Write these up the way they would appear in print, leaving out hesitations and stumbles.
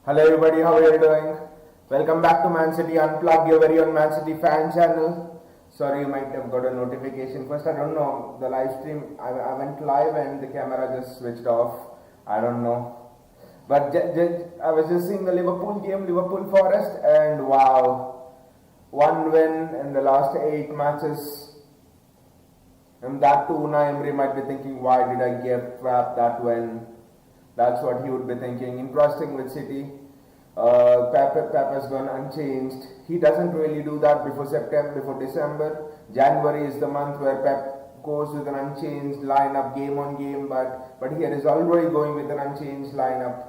Hello everybody, how are you doing? Welcome back to Man City Unplugged, your very own Man City fan channel. Sorry, you might have got a notification. First, I don't know, the live stream, I went live and the camera just switched off. I don't know. But I was just seeing the Liverpool game, Liverpool Forest, and wow, one win in the last 8 matches. And that too, Unai Emery might be thinking, why did I give that win? That's what he would be thinking. Interesting with City. Pep has gone unchanged. He doesn't really do that before September, before December. January is the month where Pep goes with an unchanged lineup, game on game. But here is already going with an unchanged lineup.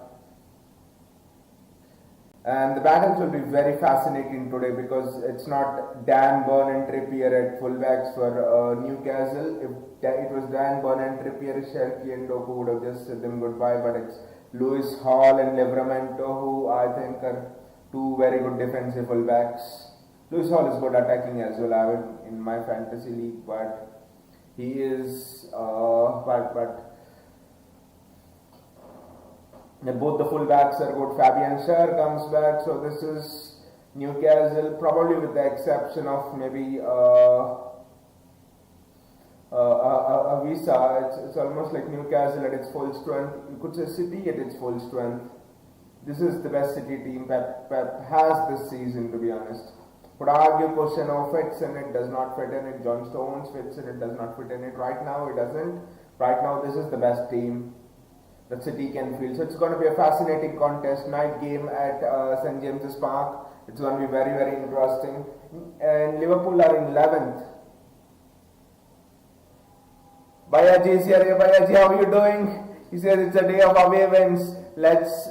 And the battles will be very fascinating today because it's not Dan Burn and Trippier at fullbacks for Newcastle. If it was Dan Burn and Trippier, Shelby and Doku would have just said them goodbye. But it's Lewis Hall and Livramento, who I think are two very good defensive fullbacks. Lewis Hall is good attacking as well. I have it in my fantasy league, but he is but both the fullbacks are good. Fabian Schär comes back, so this is Newcastle, probably with the exception of maybe Visa. It's almost like Newcastle at its full strength. You could say City at its full strength. This is the best City team Pep has this season, to be honest. Could argue Koscielny fits in it, does not fit in it. John Stones fits in it, does not fit in it. Right now, it doesn't. Right now, this is the best team that City can field. So it's going to be a fascinating contest. Night game at St James's Park. It's going to be very, very interesting. And Liverpool are in 11th. Bayaji is here. Bayaji, how are you doing? He says it's a day of away wins. Let's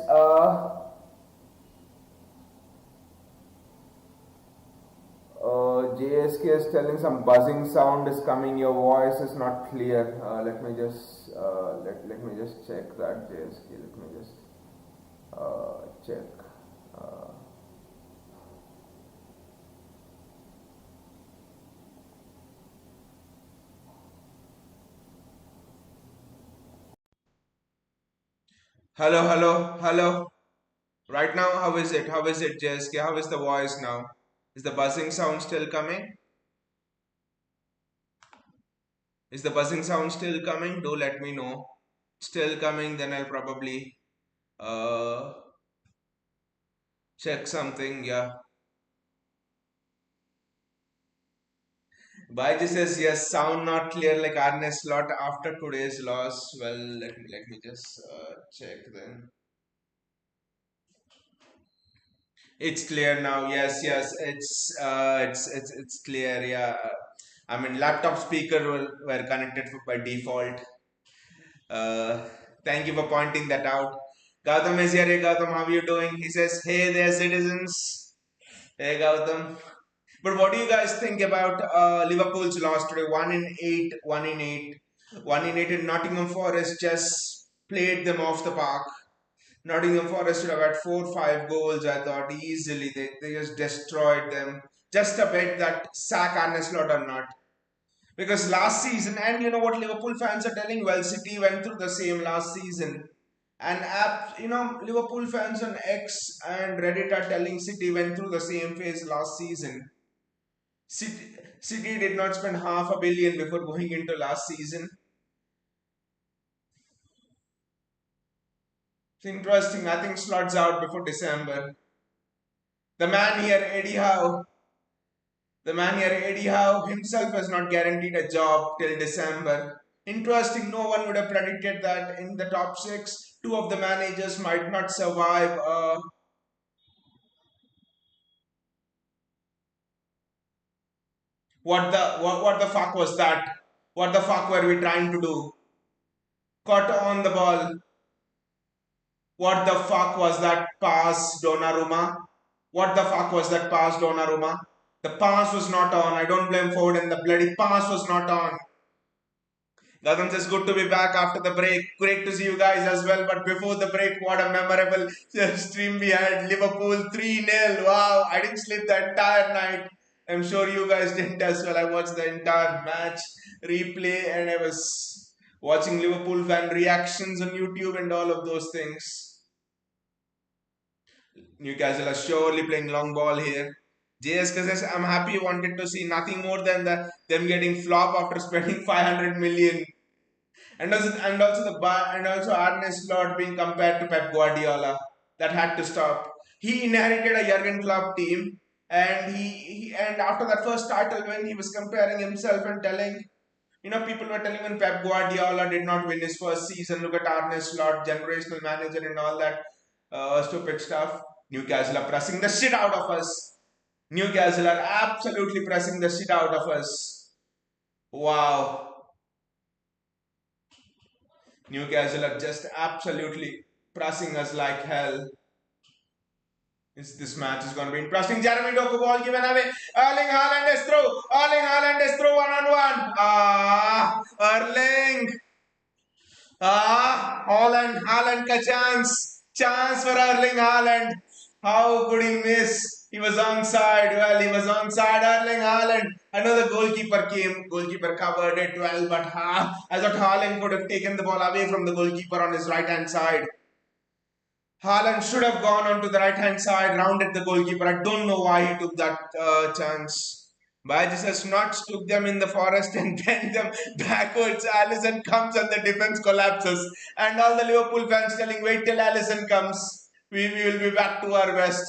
JSK is telling some buzzing sound is coming. Your voice is not clear. Let me just check that, JSK. Let me just check. Hello, hello, hello. Right now, how is it? How is it, JSK? How is the voice now? Is the buzzing sound still coming? Is the buzzing sound still coming? Do let me know. Still coming, then I'll probably uh, check something. Yeah. Baiji says yes, sound not clear like Arne Slot after today's loss. Well, let me just check then. It's clear now. Yes, yes, it's clear. Yeah. I mean, laptop speaker were connected by default. Uh, Thank you for pointing that out. Gautam is here. Hey, Gautam, how are you doing? He says, "Hey there, citizens." Hey, Gautam. But what do you guys think about Liverpool's loss today? 1-8, 1-8, 1-8 in Nottingham Forest just played them off the park. Nottingham Forest should have had 4-5 goals, I thought, easily. They just destroyed them. Just a bet that sack Arne Slot or not. Because last season, and you know what Liverpool fans are telling? Well, City went through the same last season. And Liverpool fans on X and Reddit are telling City went through the same phase last season. City did not spend half a billion before going into last season. It's interesting. I think slots out before December. The man here, Eddie Howe. The man here, Eddie Howe, himself has not guaranteed a job till December. Interesting. No one would have predicted that in the top six, two of the managers might not survive. What the fuck was that? What the fuck were we trying to do? Caught on the ball. What the fuck was that pass, Donnarumma? What the fuck was that pass, Donnarumma? The pass was not on. I don't blame Ford, and the bloody pass was not on. Gautam says, good to be back after the break. Great to see you guys as well. But before the break, what a memorable stream we had. Liverpool 3-0. Wow, I didn't sleep the entire night. I'm sure you guys didn't as well. I watched the entire match replay and I was watching Liverpool fan reactions on YouTube and all of those things. Newcastle are surely playing long ball here. JSK says, I'm happy, wanted to see nothing more than them getting flop after spending 500 million. And also Arne Slot being compared to Pep Guardiola. That had to stop. He inherited a Jurgen Klopp team, and and after that first title when he was comparing himself and telling, people were telling when Pep Guardiola did not win his first season, look at Arne Slot, generational manager and all that stupid stuff. Newcastle are pressing the shit out of us. Newcastle are absolutely pressing the shit out of us. Wow. Newcastle are just absolutely pressing us like hell. This match is going to be interesting. Jeremy Doku ball given away. Erling Haaland is through. Erling Haaland is through one on one. Erling. Haaland ka chance. Chance for Erling Haaland. How could he miss? He was onside. Well, he was onside. Erling Haaland. Another goalkeeper came. Goalkeeper covered it well, but I thought Haaland could have taken the ball away from the goalkeeper on his right hand side. Haaland should have gone onto the right hand side, rounded the goalkeeper. I don't know why he took that chance. Jesus Nuts took them in the forest and bent them backwards. Allison comes and the defense collapses. And all the Liverpool fans telling, wait till Allison comes. We will be back to our best.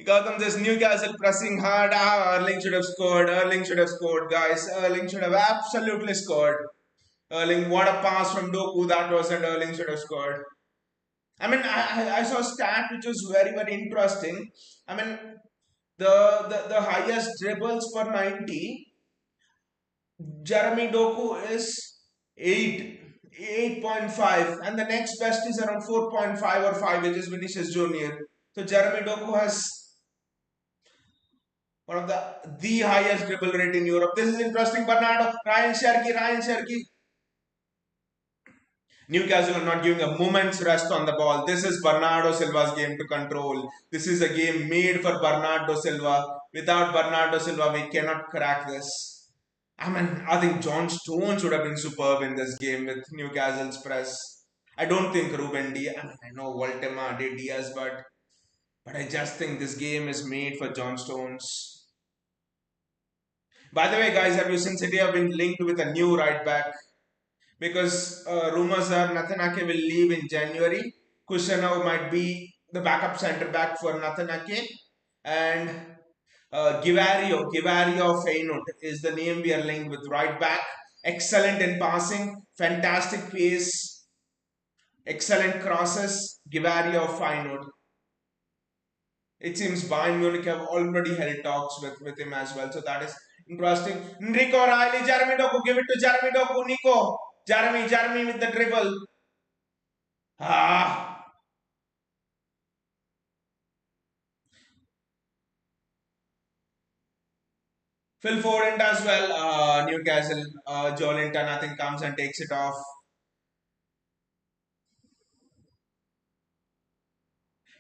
Gotham says Newcastle pressing hard. Erling should have scored. Erling should have scored, guys. Erling should have absolutely scored. Erling, what a pass from Doku that was, and Erling should have scored. I mean, I saw a stat which was very, very interesting. I mean, the highest dribbles per 90, Jeremy Doku is 8, 8.5, and the next best is around 4.5 or 5, which is Vinicius Junior. So Jeremy Doku has one of the highest dribble rate in Europe. This is interesting. Bernardo, Ryan Sherky. Newcastle are not giving a moment's rest on the ball. This is Bernardo Silva's game to control. This is a game made for Bernardo Silva. Without Bernardo Silva, we cannot crack this. I mean, I think John Stones would have been superb in this game with Newcastle's press. I don't think Ruben Diaz. I mean, I know Voltema did Diaz, but I just think this game is made for John Stones. By the way, guys, have you seen City have been linked with a new right back? Because rumors are Nathan Ake will leave in January. Kusanov might be the backup centre back for Nathan Ake. And Givario Feyenoord is the name we are linked with right back. Excellent in passing, fantastic pace, excellent crosses. Givario Feyenoord. It seems Bayern Munich have already held talks with him as well. So that is interesting. Enrico Riley, Jeremy Doku, give it to Jeremy Doku, Nico. Jeremy with the dribble. Ah. Phil Foden as well. Newcastle, Joelinton, I think comes and takes it off.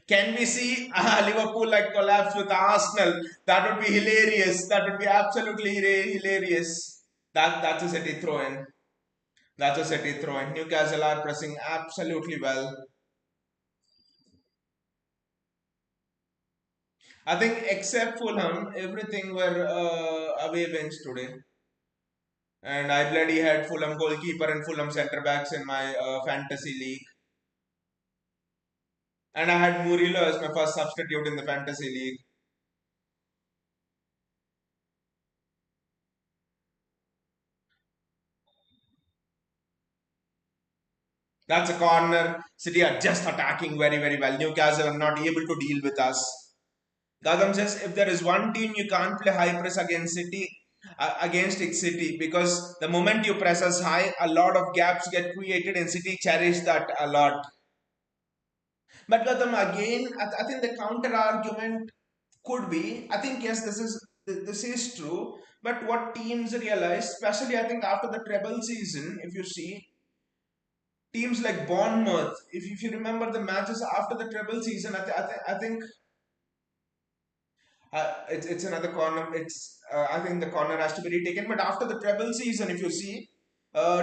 Can we see Liverpool like collapse with Arsenal? That would be hilarious. That would be absolutely hilarious. That's a City throw in. That's a City throw in. Newcastle are pressing absolutely well. I think except Fulham, everything were away wins today. And I bloody had Fulham goalkeeper and Fulham centre backs in my fantasy league. And I had Murillo as my first substitute in the fantasy league. That's a corner. City are just attacking very, very well. Newcastle are not able to deal with us. Gagam says if there is one team you can't play high press against City, against its City, because the moment you press us high, a lot of gaps get created and City cherish that a lot. But Gautam, again, I think the counter argument could be, I think yes, this is true. But what teams realize, especially I think after the treble season, if you see teams like Bournemouth, if you remember the matches after the treble season, I think it's another corner. I think the corner has to be retaken. But after the treble season, if you see,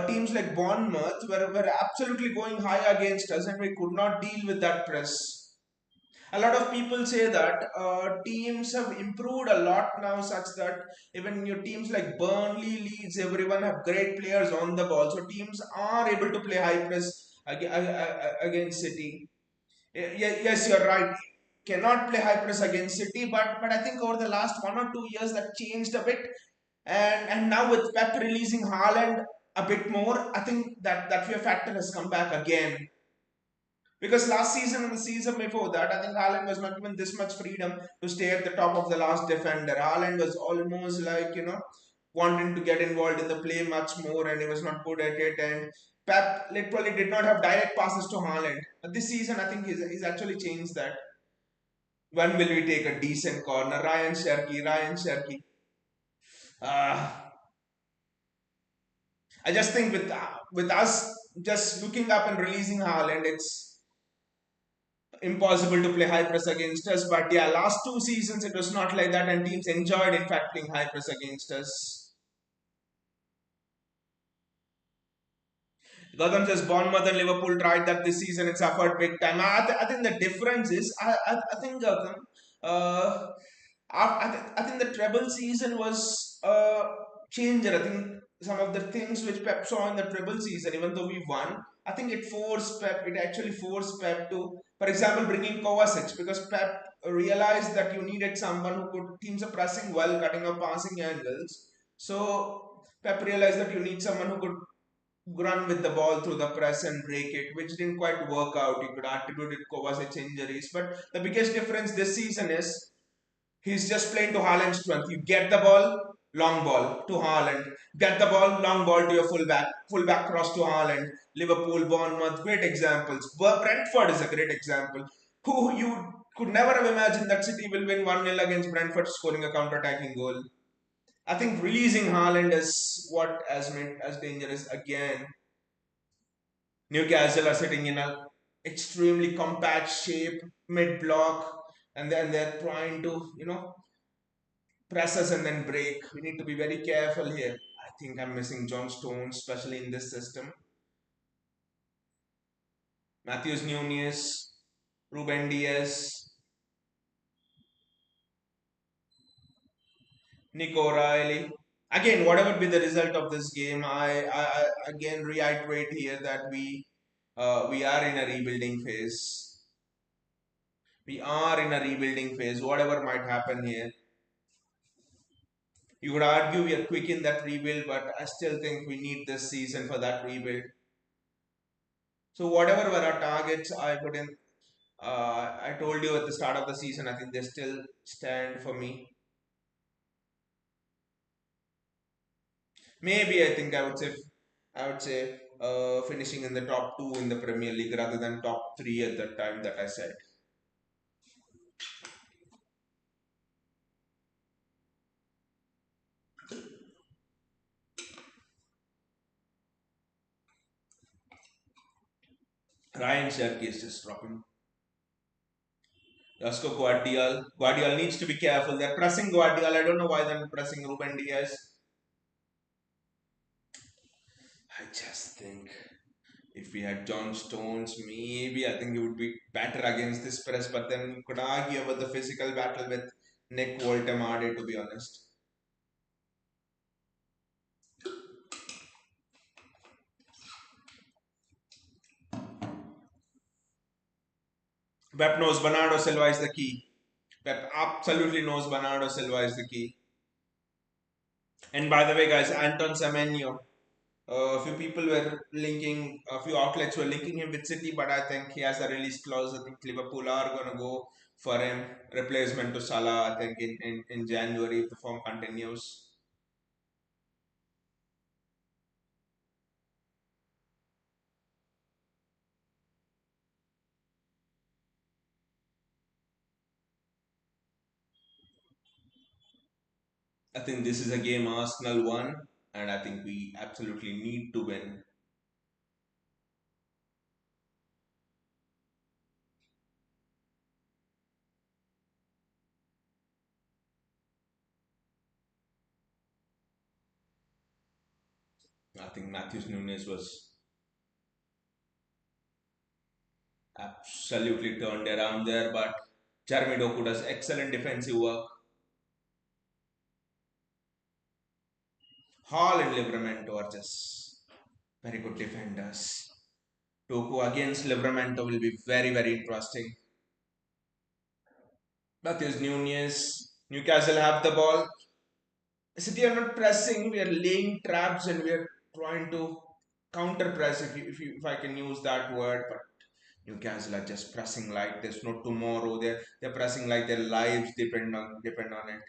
teams like Bournemouth were absolutely going high against us, and we could not deal with that press. A lot of people say that teams have improved a lot now, such that even your teams like Burnley, Leeds, everyone have great players on the ball. So teams are able to play high press against City. Yes, you're right. Cannot play high press against City, but I think over the last 1 or 2 years that changed a bit, and now with Pep releasing Haaland a bit more, I think that fear factor has come back again. Because last season and the season before that, I think Haaland was not given this much freedom to stay at the top of the last defender. Haaland was almost like, wanting to get involved in the play much more, and he was not good at it. And Pep literally did not have direct passes to Haaland. But this season, I think he's actually changed that. When will we take a decent corner? Ryan Sherky. Uh, I just think with us just looking up and releasing Haaland, it's impossible to play high press against us. But yeah, last 2 seasons it was not like that, and teams enjoyed in fact playing high press against us. Gautam says Bournemouth and Liverpool tried that this season and suffered big time. I think the difference is I think Gautam, uh, I think the treble season was a changer. I think some of the things which Pep saw in the treble season, even though we won, I think it forced Pep. It actually forced Pep to, for example, bringing Kovacic, because Pep realized that you needed someone who could, teams are pressing well, cutting up passing angles. So Pep realized that you need someone who could run with the ball through the press and break it, which didn't quite work out. You could attribute it Kovacic injuries, but the biggest difference this season is he's just playing to Haaland's strength. You get the long ball to Haaland. Get the long ball to your fullback cross to Haaland. Liverpool, Bournemouth, great examples. Brentford is a great example. Who you could never have imagined that City will win 1-0 against Brentford scoring a counter-attacking goal. I think releasing Haaland is what has made us dangerous again. Newcastle are sitting in a extremely compact shape, mid block, and then they're trying to, press us and then break. We need to be very careful here. I think I'm missing John Stones, especially in this system. Matthews Nunez, Ruben Diaz, Nick O'Reilly. Again, whatever be the result of this game, I again reiterate here that we are in a rebuilding phase. We are in a rebuilding phase. Whatever might happen here, you could argue we are quick in that rebuild, but I still think we need this season for that rebuild. So whatever were our targets, I told you at the start of the season, I think they still stand for me. Maybe I would say finishing in the top two in the Premier League rather than top three at the time that I said. Ryan Cherky is just dropping. Josko Guardiol needs to be careful. They're pressing Guardiol. I don't know why they're pressing Ruben Diaz. I just think if we had John Stones, maybe I think it would be better against this press. But then you could argue about the physical battle with Nick Woltemade, to be honest. Pep knows Bernardo Silva is the key. Pep absolutely knows Bernardo Silva is the key. And by the way, guys, Anton Semenyo, a few people were linking, a few outlets were linking him with City, but I think he has a release clause. I think Liverpool are going to go for him, replacement to Salah, I think in January if the form continues. I think this is a game Arsenal won, and I think we absolutely need to win. I think Matthews Nunes was absolutely turned around there, but Jeremy Doku does excellent defensive work. Hall and Livramento are just very good defenders. Doku against Livramento will be very, very interesting. Matthews Nunes, Newcastle have the ball. City are not pressing, we are laying traps and we are trying to counter press, if I can use that word. But Newcastle are just pressing like there's no tomorrow. They're pressing like their lives depend on it.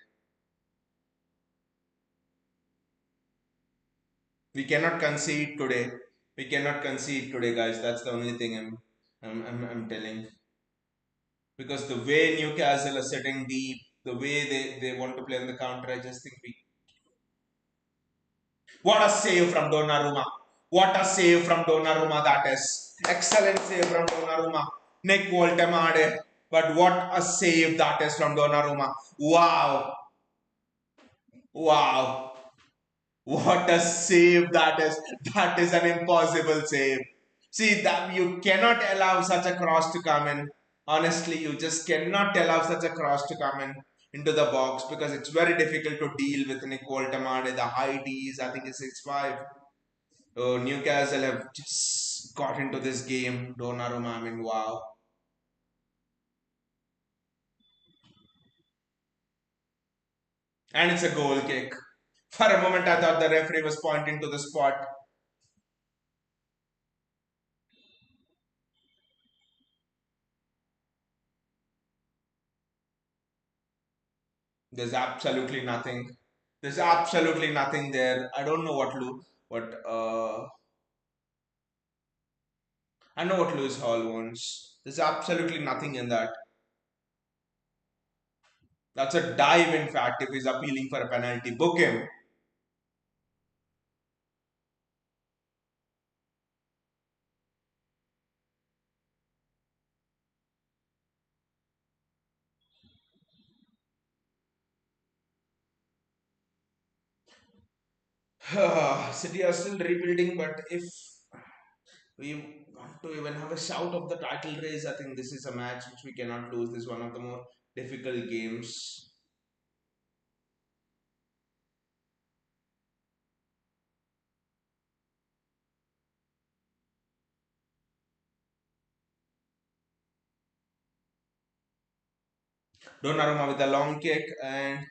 We cannot concede today. We cannot concede today, guys. That's the only thing I'm telling. Because the way Newcastle are sitting deep, the way they want to play on the counter, I just think we. What a save from Donnarumma! What a save from Donnarumma that is. Excellent save from Donnarumma. Nick Woltemade. But what a save that is from Donnarumma. Wow. Wow. What a save that is. That is an impossible save. See that you cannot allow such a cross to come in. Honestly, you just cannot allow such a cross to come in into the box because it's very difficult to deal with Nick Woltemade. The height he is, I think, is 6'5". Oh, Newcastle have just got into this game. Donnarumma, I mean, wow. And it's a goal kick. For a moment, I thought the referee was pointing to the spot. There's absolutely nothing. There's absolutely nothing there. I don't know what I know what Lewis Hall wants. There's absolutely nothing in that. That's a dive, in fact, if he's appealing for a penalty. Book him. City are still rebuilding, but if we want to even have a shout of the title race, I think this is a match which we cannot lose. This is one of the more difficult games. Donnarumma with a long kick, and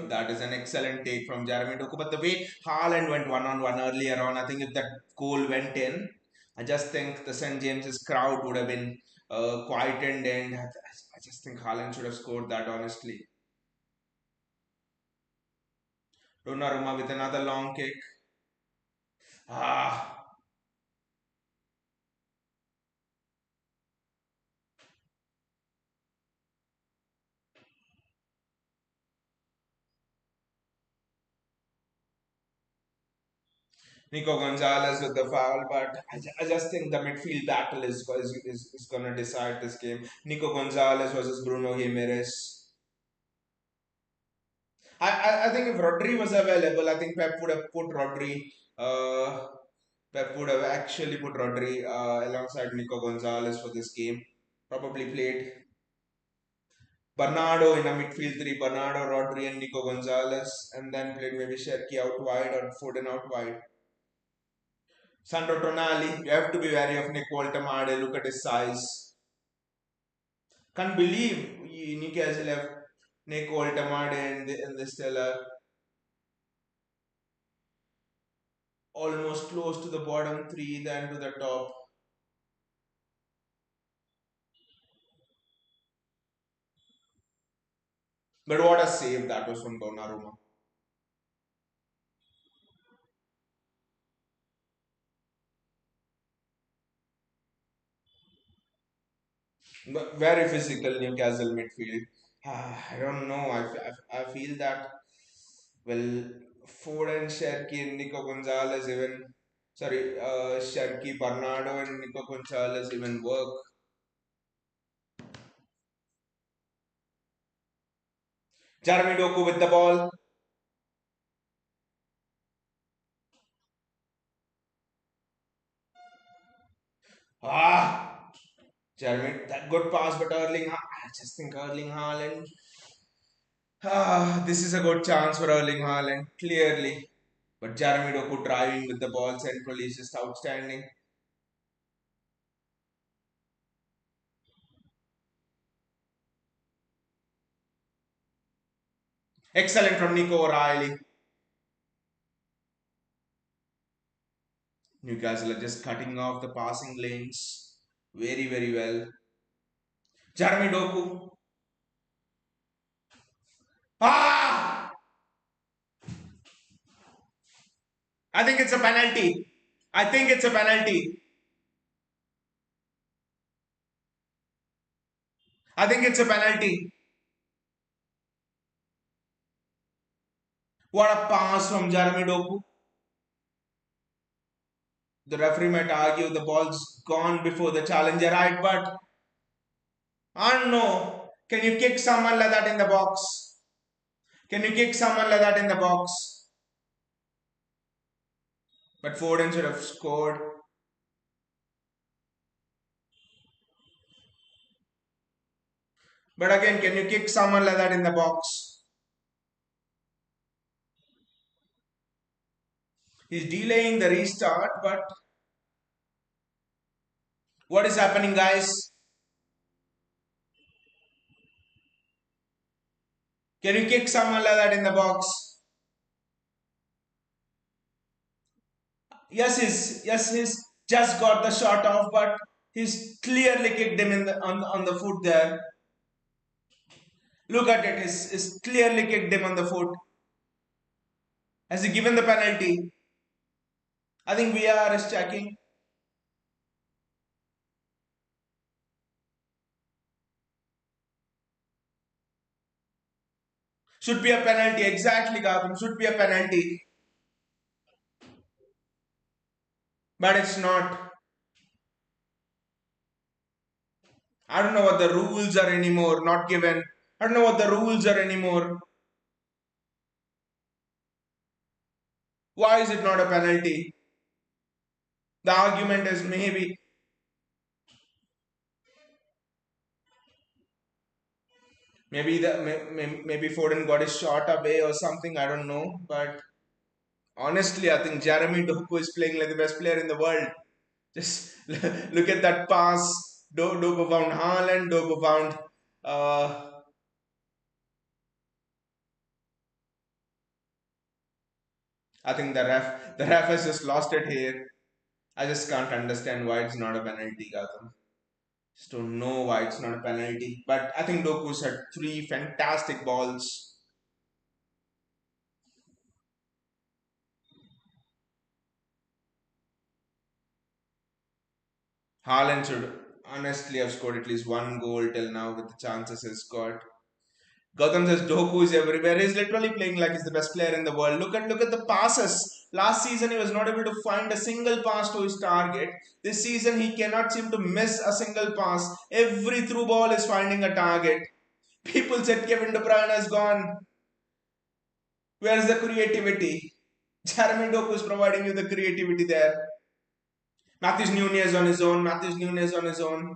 that is an excellent take from Jeremy Doku. But the way Haaland went one on one earlier on, I think if that goal went in, I just think the St. James's crowd would have been quietened, and I just think Haaland should have scored that honestly. Donnarumma with another long kick. Ah, Nico Gonzalez with the foul, but I just think the midfield battle is going to decide this game. Nico Gonzalez versus Bruno Jimenez. I think if Rodri was available, I think Pep would have put Rodri. Pep would have actually put Rodri alongside Nico Gonzalez for this game. Probably played Bernardo in a midfield three, Bernardo, Rodri, and Nico Gonzalez, and then played maybe Sherky out wide or Foden out wide. Sandro Tonali, you have to be wary of Nick Woltemade. Look at his size. Can't believe Newcastle have Nick Woltemade and they still are almost close to the bottom three than to the top. But what a save that was from Donnarumma. But very physical Newcastle midfield. I don't know. I feel that, well, Foden, Sherky, and Nico Gonzalez even. Sorry, Sherky, Bernardo, and Nico Gonzalez even work. Jeremy Doku with the ball. Ah, Jeremy, that good pass, but I just think Erling Haaland. Ah, this is a good chance for Erling Haaland, clearly. But Jeremy Doku driving with the ball central is just outstanding. Excellent from Nico O'Reilly. Newcastle are just cutting off the passing lanes very, very well. Jeremy Doku. Ah! I think it's a penalty. I think it's a penalty. I think it's a penalty. What a pass from Jeremy Doku. The referee might argue the ball's gone before the challenger, right? But I don't know. Can you kick someone like that in the box? Can you kick someone like that in the box? But Foden should have scored. But again, can you kick someone like that in the box? He's delaying the restart, but what is happening, guys? Can you kick someone like that in the box? He's just got the shot off, but he's clearly kicked him in the on the foot there. Look at it, he's clearly kicked him on the foot. Has he given the penalty? I think VAR is checking. Should be a penalty. Exactly, Gautam. Should be a penalty. But it's not. I don't know what the rules are anymore. Not given. I don't know what the rules are anymore. Why is it not a penalty? The argument is maybe Foden got his shot away or something. I don't know. But honestly, I think Jeremy Doku is playing like the best player in the world. Just look at that pass. Doku found Haaland. Doku found. Uh, I think the ref has just lost it here. I just can't understand why it's not a penalty, Gautam. Just don't know why it's not a penalty. But I think Doku's had three fantastic balls. Haaland should honestly have scored at least one goal till now with the chances he's got. Gautam says Doku is everywhere. He's literally playing like he's the best player in the world. Look at the passes. Last season he was not able to find a single pass to his target. This season he cannot seem to miss a single pass. Every through ball is finding a target. People said Kevin De Bruyne has gone. Where's the creativity? Jeremy Doku is providing you the creativity there. Matthews Nunez on his own. Matthews Nunez on his own.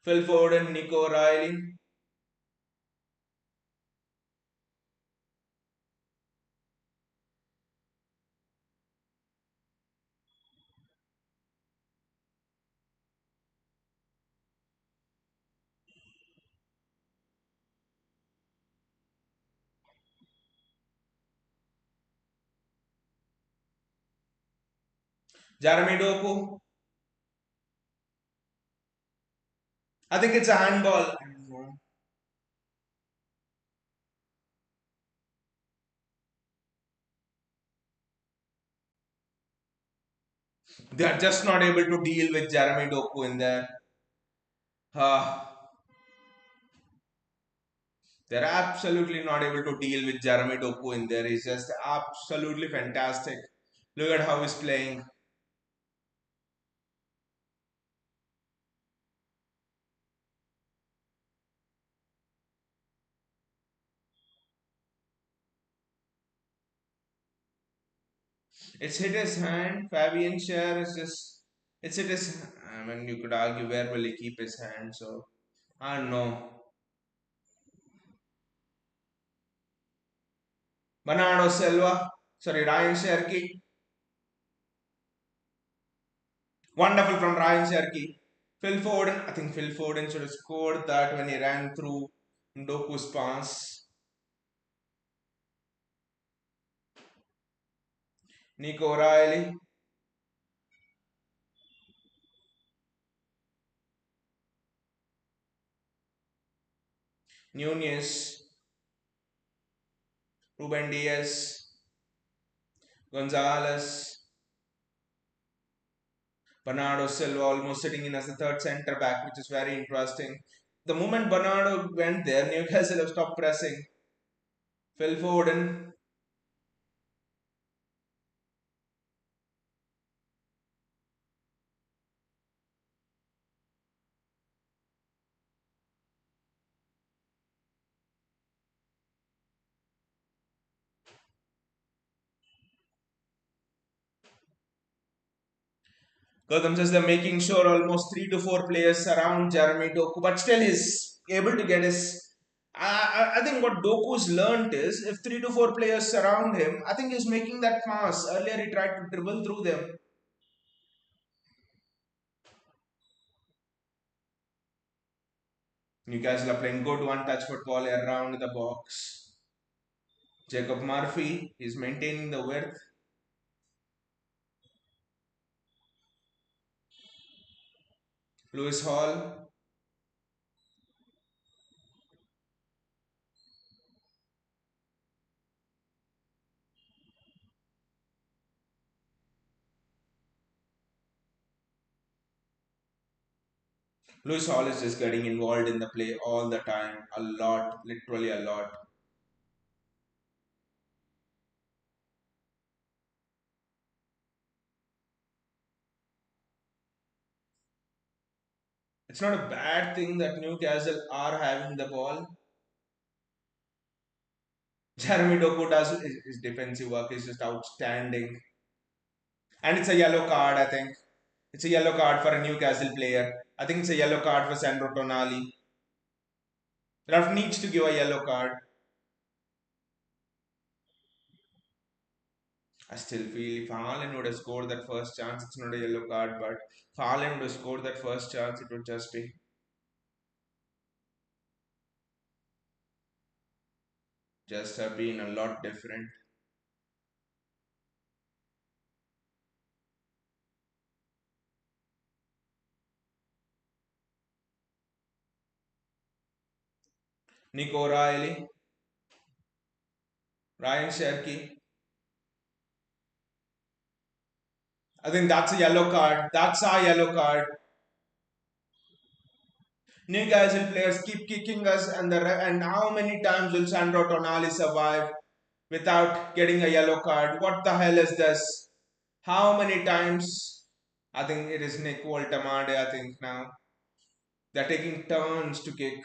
Phil Foden, Nico O'Reilly. Jeremy Doku. I think it's a handball. They are just not able to deal with Jeremy Doku in there. Ah, they're absolutely not able to deal with Jeremy Doku in there. He's just absolutely fantastic. Look at how he's playing. It's hit his hand. Fabian Scher is just. It's hit his. I mean, you could argue where will he keep his hand. So I don't know. Bernardo Silva. Sorry, Ryan Sherky. Wonderful from Ryan Sherky. Phil Foden. I think Phil Foden should have scored that when he ran through Ndoku's pass. Nico O'Reilly. Nunez. Ruben Diaz. Gonzalez. Bernardo Silva almost sitting in as the third centre back, which is very interesting. The moment Bernardo went there, Newcastle have stopped pressing. Phil Foden. Gotham says they're making sure almost 3 to 4 players surround Jeremy Doku, but still he's able to get his. I think what Doku's learnt is if 3 to 4 players surround him, I think he's making that pass. Earlier he tried to dribble through them. Newcastle are playing good one touch football around the box. Jacob Murphy is maintaining the width. Lewis Hall. Lewis Hall is just getting involved in the play all the time. A lot, literally a lot. It's not a bad thing that Newcastle are having the ball. Jeremy Doku does his defensive work is just outstanding. And it's a yellow card, I think. It's a yellow card for a Newcastle player. I think it's a yellow card for Sandro Tonali. Ref needs to give a yellow card. I still feel if Haaland would have scored that first chance, it's not a yellow card, but if Haaland would have scored that first chance, it would just have been a lot different. Nico O'Reilly, Ryan Sherky. I think that's a yellow card. That's a yellow card. Newcastle players keep kicking us, and how many times will Sandro Tonali survive without getting a yellow card? What the hell is this? How many times? I think it is Nick Woltemade. I think now they're taking turns to kick.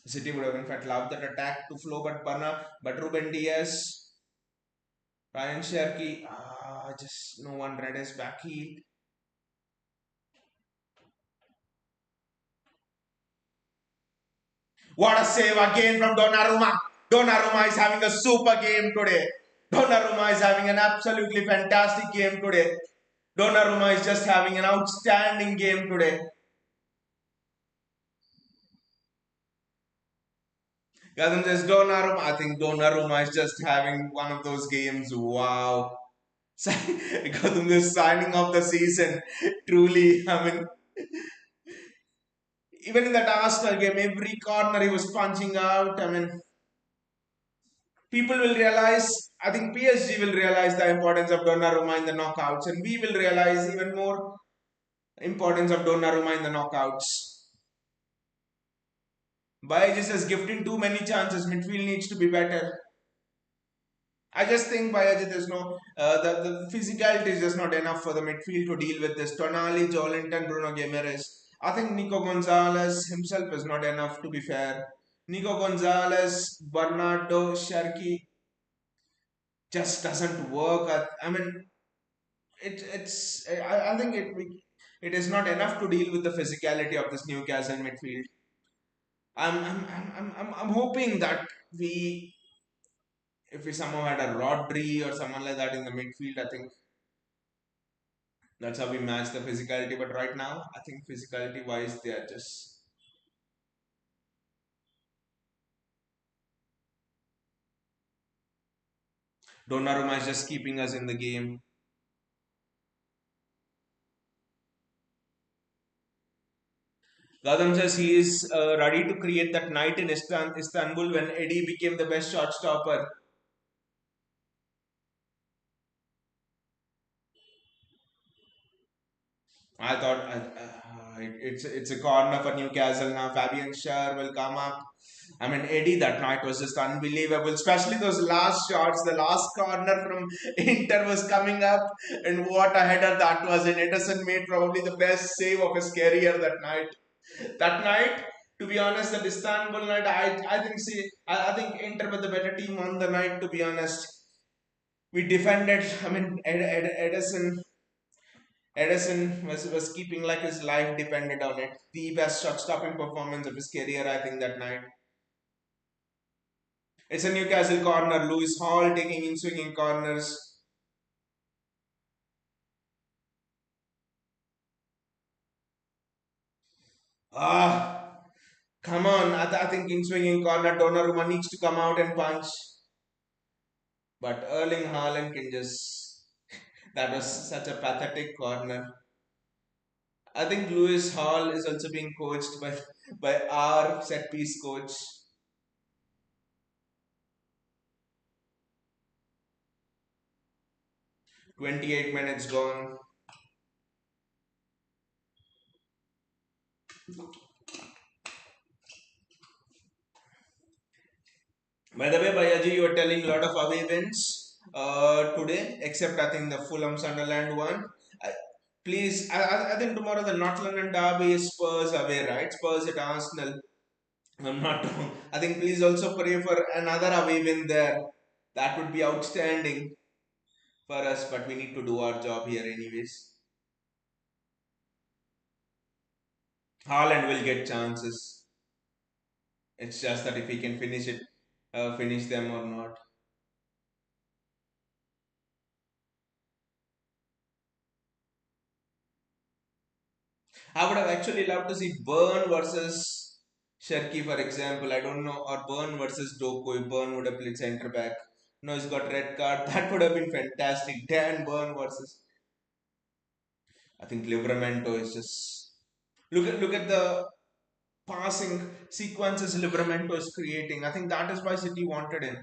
City would have in fact loved that attack to flow, but Ruben Diaz, Ryan Sherky, just no one read his back heel. What a save again from Donnarumma. Donnarumma is having a super game today. Donnarumma is having an absolutely fantastic game today. Donnarumma is just having an outstanding game today. Kadam says Donnarumma. I think Donnarumma is just having one of those games. Wow. Kadam is signing off the season. Truly, I mean, even in that Arsenal game, every corner he was punching out. I mean, people will realize, I think PSG will realize the importance of Donnarumma in the knockouts, and we will realize even more importance of Donnarumma in the knockouts. Bayajis is gifting too many chances. Midfield needs to be better. I just think Bayajit is no the physicality is just not enough for the midfield to deal with this. Tonali, Jolinton, Bruno Guimaraes. I think Nico Gonzalez himself is not enough, to be fair. Nico Gonzalez, Bernardo, Sharky just doesn't work. I mean, I think it is not enough to deal with the physicality of this Newcastle midfield. I'm hoping that we, if we somehow had a Rodri or someone like that in the midfield, I think that's how we match the physicality. But right now, I think physicality wise, they are just. Donnarumma is just keeping us in the game. Gautam says he is ready to create that night in Istanbul when Eddie became the best shot stopper. I thought it's a corner for Newcastle now. Fabian Schär will come up. I mean, Eddie that night was just unbelievable, especially those last shots. The last corner from Inter was coming up, and what a header that was! And Ederson made probably the best save of his career that night. That night, to be honest, the Istanbul night, I think I think Inter were the better team on the night. To be honest, we defended. I mean, Edison was keeping like his life depended on it. The best shot stopping performance of his career, I think, that night. It's a Newcastle corner. Lewis Hall taking in swinging corners. Ah, come on. I think in swinging corner, Donnarumma needs to come out and punch. But Erling Haaland can just. That was such a pathetic corner. I think Lewis Hall is also being coached by our set piece coach. 28 minutes gone. By the way, Bayaji, you were telling a lot of away wins today, except I think the Fulham Sunderland one. I, please, I think tomorrow the North London Derby is Spurs away, right? Spurs at Arsenal. I'm not wrong. I think please also pray for another away win there. That would be outstanding for us, but we need to do our job here anyways. Haaland will get chances. It's just that if he can finish it, finish them or not. I would have actually loved to see Burn versus Sharky, for example. I don't know, or Burn versus Doku. If Burn would have played centre back. No, he's got red card. That would have been fantastic. Dan Burn versus. I think Livramento is just. Look at the passing sequences Livramento is creating. I think that is why City wanted him.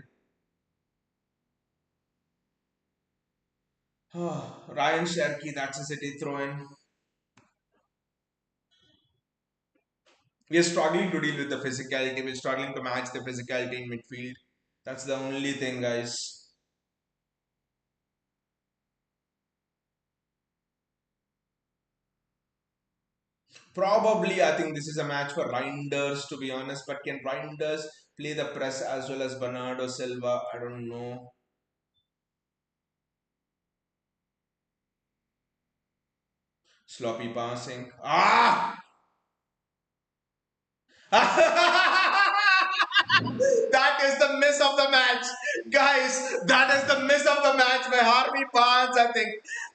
Ryan Sharky, that's a City throw in. We are struggling to deal with the physicality. We're struggling to match the physicality in midfield. That's the only thing, guys. Probably, I think this is a match for Reinders, to be honest. But can Reinders play the press as well as Bernardo Silva? I don't know. Sloppy passing. Ah! That is the miss of the match, guys. That is the miss of the match by Harvey Barnes. I think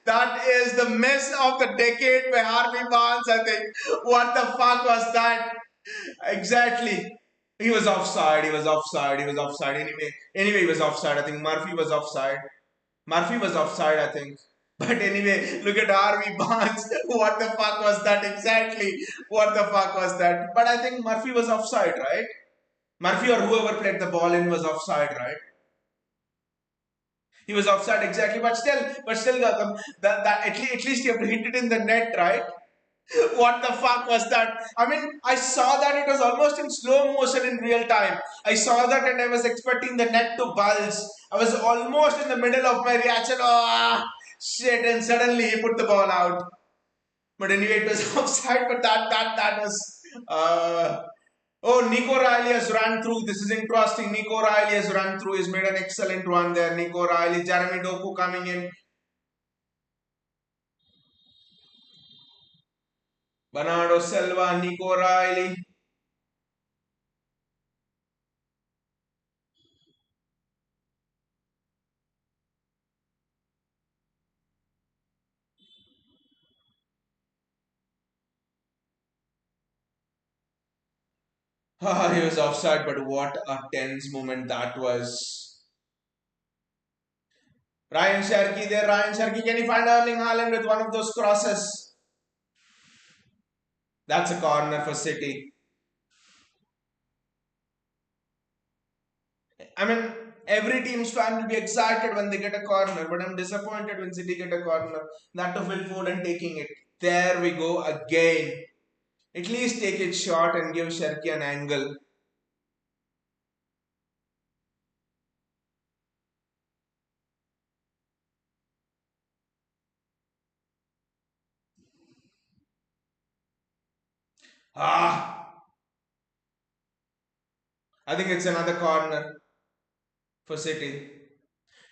that is the miss of the decade by Harvey Barnes. I think. What the fuck was that? Exactly. He was offside. He was offside. He was offside. Anyway, he was offside. I think Murphy was offside. Murphy was offside, I think. But anyway, look at Harvey Barnes. What the fuck was that exactly? What the fuck was that? But I think Murphy was offside, right? Murphy or whoever played the ball in was offside, right? He was offside exactly, but still, Gautam, that at least you have to hit it in the net, right? What the fuck was that? I mean, I saw that it was almost in slow motion in real time. I saw that and I was expecting the net to bulge. I was almost in the middle of my reaction. Oh, shit. And suddenly he put the ball out. But anyway, it was offside. But that was. Oh, Nico Riley has run through. This is interesting. Nico Riley has run through. He's made an excellent run there. Nico Riley, Jeremy Doku coming in. Bernardo Silva, Nico Riley. Ah, he was offside, but what a tense moment that was. Ryan Sharkey there. Ryan Sharkey, can he find Erling Haaland with one of those crosses? That's a corner for City. I mean, every team's fan will be excited when they get a corner, but I'm disappointed when City get a corner. That of Phil Foden taking it. There we go again. At least take it short and give Sharkey an angle. Ah, I think it's another corner for City.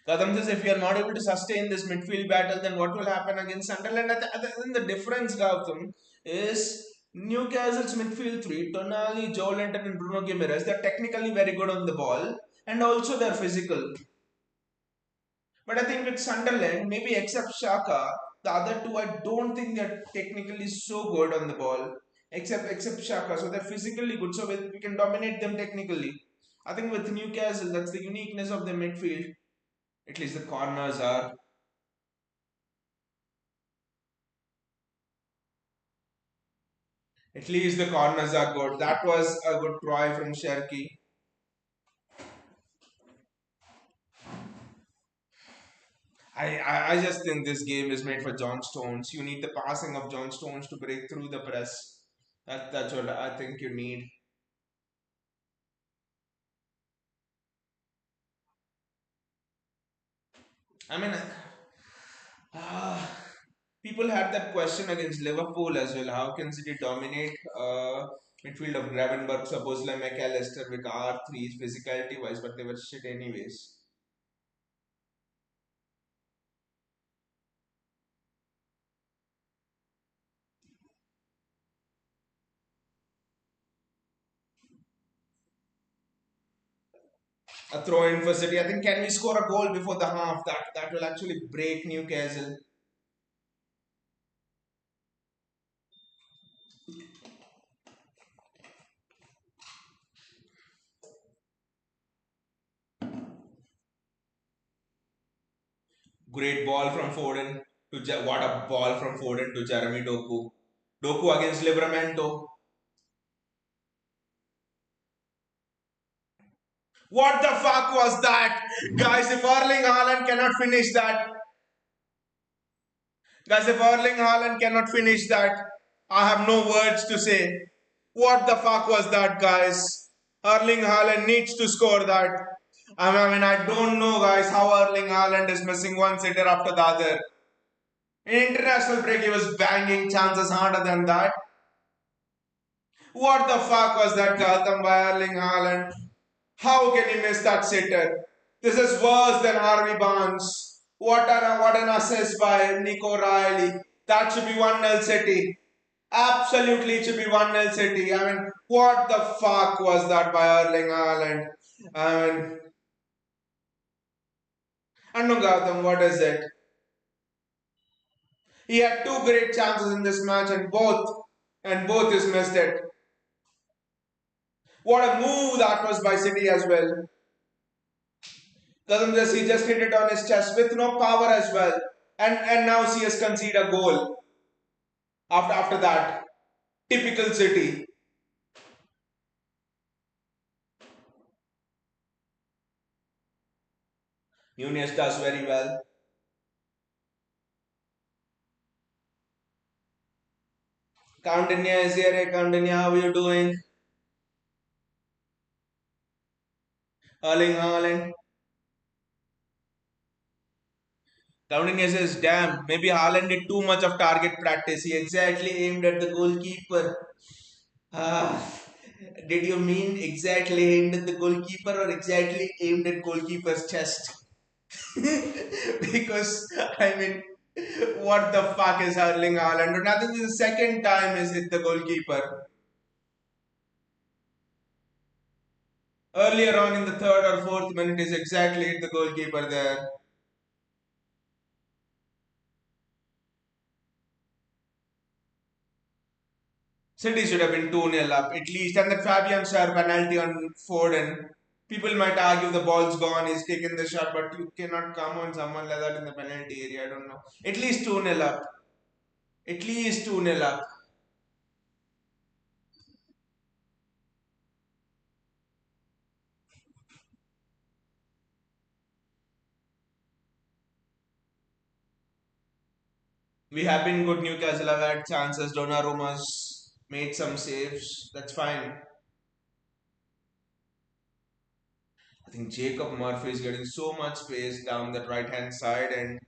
Kadam says if you are not able to sustain this midfield battle, then what will happen against Sunderland? I think the difference, Gautam, is Newcastle's midfield three, Tonali, Joe Linton, and Bruno Guimaraes, they're technically very good on the ball and also they're physical. But I think with Sunderland, maybe except Shaka, the other two, I don't think they're technically so good on the ball. Except Shaka, so they're physically good, so we can dominate them technically. I think with Newcastle, that's the uniqueness of the midfield. At least the corners are. At least the corners are good. That was a good try from Sherky. I just think this game is made for John Stones. You need the passing of John Stones to break through the press. That's what I think you need. I mean, people had that question against Liverpool as well. How can City dominate midfield of Gravenberch, supposedly McAllister with R3s physicality wise, but they were shit anyways. A throw in for City. I think can we score a goal before the half? That will actually break Newcastle. Great ball from Foden to what a ball from Foden to Jeremy Doku. Doku against Livramento. What the fuck was that? Guys, if Erling Haaland cannot finish that, guys, if Erling Haaland cannot finish that, I have no words to say. What the fuck was that, guys? Erling Haaland needs to score that. I don't know, guys, how Erling Haaland is missing one sitter after the other. In international break, he was banging chances harder than that. What the fuck was that Gautam by Erling Haaland? How can he miss that sitter? This is worse than Harvey Barnes. What an assist by Nico Riley. That should be 1-0 City. Absolutely, it should be 1-0 City. What the fuck was that by Erling Haaland? I mean, I don't know, Gautam, what is it? He had two great chances in this match and both is missed it. What a move that was by City as well. Doesn't this he just hit it on his chest with no power as well. And now CS concede a goal after that. Typical City. Nunez does very well. Countanya is here. Hey, Countanya, how are you doing? Erling Haaland. Counting says, damn, maybe Haaland did too much of target practice. He exactly aimed at the goalkeeper. Ah, did you mean exactly aimed at the goalkeeper or exactly aimed at goalkeeper's chest? Because, I mean, what the fuck is hurling Haaland? And I think the second time is hit the goalkeeper. Earlier on in the third or fourth minute is exactly hit the goalkeeper there. City should have been 2-0 up at least. And that Fabian Schär penalty on Foden. People might argue the ball's gone, he's taken the shot, but you cannot come on someone like that in the penalty area. I don't know. At least 2-0 up. At least 2-0 up. We have been good. Newcastle have had chances. Donnarumma's made some saves. That's fine. I think Jacob Murphy is getting so much space down that right hand side, and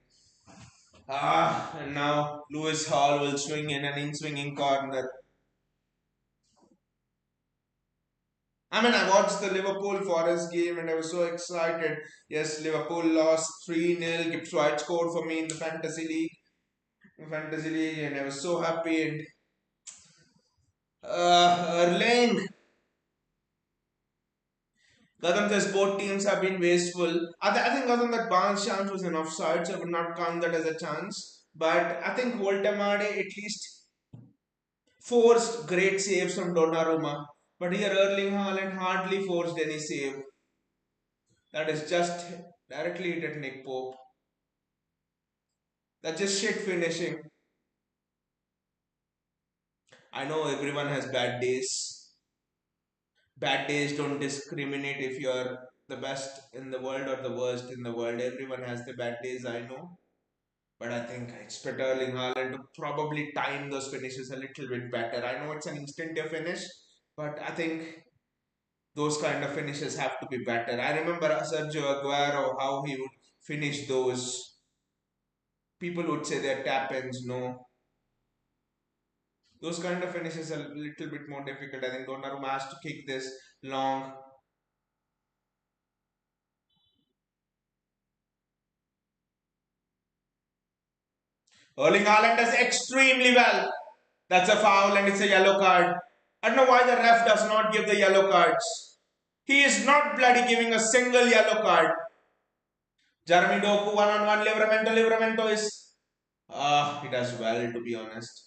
now Lewis Hall will swing in an in-swinging corner. I mean, I watched the Liverpool Forest game and I was so excited. Yes, Liverpool lost 3-0. Gibbs White scored for me in the fantasy league, and I was so happy. And Erling, Gautam says both teams have been wasteful. I think Gautam that Barnes' chance was an offside, so I would not count that as a chance. But I think Voltemade at least forced great saves from Donnarumma. But here Erling Haaland hardly forced any save. That is just directly hit at Nick Pope. That's just shit finishing. I know everyone has bad days. Bad days don't discriminate if you're the best in the world or the worst in the world. Everyone has the bad days, I know. But I think it's better Erling Haaland to probably time those finishes a little bit better. I know it's an instinctive finish, but I think those kind of finishes have to be better. I remember Sergio Aguero, how he would finish those. People would say they're tap-ins. No, those kind of finishes are a little bit more difficult. I think Donnarumma has to kick this long. Erling Haaland does extremely well. That's a foul and it's a yellow card. I don't know why the ref does not give the yellow cards. He is not bloody giving a single yellow card. Jeremy Doku one on one. Livramento. Livramento is. He does well, to be honest.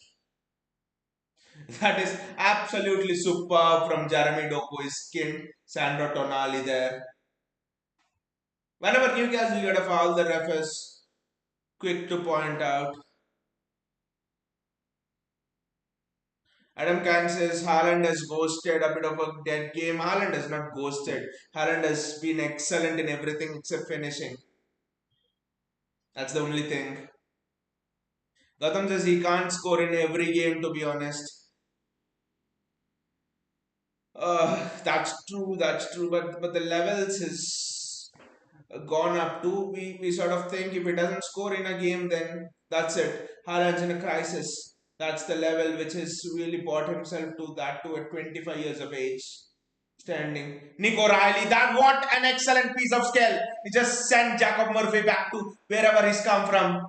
That is absolutely superb from Jeremy Doku. He skinned Sandro Tonali there. Whenever Newcastle get a foul, the ref is quick to point out. Adam Can says Haaland has ghosted a bit of a dead game. Haaland has not ghosted. Haaland has been excellent in everything except finishing. That's the only thing. Gautam says he can't score in every game, to be honest. That's true. But the levels is gone up to. We sort of think if he doesn't score in a game, then that's it. Haaland's in a crisis. That's the level which has really brought himself to that to at 25 years of age. Standing. Nico Riley, that what an excellent piece of skill. He just sent Jacob Murphy back to wherever he's come from.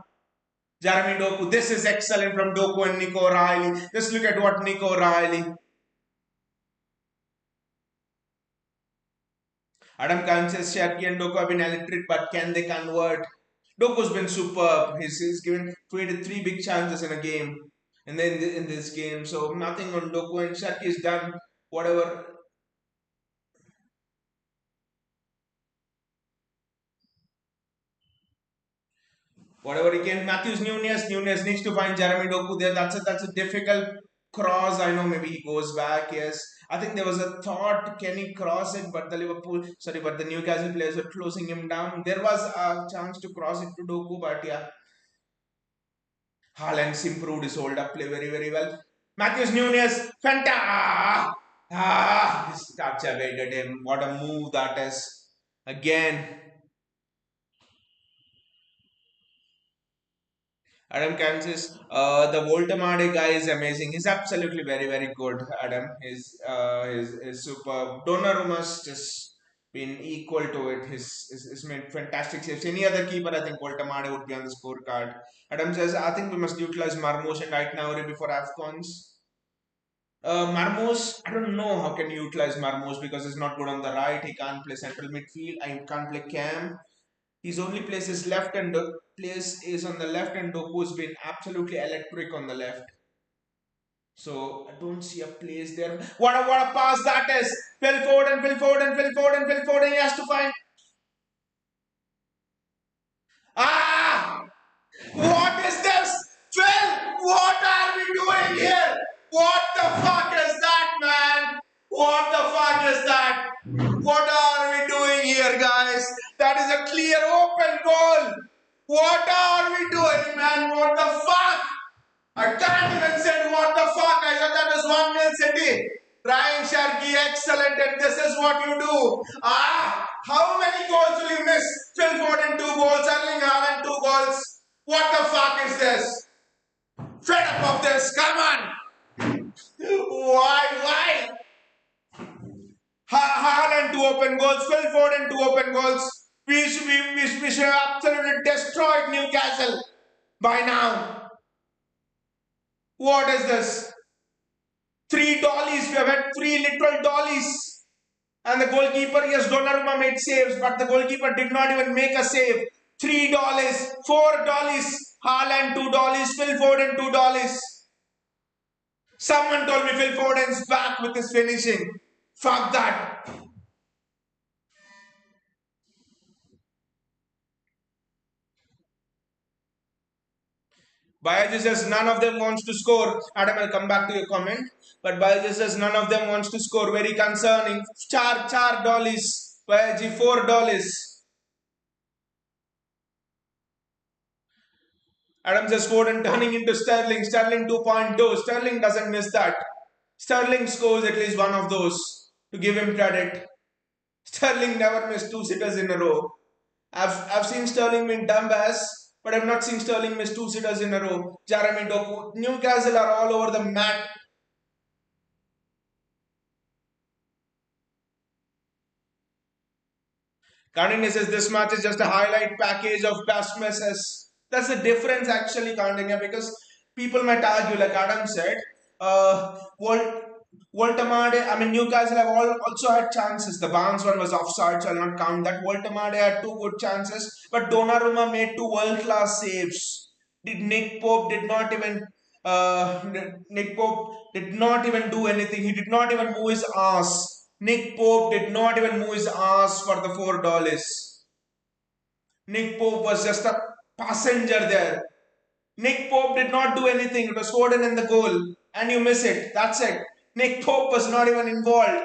Jeremy Doku, this is excellent from Doku and Nico Riley. Just look at what Nico Riley. Adam Khan says Shaki and Doku have been electric, but can they convert? Doku's been superb. He's created three big chances in a game. And then in this game, so nothing on Doku and Shaki is done whatever. Whatever he can. Matthews Nunes needs to find Jeremy Doku there. That's a difficult cross. I know maybe he goes back. Yes, I think there was a thought can he cross it, but the Newcastle players were closing him down. There was a chance to cross it to Doku, but yeah, Haaland's improved his hold up play very well. Matthews Nunes, Fanta. He's captivated him. What a move that is. Again, Adam Kansas, the Voltamade guy is amazing. He's absolutely very, very good. Adam is superb. Donnarumma's just been equal to it. He's made fantastic saves. Any other keeper, I think Voltamade would be on the scorecard. Adam says, I think we must utilize Marmoush and Ait Nauri before AFCONs. Marmoush, I don't know how can you utilize Marmoush because he's not good on the right. He can't play central midfield. I can't play cam. His only place is left, and the place is on the left, and Doku's been absolutely electric on the left. So I don't see a place there. What a pass that is! Phil Foden, Phil Foden, Phil Foden, Phil Foden. He has to find. Ah! What is this? Phil, what are we doing here? What the fuck is that, man? What the fuck is that? What are we doing here, guys? That is a clear open goal. What are we doing, man? What the fuck? I can't even say what the fuck. I said that was 1-0 City. Ryan Sharkey, excellent, and this is what you do. Ah, how many goals will you miss? Phil Foden 2 goals, Erling Haaland 2 goals. What the fuck is this? Fed up of this. Come on. Why? Haaland 2 open goals, Phil Foden 2 open goals. We should have absolutely destroyed Newcastle by now. What is this? 3 dollies. We have had 3 literal dollies. And the goalkeeper, yes, Donnarumma made saves, but the goalkeeper did not even make a save. 3 dollies, 4 dollies, Haaland 2 dollies, Phil Foden 2 dollies. Someone told me Phil Foden's back with his finishing. Fuck that. Bayaji says none of them wants to score. Adam, I'll come back to your comment. But Bayaji says none of them wants to score. Very concerning. Char dollies. Bayaji 4 dollies. Adam says Foden turning into Sterling. Sterling 2.2. Sterling doesn't miss that. Sterling scores at least one of those. To give him credit. Sterling never missed 2 sitters in a row. I've seen Sterling being dumbass, but I've not seen Sterling miss 2 sitters in a row. Jeremy Doku, Newcastle are all over the map. Kandinya says this match is just a highlight package of past misses. That's the difference actually, Kandinya, because people might argue, like Adam said, Walt, Voltamade, I mean Newcastle have also had chances. The Barnes one was offside, so I'll not count that. Voltamade had 2 good chances, but Donnarumma made 2 world-class saves. Nick Pope did not even Nick Pope did not even do anything. He did not even move his ass. Nick Pope did not even move his ass for the 4 dollies. Nick Pope was just a passenger there. Nick Pope did not do anything. It was Foden in the goal, and you miss it. That's it. Nick Pope was not even involved.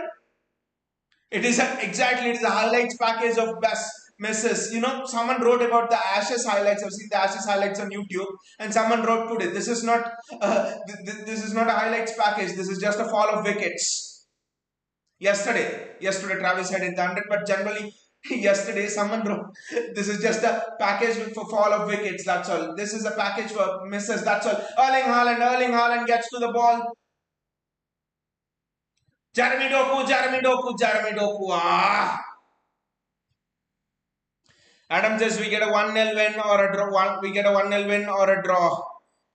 It is a highlights package of best misses. You know, someone wrote about the Ashes highlights. I've seen the Ashes highlights on YouTube, and someone wrote today, this is not a highlights package. This is just a fall of wickets. Yesterday, Travis had it 100, but generally, yesterday someone wrote, this is just a package for fall of wickets. That's all. This is a package for misses. That's all. Erling Haaland gets to the ball. Jeremy Doku. Ah. Adam says we get a 1-0 win or a draw. We get a 1-0 win or a draw.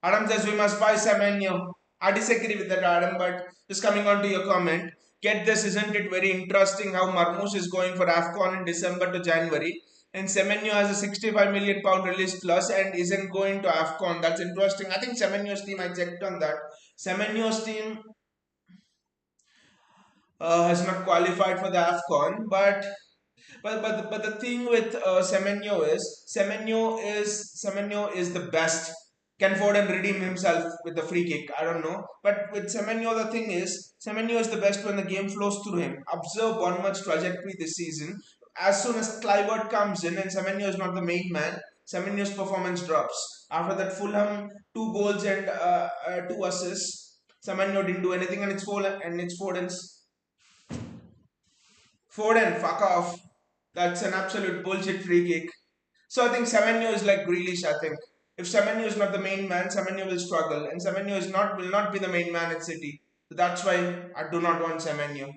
Adam says we must buy Semenyo. I disagree with that, Adam, but just coming on to your comment. Get this, isn't it very interesting how Marmoush is going for AFCON in December to January, and Semenyo has a 65 million pound release plus and isn't going to AFCON. That's interesting. I think Semenyo's team, I checked on that. Semenyo's team has not qualified for the AFCON, but the thing with Semenyo is the best. Can Foden redeem himself with the free kick? I don't know. But with Semenyo, the thing is, Semenyo is the best when the game flows through him. Observe Bournemouth's trajectory this season. As soon as Clivert comes in and Semenyo is not the main man, Semenyo's performance drops. After that Fulham 2 goals and 2 assists, Semenyo didn't do anything, and it's Foden, fuck off. That's an absolute bullshit free kick. So I think Semenyo is like Grealish, I think. If Semenyo is not the main man, Semenyo will struggle, and Semenyo is not will not be the main man at City. So that's why I do not want Semenyo.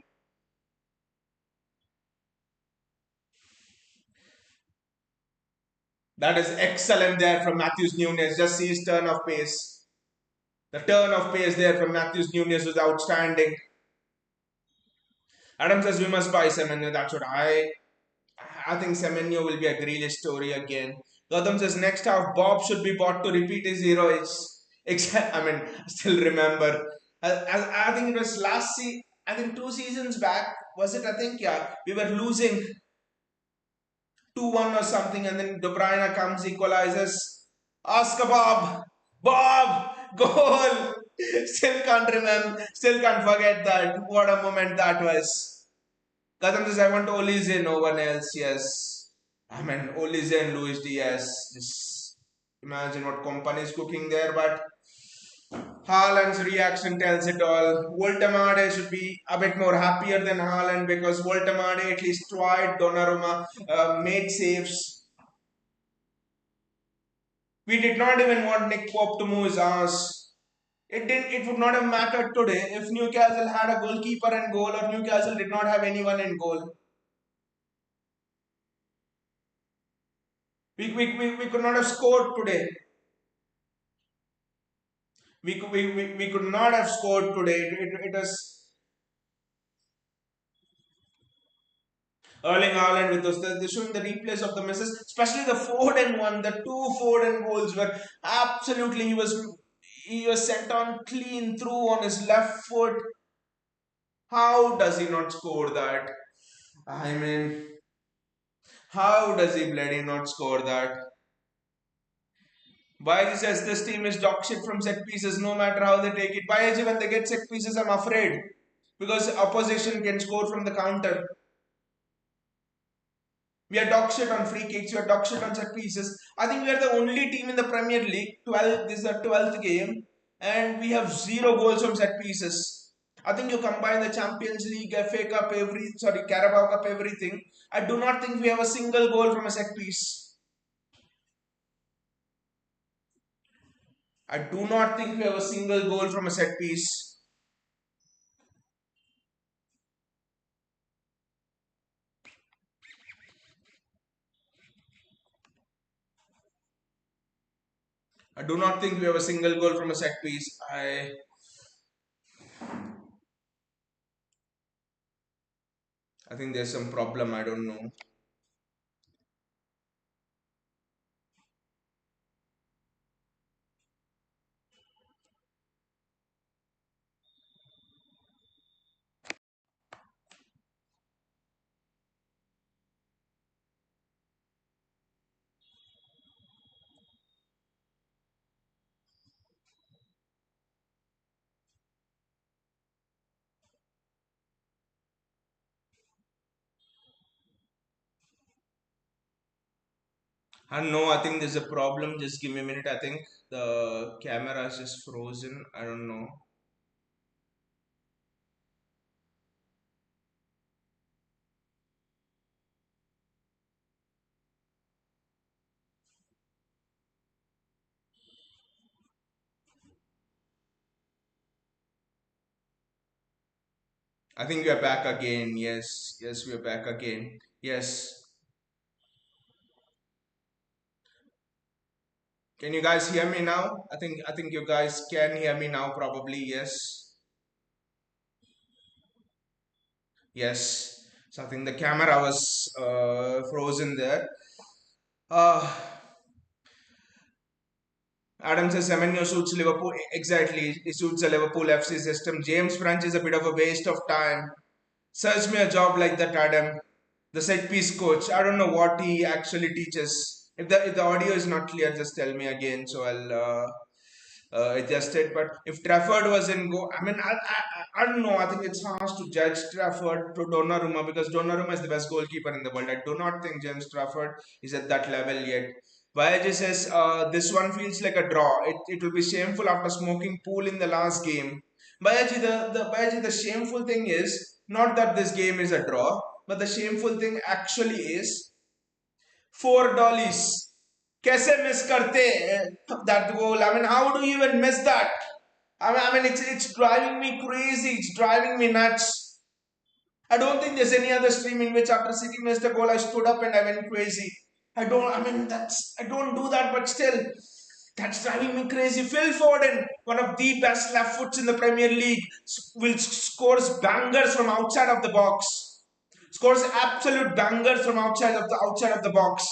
That is excellent there from Matthews Nunes. Just see his turn of pace. The turn of pace there from Matthews Nunes was outstanding. Adam says we must buy Semenyo. That's what I think Semenyo will be a Grealish story again. Gautam says next half Bob should be bought to repeat his heroics. I mean, I still remember. I think it was I think 2 seasons back. Was it? I think, yeah. We were losing 2-1 or something, and then De Bruyne comes, equalizes. Oscar Bob! Bob! Goal! Still can't remember. Still can't forget that. What a moment that was. Gautam says, I want Olise, no one else. Yes. I mean, Olise and Luis Diaz. Just imagine what company is cooking there. But Haaland's reaction tells it all. Voltemade should be a bit more happier than Haaland because Voltemade at least tried. Donnarumma made saves. We did not even want Nick Pope to move his ass. It didn't. It would not have mattered today if Newcastle had a goalkeeper and goal, or Newcastle did not have anyone in goal. We could not have scored today. We could not have scored today. It was Erling Haaland with those they're showing the replays of the misses, especially the Foden one. The two Foden goals were absolutely he was sent on clean through on his left foot. How does he not score that? I mean, how does he bloody not score that? Bayaji says this team is dog shit from set pieces, no matter how they take it. Bayaji, when they get set pieces, I'm afraid because opposition can score from the counter. We are dog shit on free kicks. We are dog shit on set pieces. I think we are the only team in the Premier League. 12. This is the 12th game, and we have zero goals from set pieces. I think you combine the Champions League, FA Cup, Carabao Cup, everything. I do not think we have a single goal from a set piece. I do not think we have a single goal from a set piece. I do not think we have a single goal from a set piece. I think there's some problem. I don't know. I don't know. I think there's a problem. Just give me a minute. I think the camera is just frozen. I don't know. I think we are back again. Yes, yes, we are back again. Yes. Can you guys hear me now? I think you guys can hear me now. Probably yes. Yes. So I think the camera was frozen there. Uh, Adam says Semenyo suits Liverpool. Exactly, he suits the Liverpool FC system. James Branch is a bit of a waste of time. Search me a job like that, Adam. The set piece coach. I don't know what he actually teaches. If the audio is not clear, just tell me again, so I'll adjust it. But if Trafford was in go, I mean, I don't know. I think it's harsh to judge Trafford to Donnarumma because Donnarumma is the best goalkeeper in the world. I do not think James Trafford is at that level yet. Vayaji says this one feels like a draw. It will be shameful after smoking pool in the last game. Bayaji, the shameful thing is not that this game is a draw, but the shameful thing actually is 4 dollies. कैसे miss करते that goal? I mean, how do you even miss that? I mean, it's driving me crazy. It's driving me nuts. I don't think there's any other stream in which after City missed a goal, I stood up and I went crazy. I don't. I mean, I don't do that, but still, that's driving me crazy. Phil Foden, one of the best left foots in the Premier League, will scores bangers from outside of the box. Scores absolute bangers from outside of the box.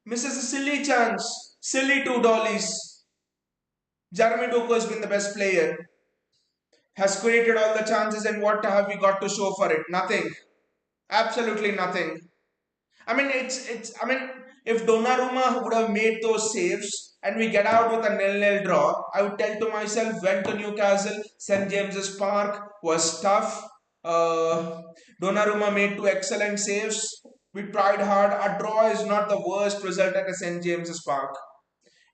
Misses a silly chance. Silly two dollies. Jeremy Doku has been the best player. Has created all the chances, and what have we got to show for it? Nothing. Absolutely nothing. I mean, it's. I mean, if Donnarumma would have made those saves and we get out with a nil-nil draw, I would tell to myself, went to Newcastle, St James's Park was tough. Uh, Donnarumma made two excellent saves. We tried hard. A draw is not the worst result at a St James's Park.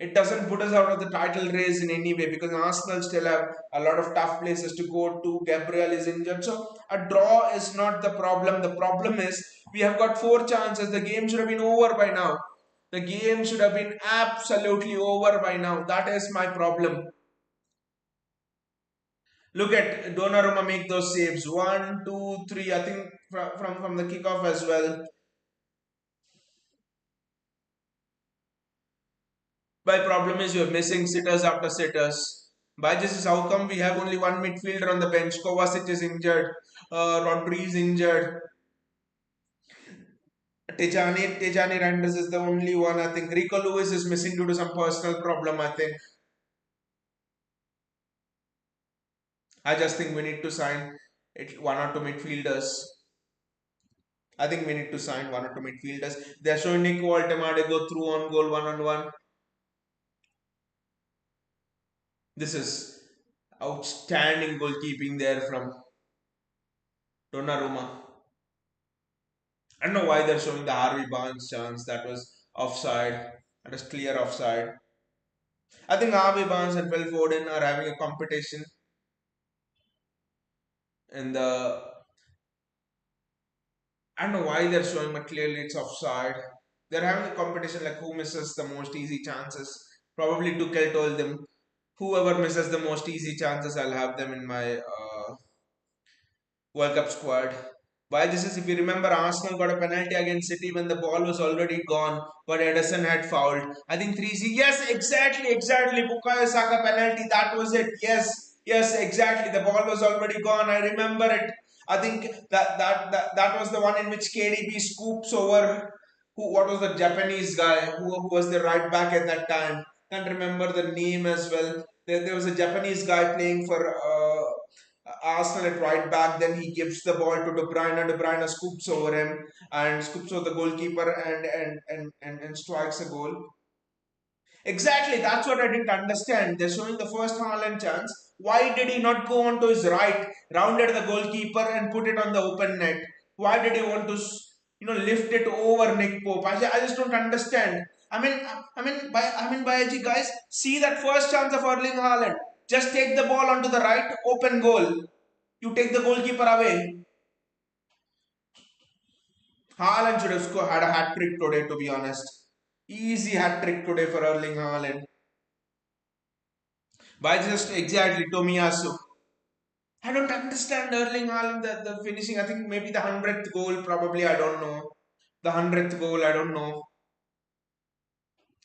It doesn't put us out of the title race in any way because Arsenal still have a lot of tough places to go to. Gabriel is injured. So a draw is not the problem. The problem is we have got four chances. The game should have been over by now. The game should have been absolutely over by now. That is my problem. Look at Donnarumma make those saves. One, two, three. I think from the kickoff as well. My problem is you're missing sitters after sitters. By this is how come we have only one midfielder on the bench. Kovacic is injured. Rodri is injured. Tejani Randers is the only one. I think Rico Lewis is missing due to some personal problem. I think. I just think we need to sign one or two midfielders. I think we need to sign one or two midfielders. They're showing Nico Altemade go through on goal one on one. This is outstanding goalkeeping there from Donnarumma. I don't know why they're showing the Harvey Barnes chance. That was offside. That was clear offside. I think Harvey Barnes and Phil Foden are having a competition in the. I don't know why they're showing, but clearly it's offside. They're having a competition like who misses the most easy chances. Probably Tuchel told them, whoever misses the most easy chances, I'll have them in my World Cup squad. Why this is, if you remember, Arsenal got a penalty against City when the ball was already gone, but Edison had fouled. I think 3-0. Yes, exactly. Bukayo Saka penalty. That was it. Yes, exactly. The ball was already gone. I remember it. I think that was the one in which KDB scoops over. What was the Japanese guy who was the right back at that time? Can't remember the name as well. There was a Japanese guy playing for Arsenal at right back. Then he gives the ball to De Bruyne. De Bruyne scoops over him and scoops over the goalkeeper and strikes a goal. Exactly, that's what I didn't understand. They're showing the first Haaland chance. Why did he not go on to his right, rounded the goalkeeper and put it on the open net? Why did he want to, lift it over Nick Pope? I just don't understand. Bayaji guys, see that first chance of Erling Haaland. Just take the ball onto the right, open goal. You take the goalkeeper away. Haaland should have had a hat trick today, to be honest. Easy hat trick today for Erling Haaland. By just exactly Tomiyasu. I don't understand Erling Haaland, the finishing. I think maybe the 100th goal, probably. I don't know. The 100th goal, I don't know.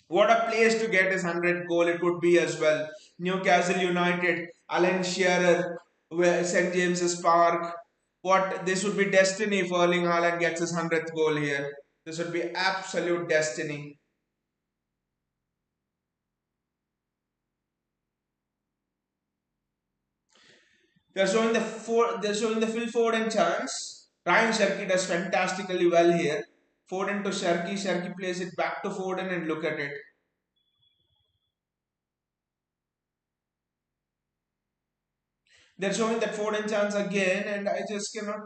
What a place to get his 100th goal it would be as well. Newcastle United, Alan Shearer, St James's Park. What this would be destiny if Erling Haaland gets his 100th goal here. This would be absolute destiny. They're showing the Phil Foden chance. Ryan Sherky does fantastically well here. Foden to Sherky, Sherky plays it back to Foden and look at it. They're showing that Foden chance again and I just cannot.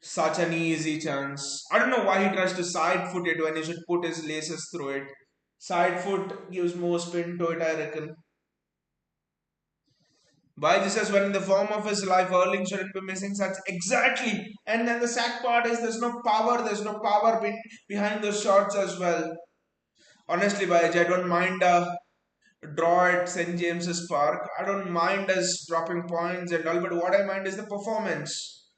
Such an easy chance. I don't know why he tries to side foot it when he should put his laces through it. Side foot gives more spin to it, I reckon. Why Jesus, when in the form of his life, Erling shouldn't be missing such exactly. And then the sad part is there's no power behind those shots as well. Honestly, Bhai, I don't mind draw at St. James's Park. I don't mind us dropping points and all, but what I mind is the performance.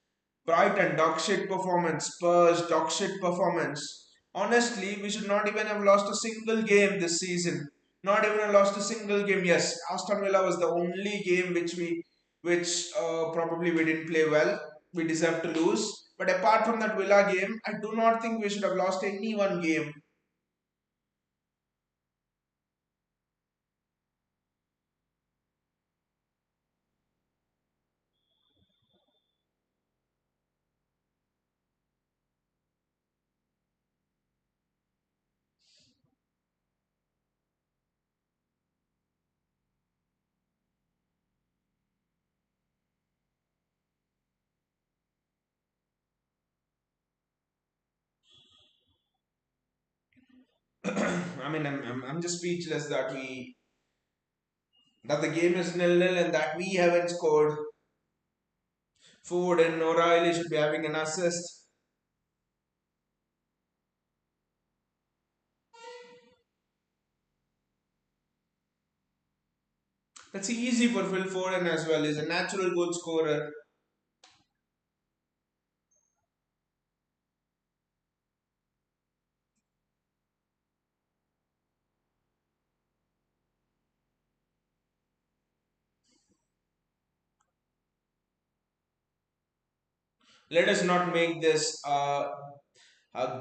Brighton, dog shit performance. Spurs, dog shit performance. Honestly, we should not even have lost a single game this season. Not even have lost a single game. Yes, Aston Villa was the only game which probably we didn't play well. We deserved to lose. But apart from that Villa game, I do not think we should have lost any one game. I mean, I'm just speechless that the game is nil-nil and that we haven't scored. Ford and O'Reilly should be having an assist. That's easy for Phil Foden as well. He's a natural goal scorer. Let us not make this a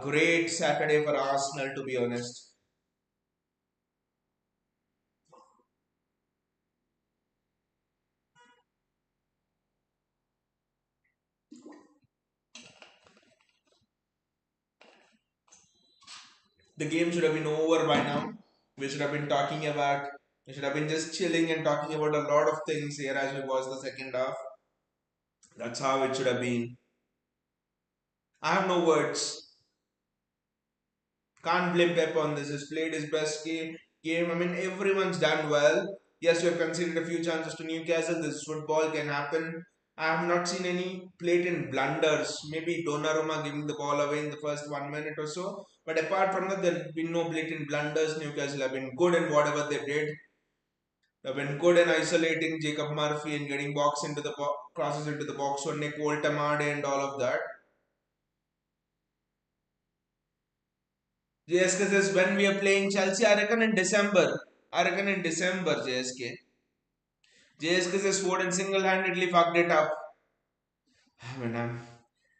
great Saturday for Arsenal, to be honest. The game should have been over by now. We should have been talking about, we should have been just chilling and talking about a lot of things here as we watch the second half. That's how it should have been. I have no words. Can't blame Pep on this. He's played his best game. I mean, everyone's done well. Yes, we have conceded a few chances to Newcastle. This football can happen. I have not seen any blatant blunders. Maybe Donnarumma giving the ball away in the first 1 minute or so. But apart from that, there have been no blatant blunders. Newcastle have been good in whatever they did. They've been good in isolating Jacob Murphy and getting crosses into the box for Nick Woltemade and all of that. JSK says when we are playing Chelsea, I reckon in December. I reckon in December, JSK. JSK says Foden single-handedly fucked it up. I mean,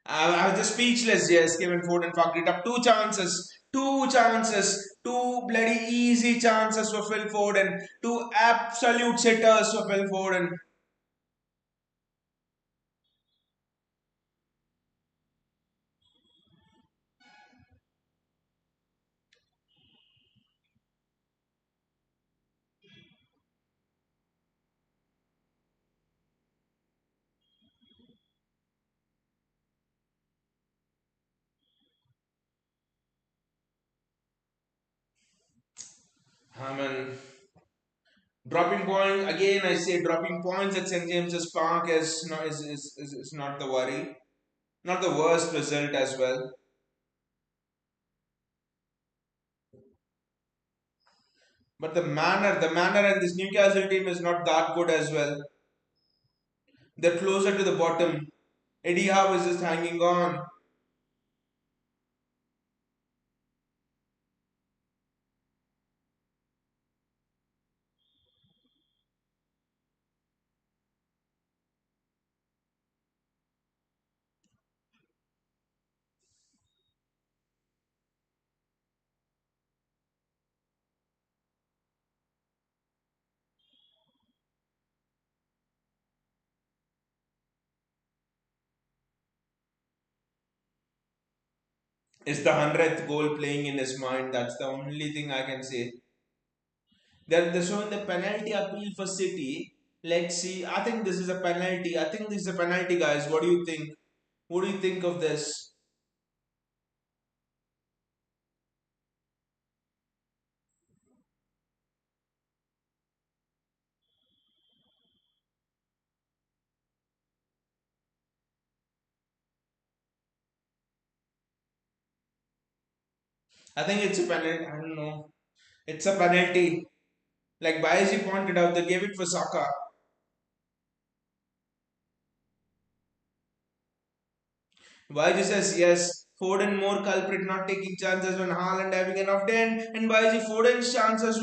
I was just speechless, JSK, when Foden fucked it up. Two chances, two bloody easy chances for Phil Foden, two absolute sitters for Phil Foden. I mean, dropping points again. I say dropping points at St James's Park is not the worry, not the worst result as well. But the manner and this Newcastle team is not that good as well. They're closer to the bottom. Eddie Howe is just hanging on. Is the 100th goal playing in his mind? That's the only thing I can say. They're showing the penalty appeal for City. Let's see. I think this is a penalty. I think this is a penalty, guys. What do you think? What do you think of this? I think it's a penalty. I don't know. It's a penalty. Like Bayaji pointed out, they gave it for Saka. Bayaji says yes. Foden more culprit not taking chances when Haaland having enough ten. And Bayaji Foden's chances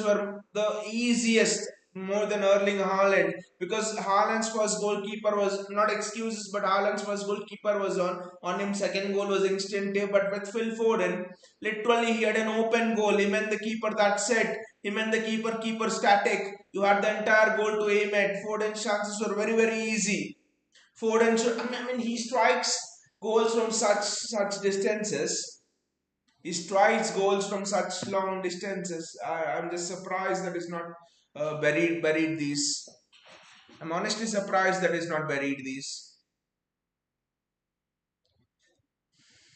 were the easiest more than Erling Haaland because Haaland's first goalkeeper was not excuses, but Haaland's first goalkeeper was on him. Second goal was instinctive, but with Phil Foden, literally he had an open goal. Him and the keeper, that's it. Him and the keeper static. You had the entire goal to aim at. Foden's chances were very easy. Foden, I mean, he strikes goals from such distances. He strikes goals from such long distances. I'm just surprised that he's not buried these. I'm honestly surprised that he's not buried these.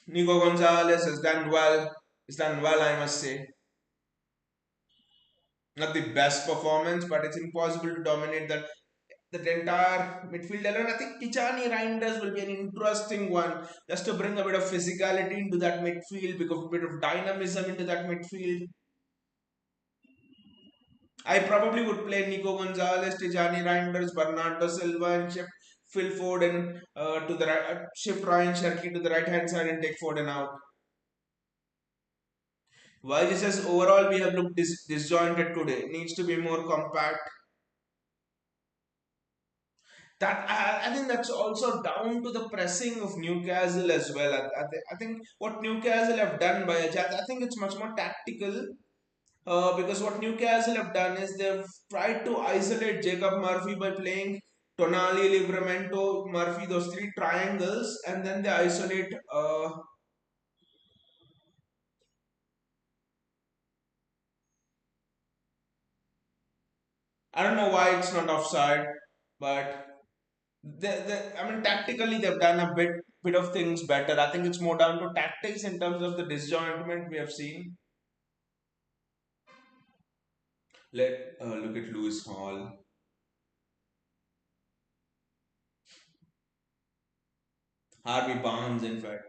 Nico Gonzalez has done well. He's done well, I must say. Not the best performance, but it's impossible to dominate that entire midfield alone. I think Tijani Reinders will be an interesting one just to bring a bit of physicality into that midfield, because a bit of dynamism into that midfield. I probably would play Nico Gonzalez, Tijani Reinders, Bernardo Silva, and shift Phil Foden to the right, shift Ryan Sherky to the right hand side and take Foden out. Why this says overall we have looked disjointed today. Needs to be more compact. That I think that's also down to the pressing of Newcastle as well. I think what Newcastle have done by I think it's much more tactical. Because what Newcastle have done is they've tried to isolate Jacob Murphy by playing Tonali, Livramento, Murphy, those three triangles, and then they isolate. I don't know why it's not offside, but I mean, tactically they've done a bit of things better. I think it's more down to tactics in terms of the disjointment we have seen. Let look at Lewis Hall, Harvey Barnes, in fact.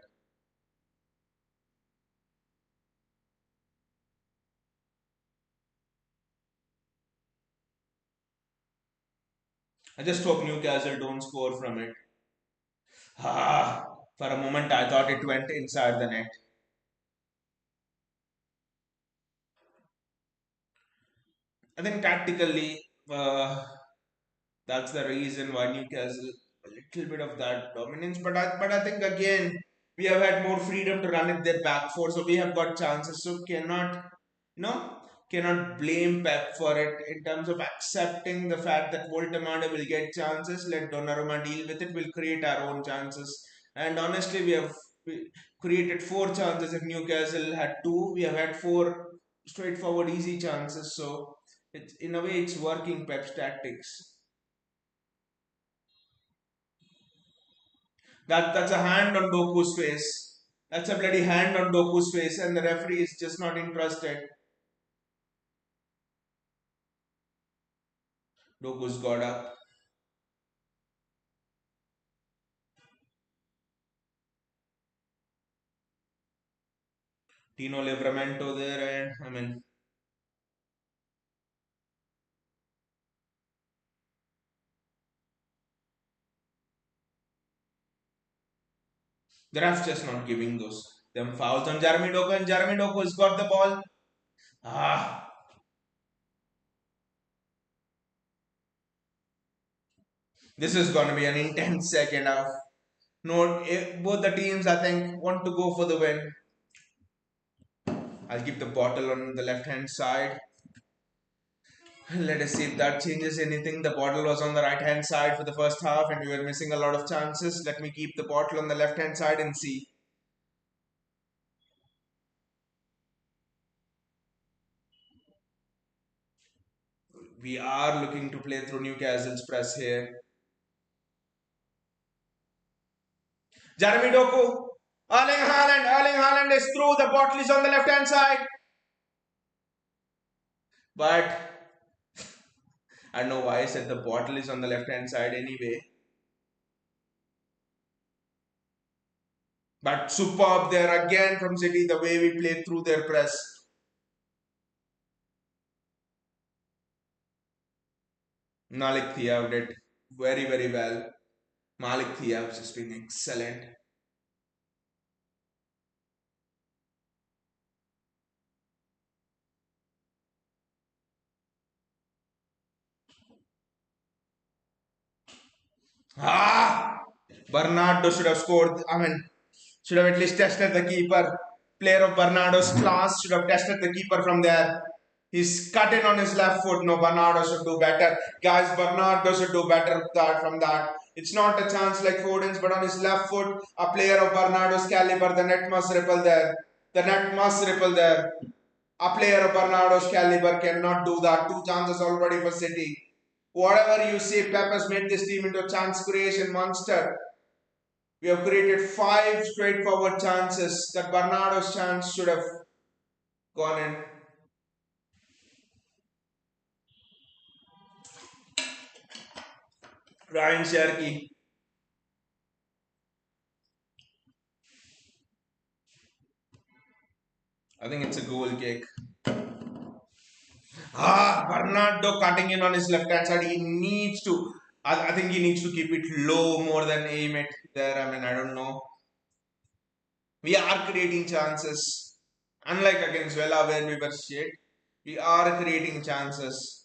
I just hope Newcastle don't score from it. For a moment, I thought it went inside the net. I think tactically, that's the reason why Newcastle a little bit of that dominance. But I think again we have had more freedom to run it their back four, so we have got chances. So you know cannot blame Pep for it in terms of accepting the fact that Voltemade will get chances. Let Donnarumma deal with it. We'll create our own chances. And honestly, we created four chances. If Newcastle had two, we have had four straightforward, easy chances. So it's in a way it's working Pep's tactics. That's a hand on Doku's face. That's a bloody hand on Doku's face, and the referee is just not interested. Doku's got up. Tino Livramento there, and I mean the ref's just not giving those them fouls on Jeremy Doku, and Jeremy Doku has got the ball. Ah, this is going to be an intense second half. No, both the teams I think want to go for the win. I'll keep the bottle on the left hand side. Let us see if that changes anything. The bottle was on the right hand side for the first half and we were missing a lot of chances. Let me keep the bottle on the left hand side and see. We are looking to play through Newcastle's press here. Jeremy Doku. Erling Haaland is through. The bottle is on the left hand side. But I don't know why I said the bottle is on the left hand side anyway. But superb there again from City, the way we played through their press. Malik Thiaw did very, very well. Malik Thiaw has just been excellent. Ah! Bernardo should have scored. I mean, should have at least tested the keeper. Player of Bernardo's class should have tested the keeper from there. He's cutting on his left foot. No, Bernardo should do better. Guys, Bernardo should do better from that. It's not a chance like Foden's, but on his left foot, a player of Bernardo's caliber, the net must ripple there. The net must ripple there. A player of Bernardo's caliber cannot do that. Two chances already for City. Whatever you say, Pep has made this team into a chance creation monster. We have created five straightforward chances that Bernardo's chance should have gone in. Ryan Cherky. I think it's a goal kick. Bernardo cutting in on his left hand side. He needs to. I think he needs to keep it low more than aim it there. I mean, I don't know. We are creating chances. Unlike against Villa where we were shit, we are creating chances.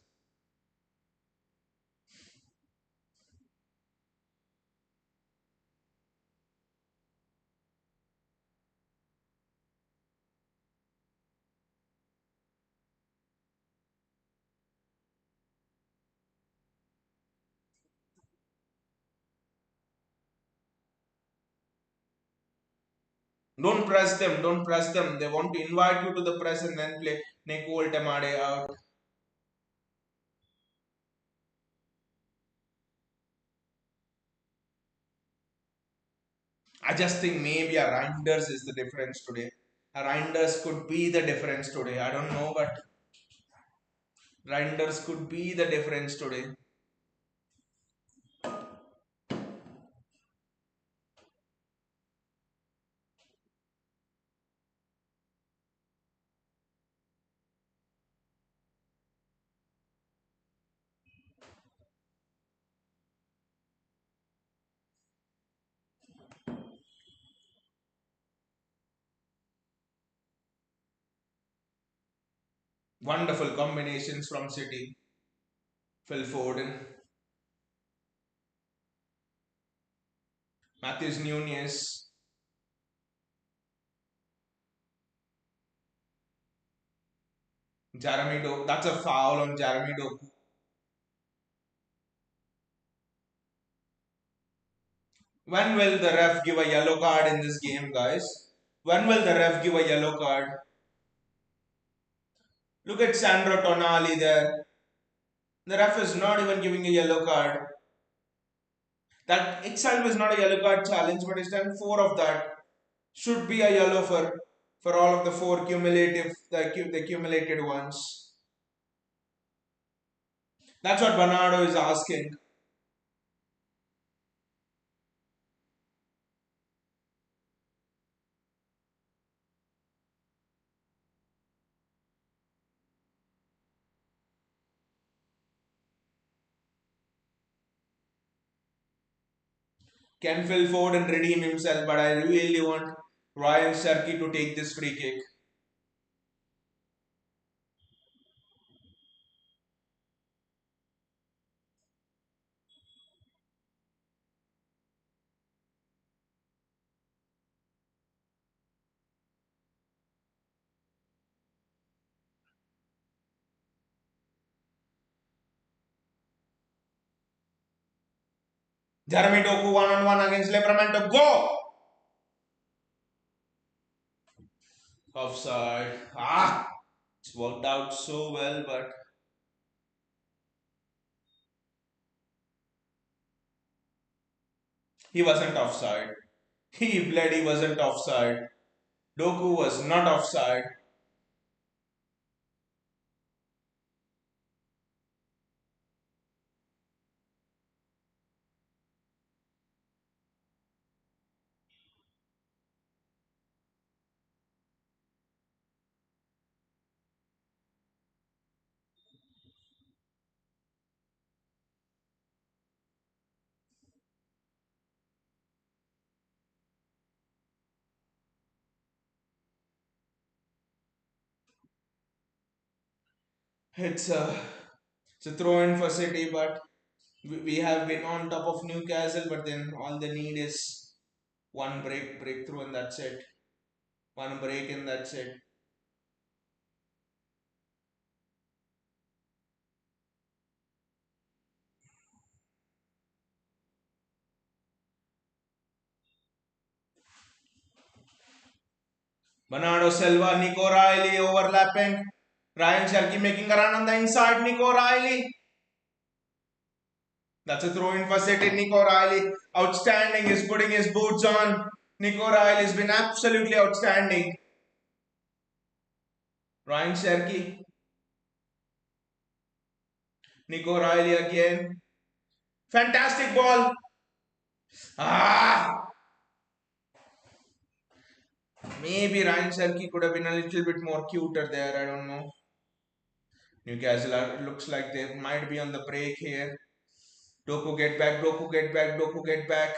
Don't press them. Don't press them. They want to invite you to the press and then play Neko Temade out. I just think maybe a Reinders is the difference today. A Reinders could be the difference today. I don't know, but Reinders could be the difference today. Wonderful combinations from City. Phil Foden, Matthews Nunez. Jeremy Doku. That's a foul on Jeremy Doku. When will the ref give a yellow card in this game, guys? When will the ref give a yellow card? Look at Sandro Tonali there. The ref is not even giving a yellow card. That itself is not a yellow card challenge, but he's done four of that. Should be a yellow for all of the four cumulative the accumulated ones. That's what Bernardo is asking. Can Phil Foden redeem himself? But I really want Ryan Sharkey to take this free kick. Jeremy Doku one on one against Livramento. Go! Offside. It's worked out so well, but he wasn't offside. He bloody wasn't offside. Doku was not offside. It's a throw in for City, but we have been on top of Newcastle, but then all they need is one breakthrough, and that's it. One break, and that's it. Bernardo Silva, Nico Riley overlapping. Ryan Cherky making a run on the inside. Nico Riley. That's a throw in for City. Nico Riley, outstanding. He's putting his boots on. Nico Riley has been absolutely outstanding. Ryan Cherky, Nico Riley again. Fantastic ball. Ah, maybe Ryan Cherky could have been a little bit more cuter there. I don't know. Newcastle looks like they might be on the break here. Doku get back. Doku get back. Doku get back.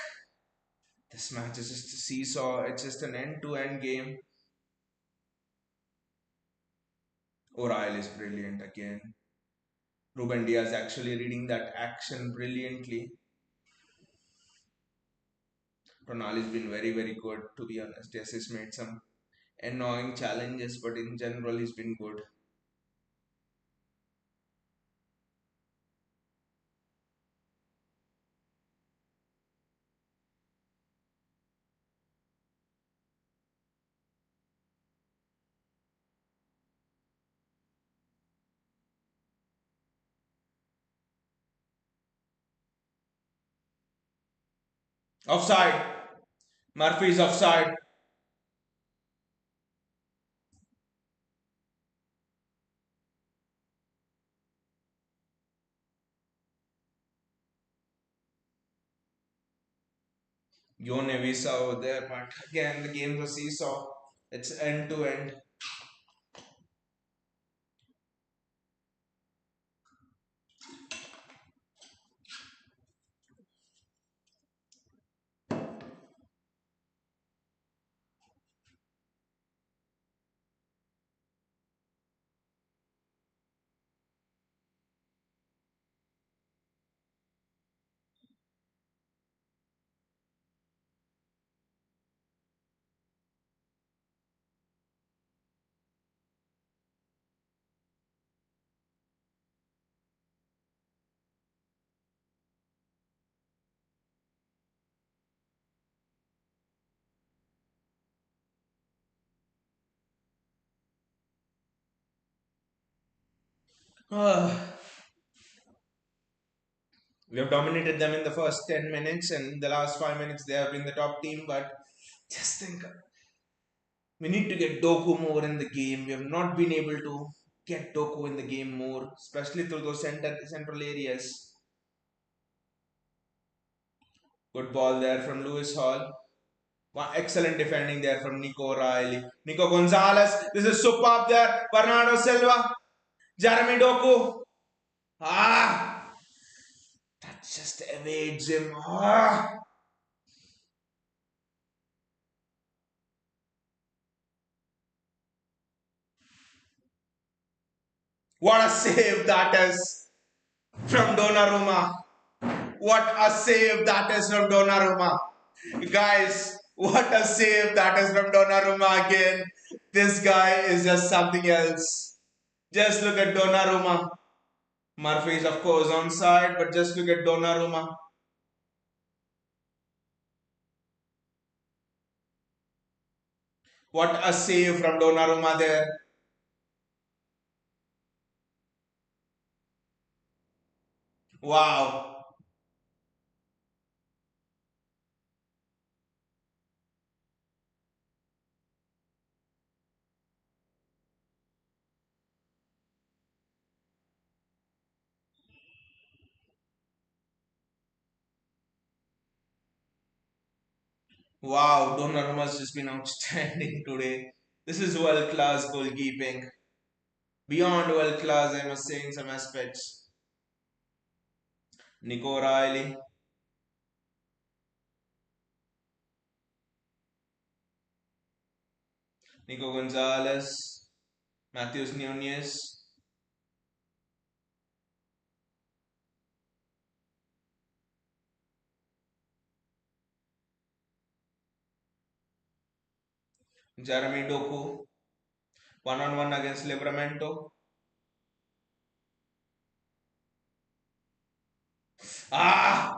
This match is just a seesaw. It's just an end-to-end game. O'Reilly is brilliant again. Ruben Diaz actually reading that action brilliantly. Ronaldo's been very, very good, to be honest. Yes, he's made some annoying challenges, but in general, he's been good. Offside. Murphy's offside. Yo Nevisa over there, but again, the game's a seesaw. It's end to end. We have dominated them in the first 10 minutes, and the last 5 minutes they have been the top team. But just think, we need to get Doku more in the game. We have not been able to get Doku in the game more, especially through those central areas. Good ball there from Lewis Hall. Excellent defending there from Nico Riley. Nico Gonzalez. This is superb there. Bernardo Silva. Jeremy Doku. Ah! That just evades him. Ah! What a save that is from Donnarumma. What a save that is from Donnarumma. Guys, what a save that is from Donnarumma again. This guy is just something else. Just look at Donnarumma. Murphy is of course onside, but just look at Donnarumma. What a save from Donnarumma there. Wow. Wow, Donnarumma's just been outstanding today. This is world class goalkeeping. Beyond world class, I must say, in some aspects. Nico Riley, Nico Gonzalez, Matthews Nunez. Jeremy Doku, one on one against Livramento. Ah!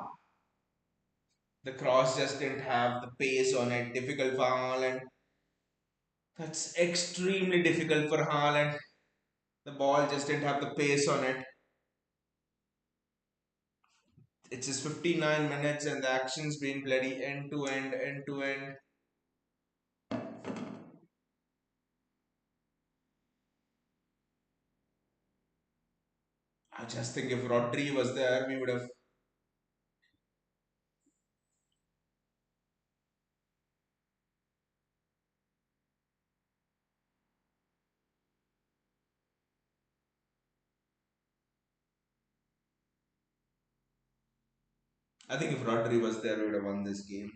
The cross just didn't have the pace on it. Difficult for Haaland. That's extremely difficult for Haaland. The ball just didn't have the pace on it. It's just 59 minutes and the action's been bloody end to end, end to end. I just think if Rodri was there, we would have. I think if Rodri was there, we would have won this game.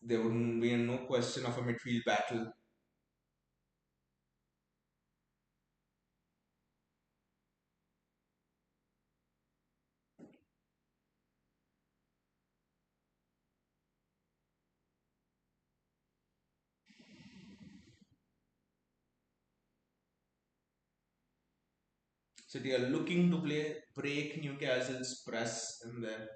There wouldn't be no question of a midfield battle. So they are looking to play break Newcastle's press in there.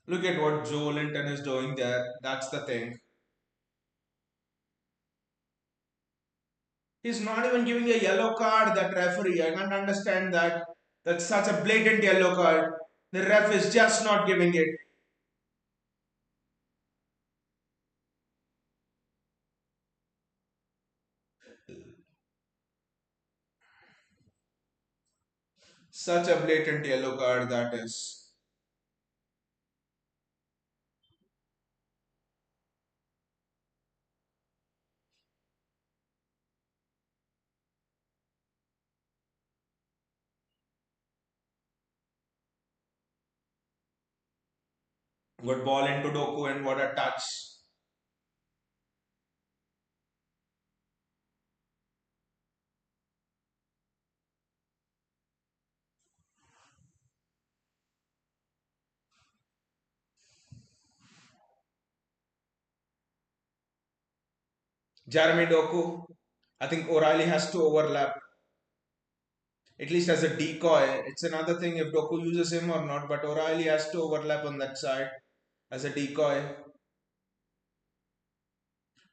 Look at what Joe Linton is doing there. That's the thing. He's not even giving a yellow card, that referee. I can't understand that. That's such a blatant yellow card. The ref is just not giving it. Such a blatant yellow card that is. Good ball into Doku and what a touch. Jeremy Doku. I think O'Reilly has to overlap, at least as a decoy. It's another thing if Doku uses him or not, but O'Reilly has to overlap on that side as a decoy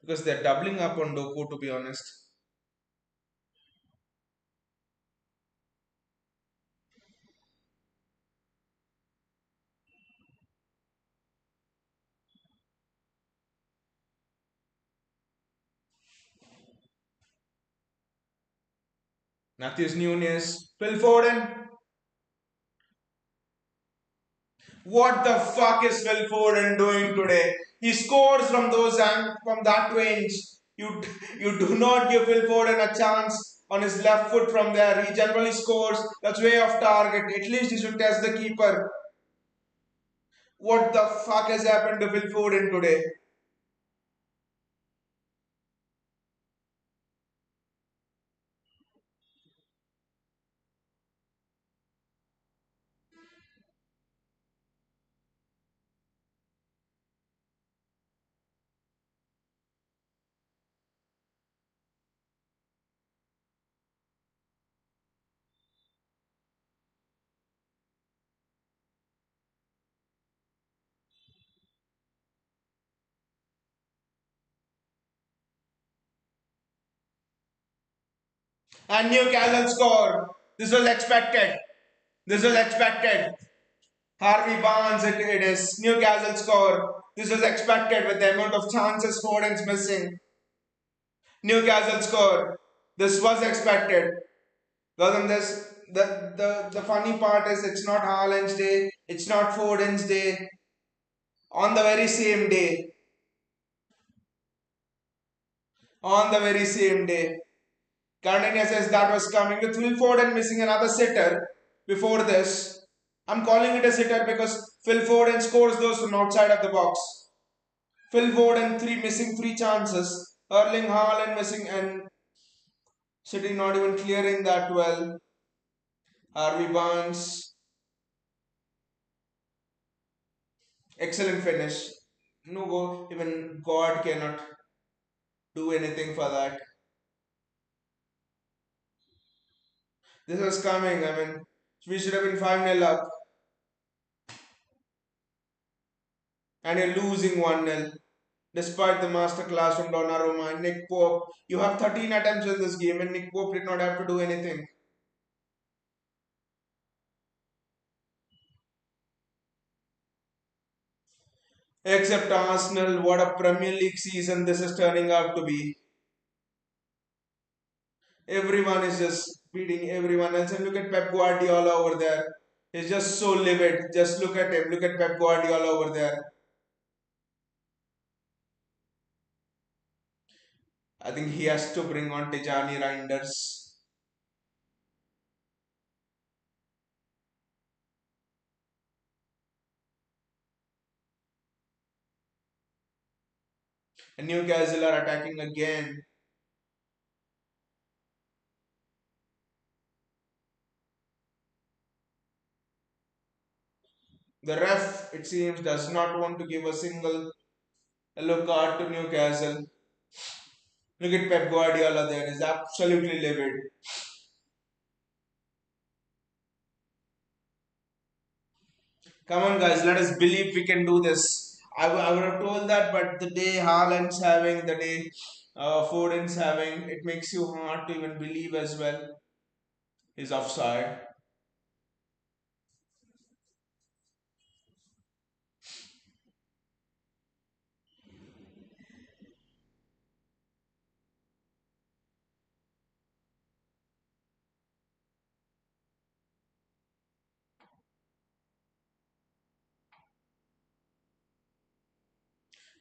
because they're doubling up on Doku, to be honest. Matthews Nunes, Phil Foden. What the fuck is Phil Foden doing today? He scores from from that range. You you do not give Phil Foden a chance on his left foot from there. He generally scores. That's way off target. At least he should test the keeper. What the fuck has happened to Phil Foden today? And Newcastle score. This was expected. This was expected. Harvey Barnes, it is. Newcastle score. This was expected with the amount of chances Foden's missing. Newcastle score. This was expected. Because in this, the funny part is it's not Haaland's day, it's not Foden's day. On the very same day, on the very same day, Cardenas says that was coming with Phil Foden missing another sitter before this. I'm calling it a sitter because Phil Foden scores those from outside of the box. Phil Foden missing three chances. Erling Haaland missing and City not even clearing that well. Harvey Barnes, excellent finish. No goal. Even God cannot do anything for that. This was coming. I mean, we should have been 5-0 up, and you're losing 1-0. Despite the masterclass from Donnarumma and Nick Pope, you have 13 attempts in this game, and Nick Pope did not have to do anything. Except Arsenal, what a Premier League season this is turning out to be. Everyone is just beating everyone else. And look at Pep Guardiola over there. He's just so livid. Just look at him. Look at Pep Guardiola over there. I think he has to bring on Tijani Reinders. And Newcastle are attacking again. The ref, it seems, does not want to give a single yellow card to Newcastle. Look at Pep Guardiola there. He's absolutely livid. Come on, guys, let us believe we can do this. I would have told that, but the day Haaland's having, the day Foden's having, it makes you hard to even believe as well. He's offside.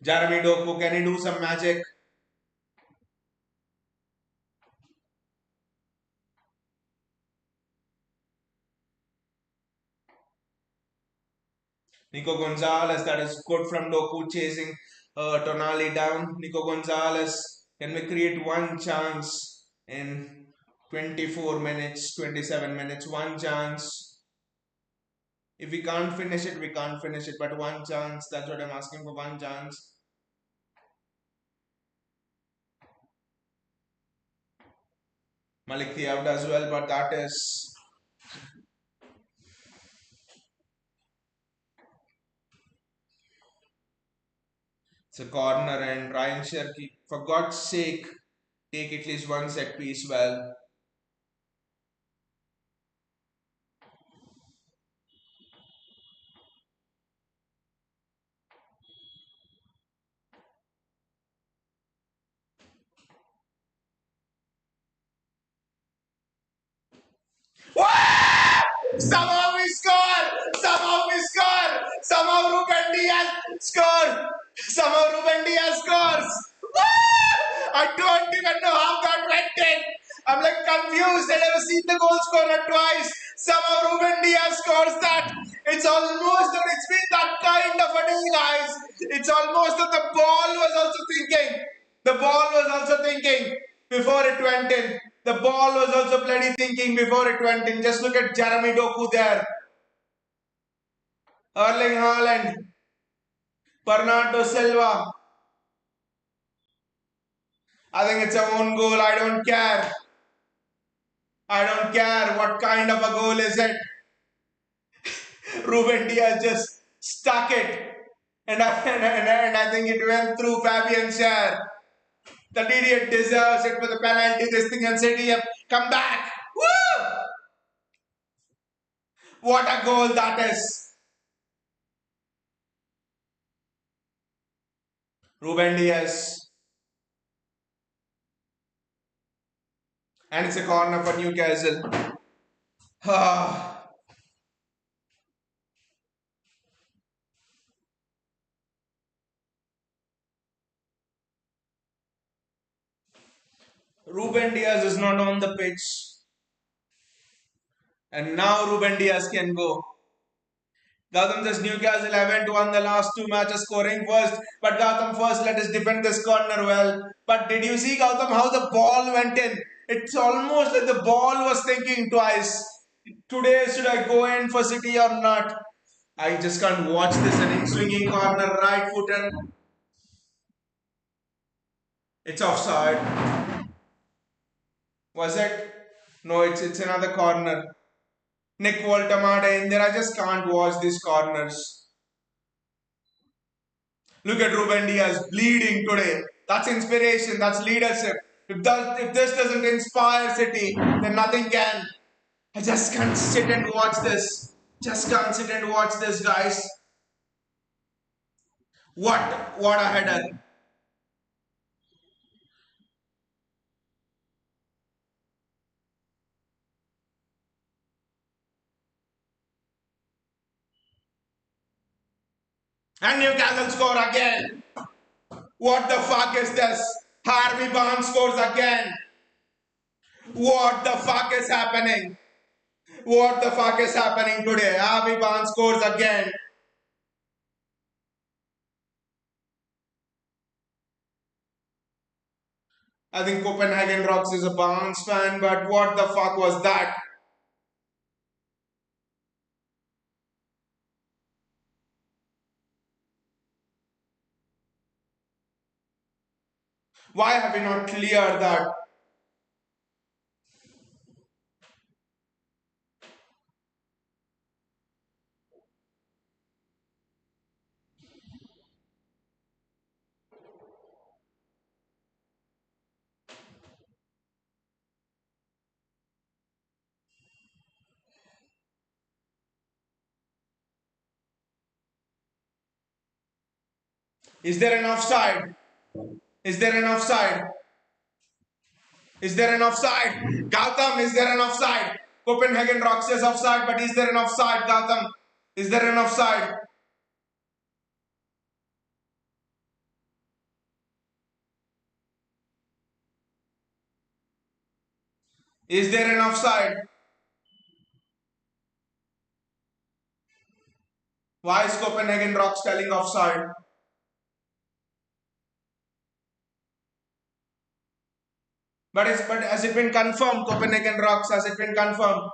Jeremy Doku, can he do some magic? Nico Gonzalez, that is good from Doku chasing Tonali down. Nico Gonzalez, can we create one chance in 24 minutes, 27 minutes? One chance. If we can't finish it, we can't finish it. But one chance, that's what I'm asking for, one chance. Malik Thiaw as well, but that is it's a corner and Ryan Cherky, for God's sake, take at least one set piece well. What? Somehow we score! Somehow we score! Somehow Ruben Diaz scored! Somehow Ruben Diaz scores! What? I don't even know how that went in. I'm like confused. I never seen the goal scorer twice. Somehow Ruben Diaz scores that. It's been that kind of a day, guys. It's almost that the ball was also thinking. The ball was also thinking before it went in. The ball was also bloody thinking before it went in. Just look at Jeremy Doku there. Erling Haaland. Bernardo Silva. I think it's a own goal. I don't care. I don't care what kind of a goal is it. Ruben Diaz just stuck it. And I think it went through Fabian Schär. The idiot deserves it for the penalty. This thing and City have come back. Woo! What a goal that is. Ruben Diaz. And it's a corner for Newcastle. Ruben Diaz is not on the pitch. And now Ruben Diaz can go. Gautam says Newcastle haven't won the last two matches scoring first. But Gautam, first let us defend this corner well. But did you see, Gautam, how the ball went in? It's almost like the ball was thinking twice. Today, should I go in for City or not? I just can't watch this. An swinging corner, right foot, and it's offside. Was it? No, it's another corner. Nick Voltamade in there. I just can't watch these corners. Look at Ruben Diaz bleeding today. That's inspiration. That's leadership. If this doesn't inspire City, then nothing can. I just can't sit and watch this. Just can't sit and watch this, guys. What? What a header. And Newcastle score again. What the fuck is this? Harvey Barnes scores again. What the fuck is happening? What the fuck is happening today? Harvey Barnes scores again. I think Copenhagen Rocks is a Barnes fan, but what the fuck was that? Why have we not cleared that? Is there an offside? Is there an offside? Is there an offside? Gautam, is there an offside? Copenhagen Rocks says offside, but is there an offside, Gautam? Is there an offside? Is there an offside? Why is Copenhagen Rocks telling offside? But has it been confirmed? Copenhagen Rocks, has it been confirmed?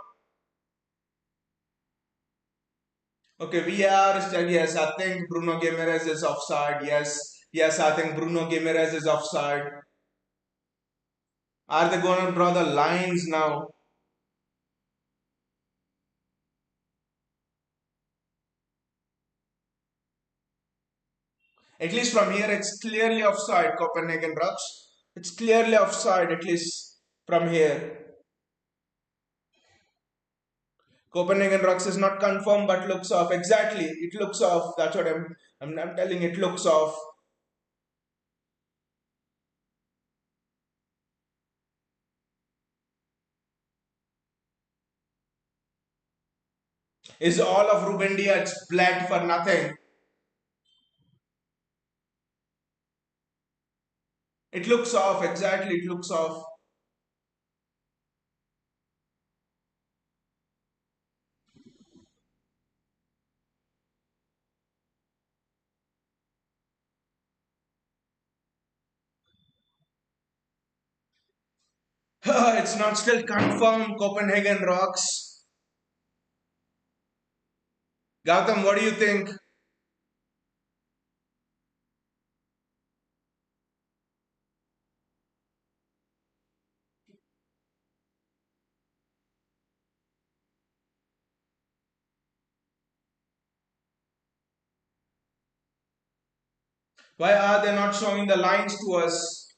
Okay, we are still, yes, I think Bruno Guimaraes is offside. Yes, yes, I think Bruno Guimaraes is offside. Are they going to draw the lines now? At least from here, it's clearly offside, Copenhagen Rocks. It's clearly offside, at least from here. Copenhagen Rocks is not confirmed but looks off. Exactly, it looks off. That's what I'm telling. It looks off. Is all of Ruben Diaz bled for nothing? It looks off. Exactly, it looks off. It's not still confirmed. Copenhagen Rocks. Gautam, what do you think? Why are they not showing the lines to us?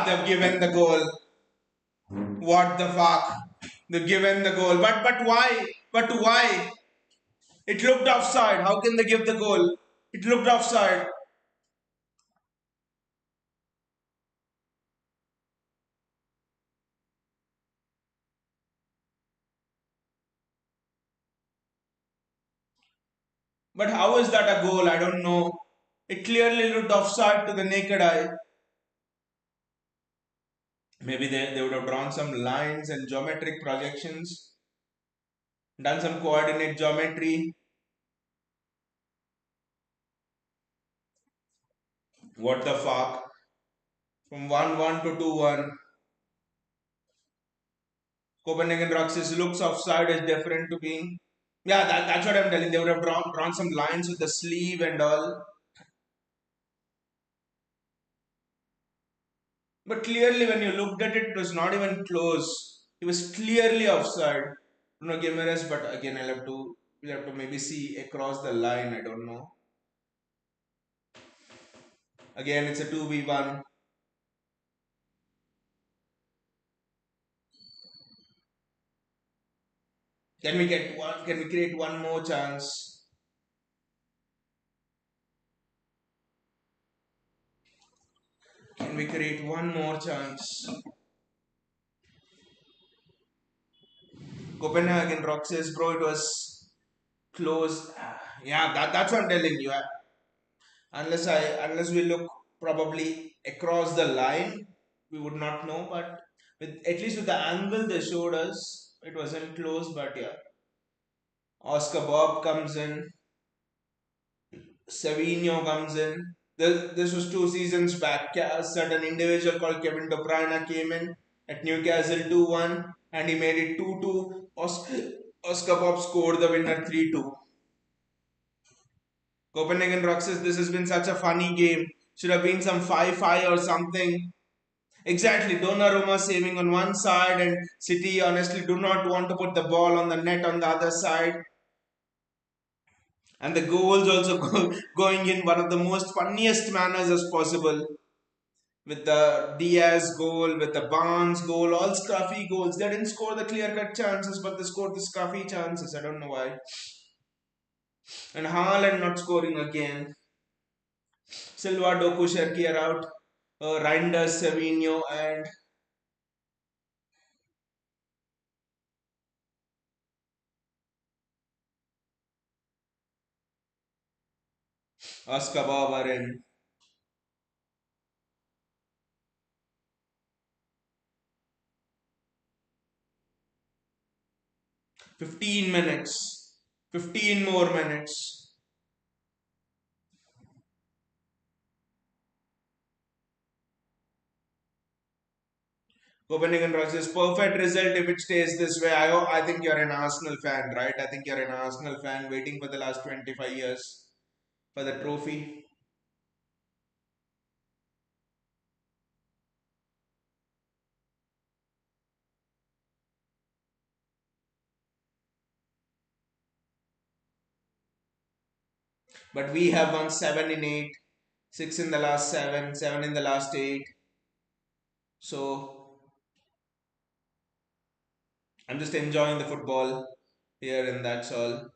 They've given the goal. What the fuck? They've given the goal. But why? But why? It looked offside. How can they give the goal? It looked offside. But how is that a goal? I don't know. It clearly looked offside to the naked eye. Maybe they would have drawn some lines and geometric projections, done some coordinate geometry. What the fuck? From 1-1 to 2-1. Copenhagen Roxas looks offside is different to being. Yeah, that's what I'm telling. They would have drawn some lines with the sleeve and all. But clearly, when you looked at it, it was not even close. He was clearly offside. Bruno Gimenez, but again, we'll have to maybe see across the line. I don't know. Again, it's a 2v1. Can we get one? Can we create one more chance? Can we create one more chance? Copenhagen Roxas, bro, it was close. Yeah, that's what I'm telling you. Unless we look probably across the line, we would not know. But at least with the angle they showed us, it wasn't close. But yeah, Oscar Bob comes in, Savinho comes in. This was 2 seasons back. A certain individual called Kevin De Bruyne came in at Newcastle 2-1 and he made it 2-2. Oscar Bob scored the winner 3-2. Copenhagen Roxas, this has been such a funny game. Should have been some 5-5 or something. Exactly, Donnarumma saving on one side, and City honestly do not want to put the ball on the net on the other side. And the goals also going in one of the most funniest manners as possible. With the Diaz goal, with the Barnes goal, all scruffy goals. They didn't score the clear cut chances, but they scored the scruffy chances. I don't know why. And Haaland not scoring again. Silva Doku Sherki are out. Reinders, Savinho, and Oscar Bob are in. 15 minutes. 15 more minutes. Copenhagen Rogers, perfect result if it stays this way. I think you're an Arsenal fan, right? I think you're an Arsenal fan waiting for the last 25 years for the trophy. But we have won 7 in 8, 6 in the last 7, 7 in the last 8. So I'm just enjoying the football here, and that's all.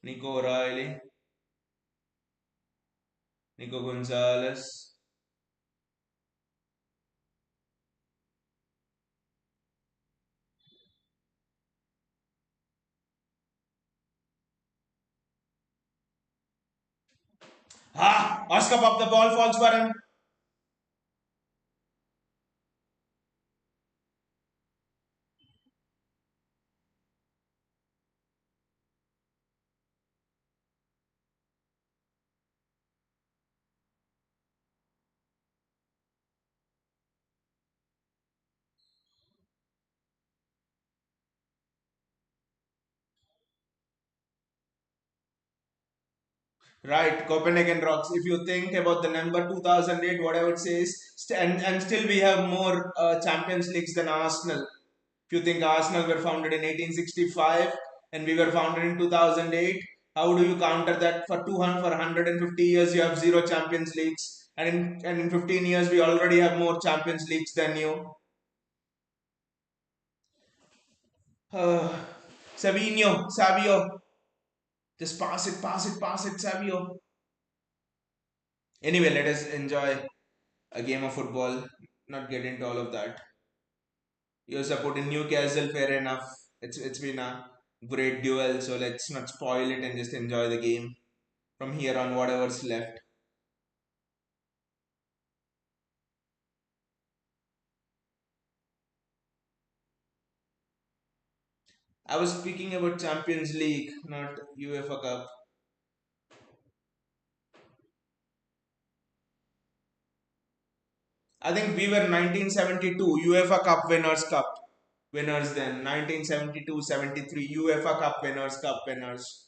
Nico O'Reilly, Nico Gonzalez. Oscar Pop, the ball falls for him. Right, Copenhagen rocks. If you think about the number 2008, whatever it says, and still we have more Champions Leagues than Arsenal. If you think Arsenal were founded in 1865 and we were founded in 2008, how do you counter that? For 200, for 150 years, you have zero Champions Leagues, and in 15 years, we already have more Champions Leagues than you. Uh, Savio, Just pass it, pass it, Savio. Anyway, let us enjoy a game of football. Not get into all of that. You're supporting Newcastle, fair enough. It's been a great duel, so let's not spoil it and just enjoy the game from here on. Whatever's left. I was speaking about Champions League, not UEFA Cup. I think we were 1972 UEFA Cup Winners' Cup winners then. 1972-73 UEFA Cup Winners' Cup winners.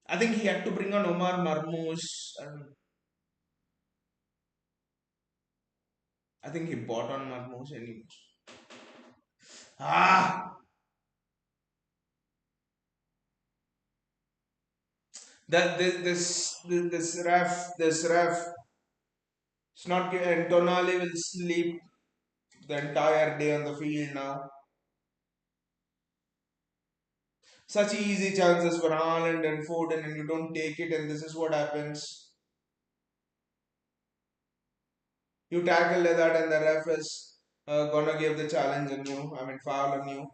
I think he had to bring on Omar Marmoush, and I think he bought on Marmoush anyway. Ah, that this ref. It's not. And Tonali will sleep the entire day on the field now. Such easy chances for Haaland and Foden, and you don't take it, and this is what happens. You tackle that, and the ref is gonna give the challenge on you. I mean, foul on you.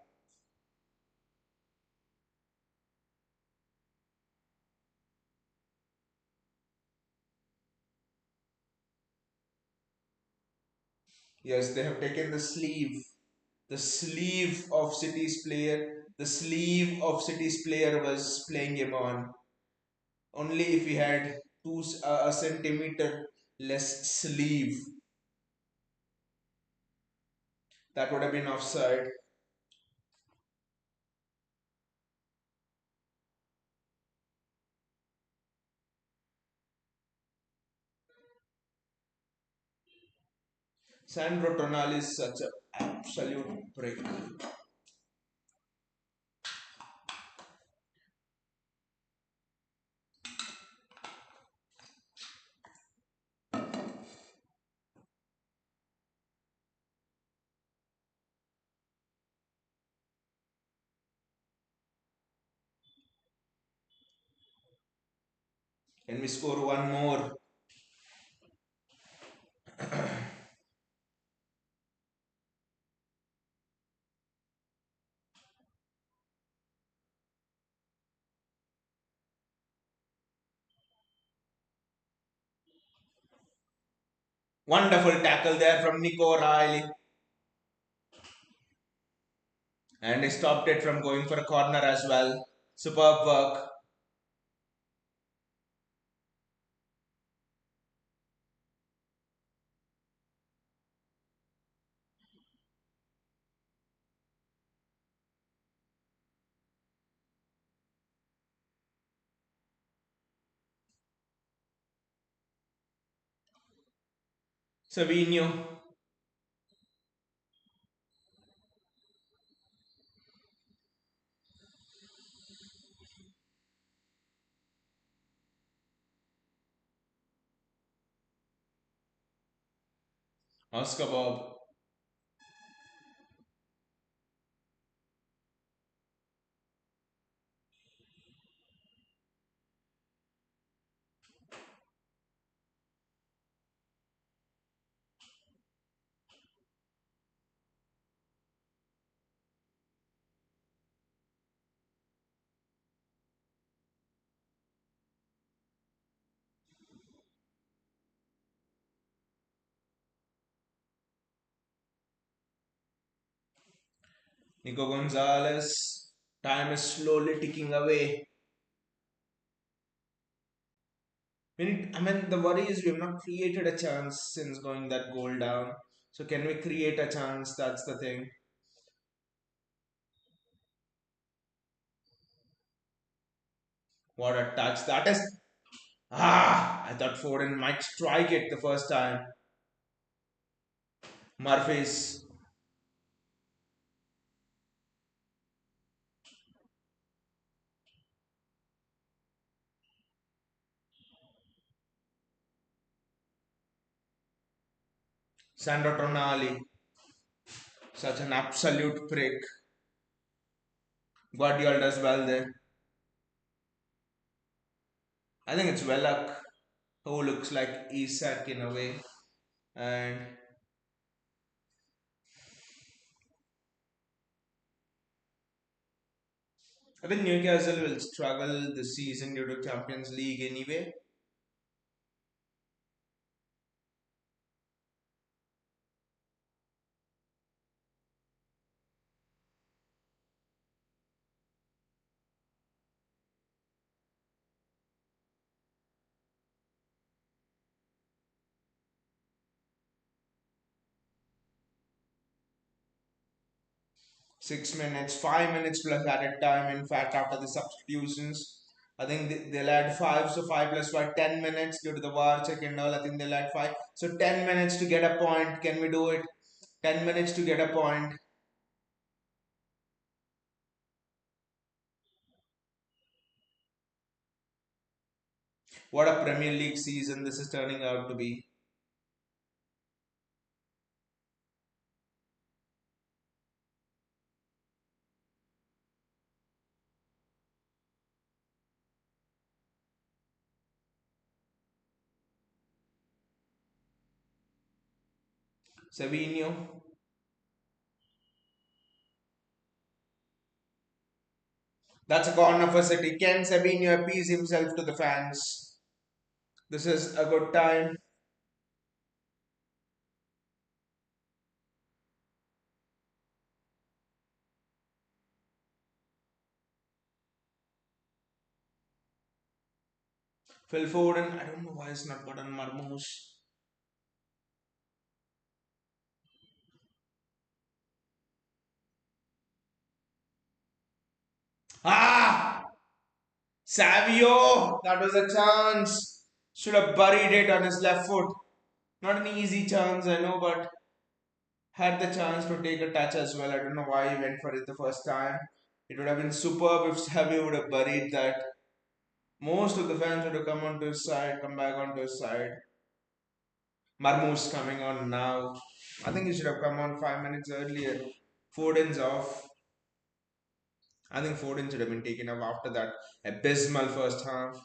Yes, they have taken the sleeve of City's player. The sleeve of City's player was playing him on. Only if he had a centimeter less sleeve, that would have been offside. Sandro Tonali is such an absolute prick. Can we score one more? Wonderful tackle there from Nico Riley. And he stopped it from going for a corner as well. Superb work. Savinho. Oscar Bob. Nico Gonzalez. Time is slowly ticking away. I mean, the worry is we have not created a chance since going that goal down. So can we create a chance? That's the thing. What a touch that is! Ah, I thought Foden might strike it the first time. Murphy's Sandro Tonali. Such an absolute prick. Guardiola does well there. I think it's Wellock who looks like Isak in a way. And I think Newcastle will struggle this season due to Champions League anyway. 6 minutes, 5 minutes plus added time. In fact, after the substitutions, I think they'll add five. So 5 plus 5, 10 minutes due to the VAR check and all. I think they'll add five. So 10 minutes to get a point. Can we do it? 10 minutes to get a point. What a Premier League season this is turning out to be. Savinho. That's a corner for City. Can Savinho appease himself to the fans? This is a good time. Phil Foden. I don't know why it's not gotten Marmoush. Ah! Savio! That was a chance. Should have buried it on his left foot. Not an easy chance, I know, but had the chance to take a touch as well. I don't know why he went for it the first time. It would have been superb if Savio would have buried that. Most of the fans would have come onto his side, come back onto his side. Marmoush coming on now. I think he should have come on 5 minutes earlier. Foden's off. I think Foden should have been taken off after that abysmal first half.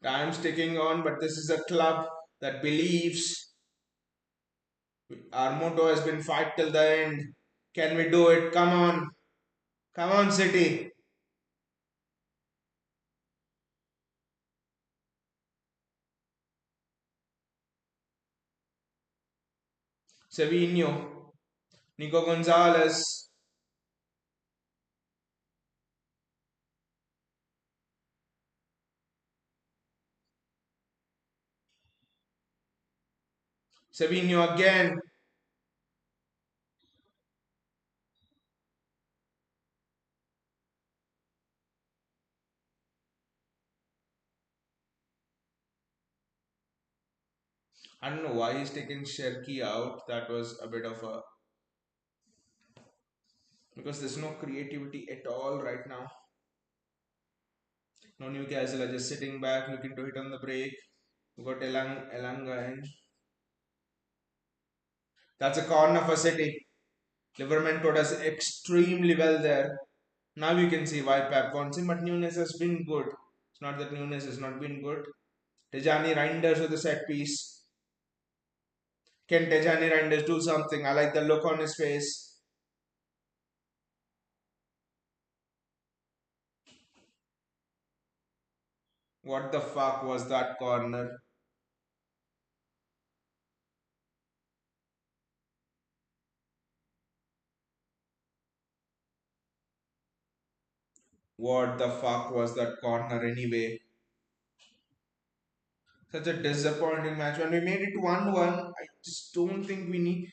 Time's ticking on, but this is a club that believes. Our motto has been fight till the end. Can we do it? Come on. Come on, City. Savinho. Nico Gonzalez. Savinho again. I don't know why he's taken Sherky out. That was a bit of a. Because there's no creativity at all right now. No Newcastle are just sitting back looking to hit on the break. We got Elanga in. That's a corner for City. Livermore does extremely well there. Now you can see why Pep wants him, but Nunes has been good. It's not that Nunes has not been good. Tejani Reinders with a set piece. Can Tejani Reinders do something? I like the look on his face. What the fuck was that corner? What the fuck was that corner anyway? Such a disappointing match. When we made it 1-1, I just don't think we need.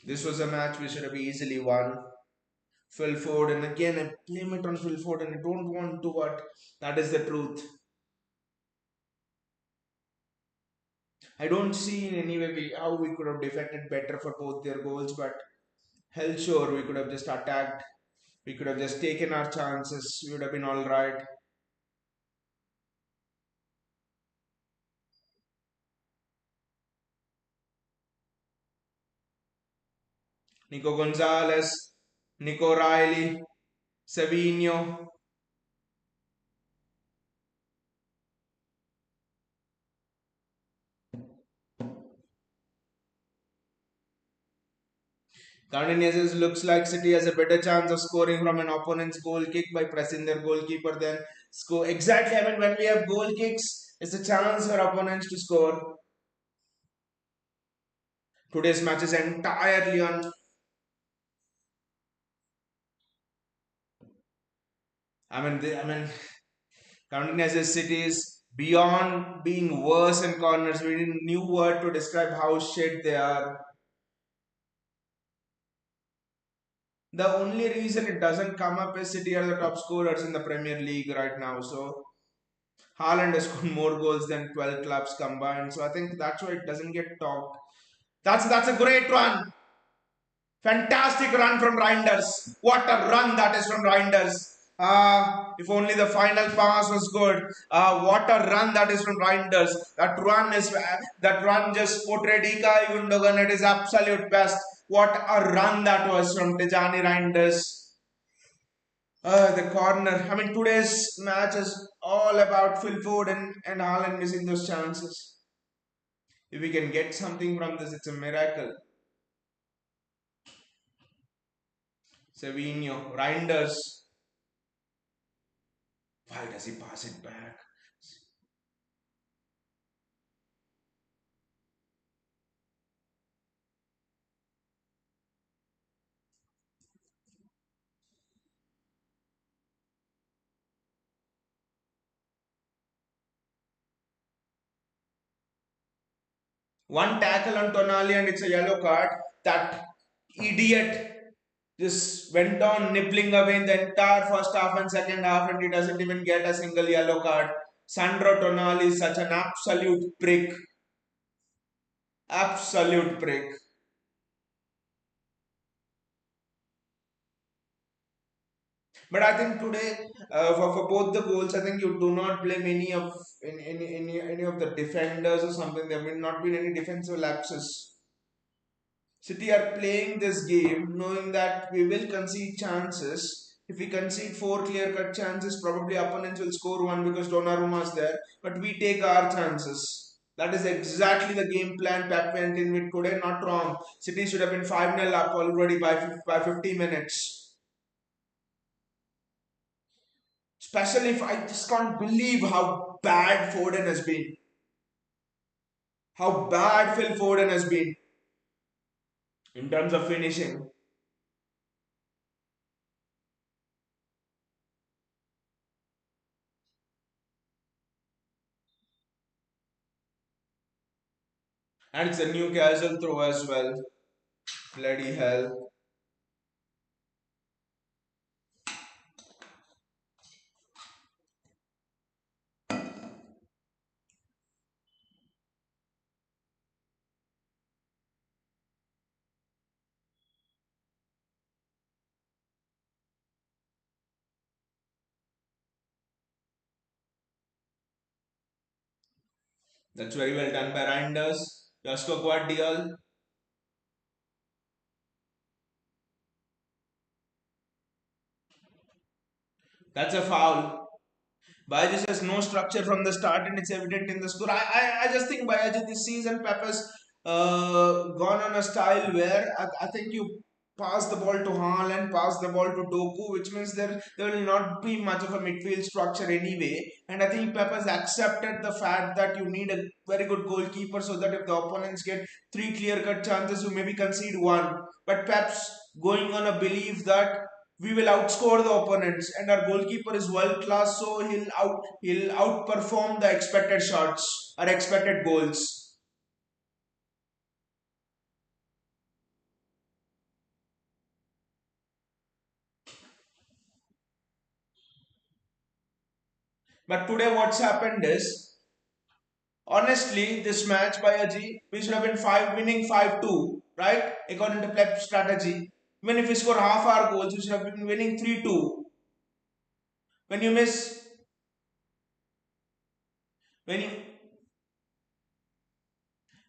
This was a match we should have easily won. Phil Ford, and again I blame it on Phil Ford, and I don't want to, but that is the truth. I don't see in any way how we could have defended better for both their goals, but hell sure we could have just attacked. We could have just taken our chances. We would have been all right. Nico Gonzalez, Nico Riley, Savinho. Cardenas looks like City has a better chance of scoring from an opponent's goal kick by pressing their goalkeeper than score. Exactly, I mean, when we have goal kicks, it's a chance for opponents to score. Today's match is entirely on. I mean, Cardenas City is beyond being worse in corners. We need a new word to describe how shit they are. The only reason it doesn't come up is City are the top scorers in the Premier League right now. So Haaland has scored more goals than 12 clubs combined. So I think that's why it doesn't get talked. That's a great run. Fantastic run from Reinders. What a run that is from Reinders. If only the final pass was good. What a run that is from Reinders. That run just portrayed Ika Gundogan at his absolute best. What a run that was from Tijani Reinders. The corner. I mean, today's match is all about Phil Ford and Haaland missing those chances. If we can get something from this, it's a miracle. Savinho, Reinders. Why does he pass it back? One tackle on Tonali and it's a yellow card. That idiot just went on nibbling away in the entire first half and second half, and he doesn't even get a single yellow card. Sandro Tonali is such an absolute prick. Absolute prick. But I think today, for both the goals, I think you do not blame any of the defenders or something. There may not been any defensive lapses. City are playing this game knowing that we will concede chances. If we concede four clear-cut chances, probably opponents will score one because Donnarumma is there. But we take our chances. That is exactly the game plan Pep went in with today. Not wrong. City should have been 5-0 up already by 50 minutes. Especially if I just can't believe how bad Foden has been. How bad Phil Foden has been in terms of finishing. And it's a Newcastle throw as well. Bloody hell. That's very well done by Reinders. Josko Guardiol. That's a foul. Bayajis has no structure from the start and it's evident in the score. I just think Bayajis this season Pep has gone on a style where I think you pass the ball to Haaland, pass the ball to Doku, which means there will not be much of a midfield structure anyway. And I think Pep has accepted the fact that you need a very good goalkeeper so that if the opponents get three clear-cut chances, you maybe concede one. But Pep's going on a belief that we will outscore the opponents and our goalkeeper is world class, so he'll outperform the expected shots or expected goals. But today, what's happened is, honestly, this match by Aji, we should have been winning 5-2, right? According to Pep strategy. Even if we score half our goals, we should have been winning 3-2. When you miss, when you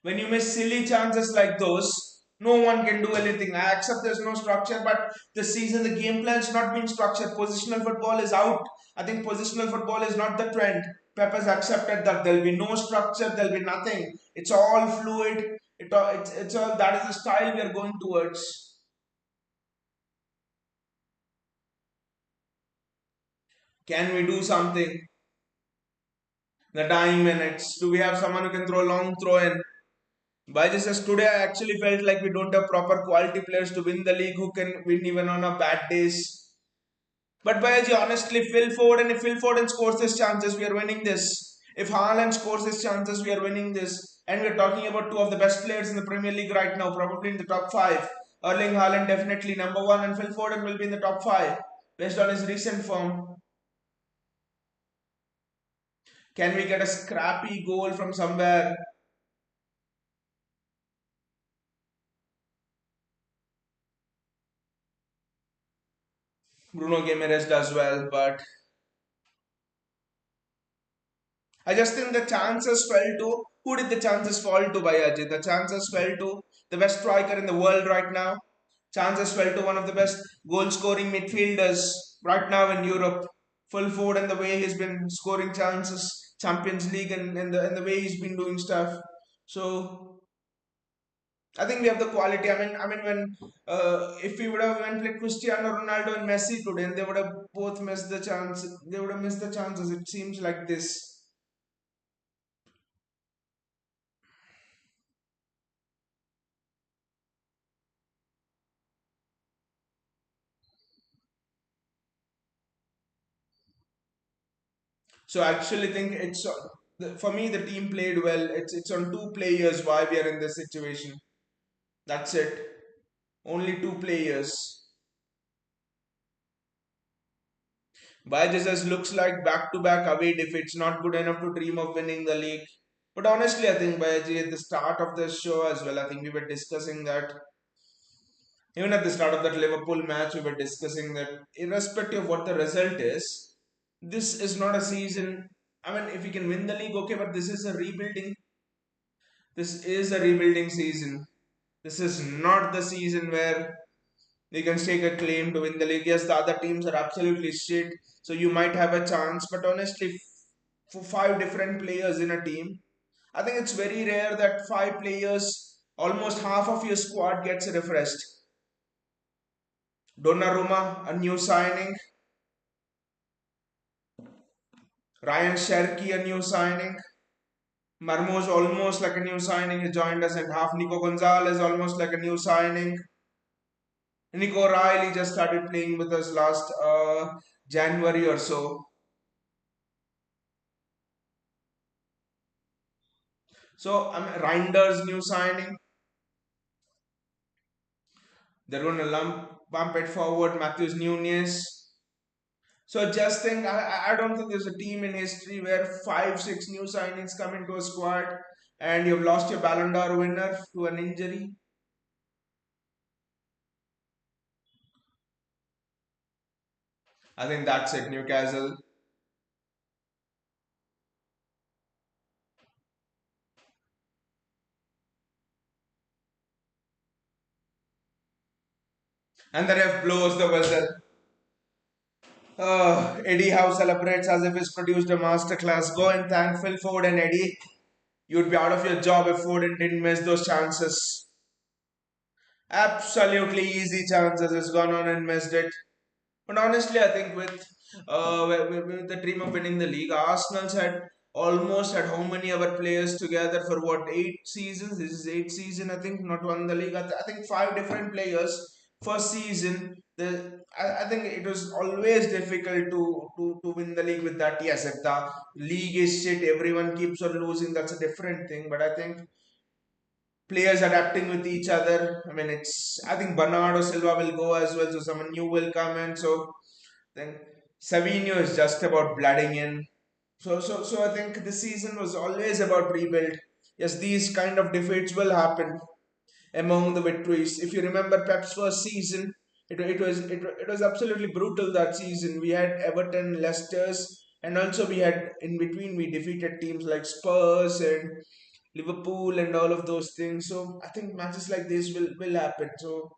when you miss silly chances like those, no one can do anything. I accept there's no structure, but this season the game plan's not been structured. Positional football is out. I think positional football is not the trend. Pep has accepted that there'll be no structure, there'll be nothing. It's all fluid. It's all that is the style we are going towards. Can we do something? The dying minutes. Do we have someone who can throw long throw in? Baiji says today I actually felt like we don't have proper quality players to win the league who can win even on our bad days. But Baiji, honestly, if Phil Foden scores his chances, we are winning this. If Haaland scores his chances, we are winning this. And we are talking about two of the best players in the Premier League right now, probably in the top five. Erling Haaland definitely number one, and Phil Foden will be in the top five based on his recent form. Can we get a scrappy goal from somewhere? Bruno Guimaraes does well, but I just think the chances fell to who did the chances fall to by Ajit? The chances fell to the best striker in the world right now. Chances fell to one of the best goal scoring midfielders right now in Europe. Full forward and the way he's been scoring chances, Champions League and the way he's been doing stuff. So I think we have the quality. I mean when if we would have went like Cristiano Ronaldo and Messi today, and they would have both missed the chance. They would have missed the chances. It seems like this. So I actually think for me the team played well. It's on two players why we are in this situation. That's it. Only two players. By Jesus looks like back-to-back away defeats, not good enough to dream of winning the league. But honestly, I think Bayaji at the start of the show as well, I think we were discussing that even at the start of that Liverpool match, we were discussing that irrespective of what the result is, this is not a season. I mean, if we can win the league, okay, but this is a rebuilding. This is a rebuilding season. This is not the season where we can stake a claim to win the league. Yes, the other teams are absolutely shit, so you might have a chance. But honestly, for five different players in a team, I think it's very rare that five players, almost half of your squad gets refreshed. Donnarumma, a new signing. Ryan Sherky, a new signing. Marmos almost like a new signing. He joined us, and half Nico Gonzalez almost like a new signing. Nico Riley just started playing with us last January or so. So Reinders new signing. They're going to bump it forward. Matthews Nunez. So just think, I don't think there's a team in history where five, six new signings come into a squad and you've lost your Ballon d'Or winner to an injury. I think that's it, Newcastle. And the ref blows the whistle. Eddie Howe celebrates as if he's produced a masterclass. Go and thank Phil Ford and Eddie. You'd be out of your job if Foden didn't miss those chances. Absolutely easy chances. He's gone on and missed it. But honestly, I think with the dream of winning the league, Arsenal's had almost had how many other players together for what 8 seasons? This is 8 season, I think, not won the league. I think five different players first season. I think it was always difficult to win the league with that. Yes, if the league is shit, everyone keeps on losing. That's a different thing. But I think players adapting with each other. I mean, I think Bernardo Silva will go as well, so someone new will come in. So then Savinho is just about blooding in. So I think this season was always about rebuild. Yes, these kind of defeats will happen among the victories. If you remember Pep's first season, it was absolutely brutal that season. We had Everton, Leicester's, and also we had in between we defeated teams like Spurs and Liverpool and all of those things. So I think matches like this will happen. So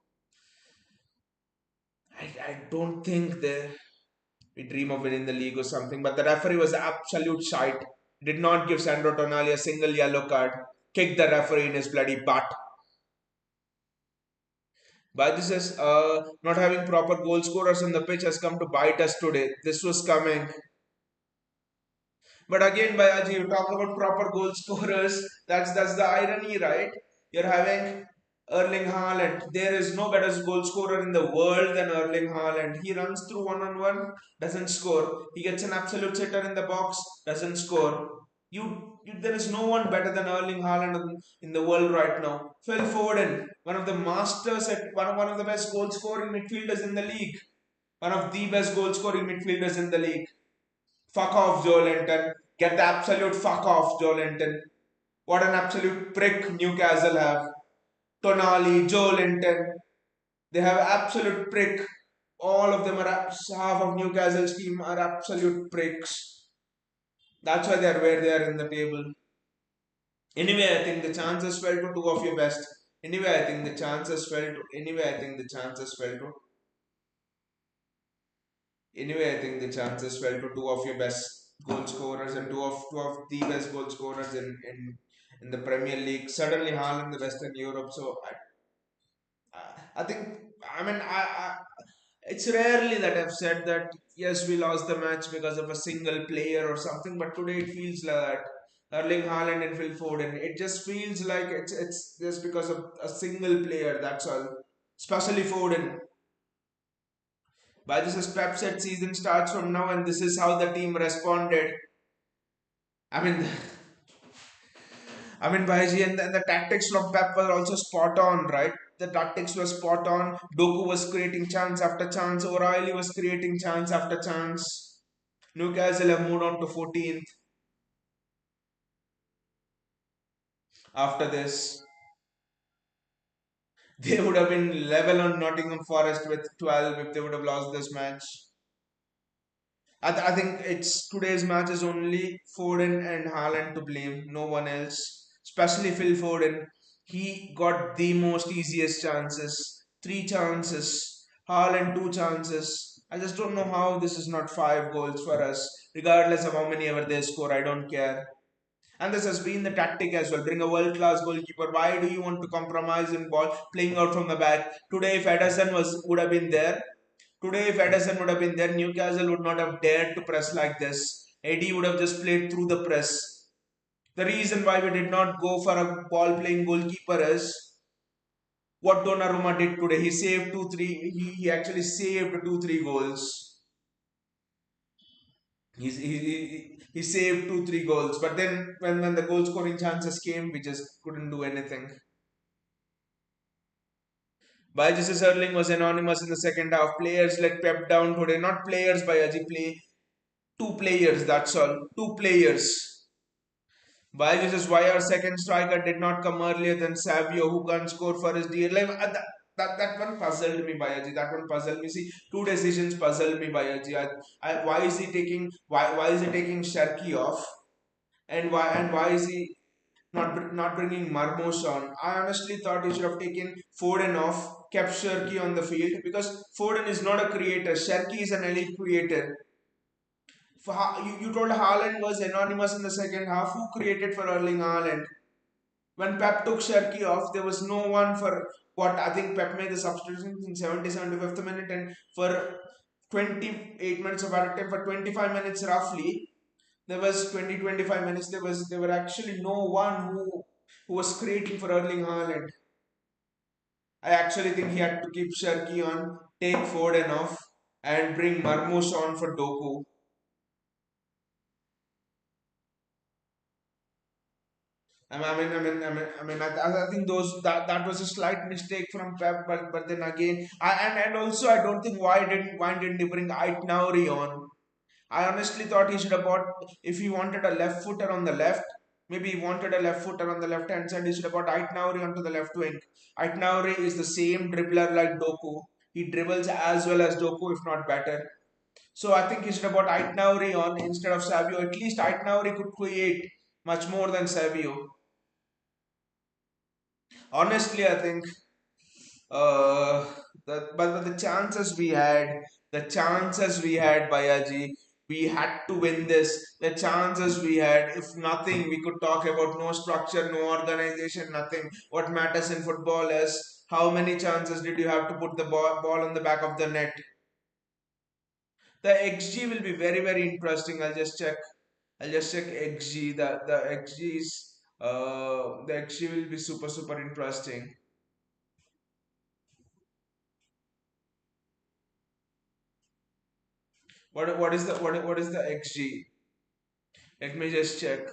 I don't think we dream of winning the league or something. But the referee was absolute shite. Did not give Sandro Tonali a single yellow card. Kicked the referee in his bloody butt. But this is not having proper goal scorers on the pitch has come to bite us today. This was coming. But again, Bayaji, you talk about proper goal scorers. That's the irony, right? You're having Erling Haaland. There is no better goal scorer in the world than Erling Haaland. He runs through one on one, doesn't score. He gets an absolute sitter in the box, doesn't score. There is no one better than Erling Haaland in the world right now. Phil Foden, one of the masters at one of the best goal scoring midfielders in the league. One of the best goal scoring midfielders in the league. Fuck off, Joe Linton. Get the absolute fuck off, Joe Linton. What an absolute prick Newcastle have. Tonali, Joe Linton. They have absolute prick. All of them are half of Newcastle's team are absolute pricks. That's why they are where they are in the table. Anyway, I think the chances fell to two of your best. Anyway, I think the chances fell to. Anyway, I think the chances fell to. Anyway, I think the chances fell to two of your best goal scorers and two of the best goal scorers in the Premier League. Certainly, Haaland the Western Europe. So I think it's rarely that I've said that yes we lost the match because of a single player or something, but today it feels like that. Erling Haaland and Phil Foden. It just feels like it's just because of a single player. That's all. Especially Foden. By this is Pep said season starts from now, and this is how the team responded. I mean, Bhaiji, and the tactics from Pep were also spot on, right? The tactics were spot on. Doku was creating chance after chance. O'Reilly was creating chance after chance. Newcastle have moved on to 14th after this. They would have been level on Nottingham Forest with 12 if they would have lost this match. I think it's today's match is only Foden and Haaland to blame, no one else. Especially Phil Foden. He got the most easiest chances. Three chances. Haaland two chances. I just don't know how this is not five goals for us. Regardless of how many ever they score, I don't care. And this has been the tactic as well. Bring a world class goalkeeper. Why do you want to compromise in ball playing out from the back? Today, if Ederson would have been there, Today, if Ederson would have been there, Newcastle would not have dared to press like this. Eddie would have just played through the press. The reason why we did not go for a ball playing goalkeeper is what Donnarumma did today. He saved 2-3. He actually saved 2-3 goals. He saved 2-3 goals. But then when the goal scoring chances came, we just couldn't do anything. Bayaji's Erling was anonymous in the second half. Players let Pep down today. Not players, Bayaji. Two players, that's all. Two players. Bayaji says why our second striker did not come earlier than Savio, who can't score for his dear life. That one puzzled me, Bayaji. That one puzzled me. See, two decisions puzzled me, Bayaji. Why is he taking Sharky off, and why is he not bringing Marmos on? I honestly thought he should have taken Foden off, kept Sharky on the field because Foden is not a creator. Sharky is an elite creator. You told Haaland was anonymous in the second half. Who created for Erling Haaland? When Pep took Sherky off, there was no one for what I think Pep made the substitutions in 70, 75th minute, and for 28 minutes of added time, for 25 minutes roughly, there was 25 minutes, there were actually no one who was creating for Erling Haaland. I actually think he had to keep Sherky on, take Foden off, and bring Marmoush on for Doku. I think that was a slight mistake from Pep, but then again, and also I don't think why didn't he bring Ait Nauri on? I honestly thought he should have bought, if he wanted a left footer on the left, maybe he wanted a left footer on the left hand side, he should have bought Ait Nauri onto the left wing. Ait Nauri is the same dribbler like Doku. He dribbles as well as Doku, if not better. So I think he should have bought Ait Nauri on instead of Savio. At least Ait Nauri could create much more than Savio. Honestly, I think uh, but the chances we had, the chances we had, Bayaji, we had to win this. The chances we had, if nothing, we could talk about no structure, no organization, nothing. What matters in football is how many chances did you have to put the ball on the back of the net. The XG will be very very interesting. I'll just check. I'll just check XG. The XG is the XG will be super interesting. What is the XG? Let me just check.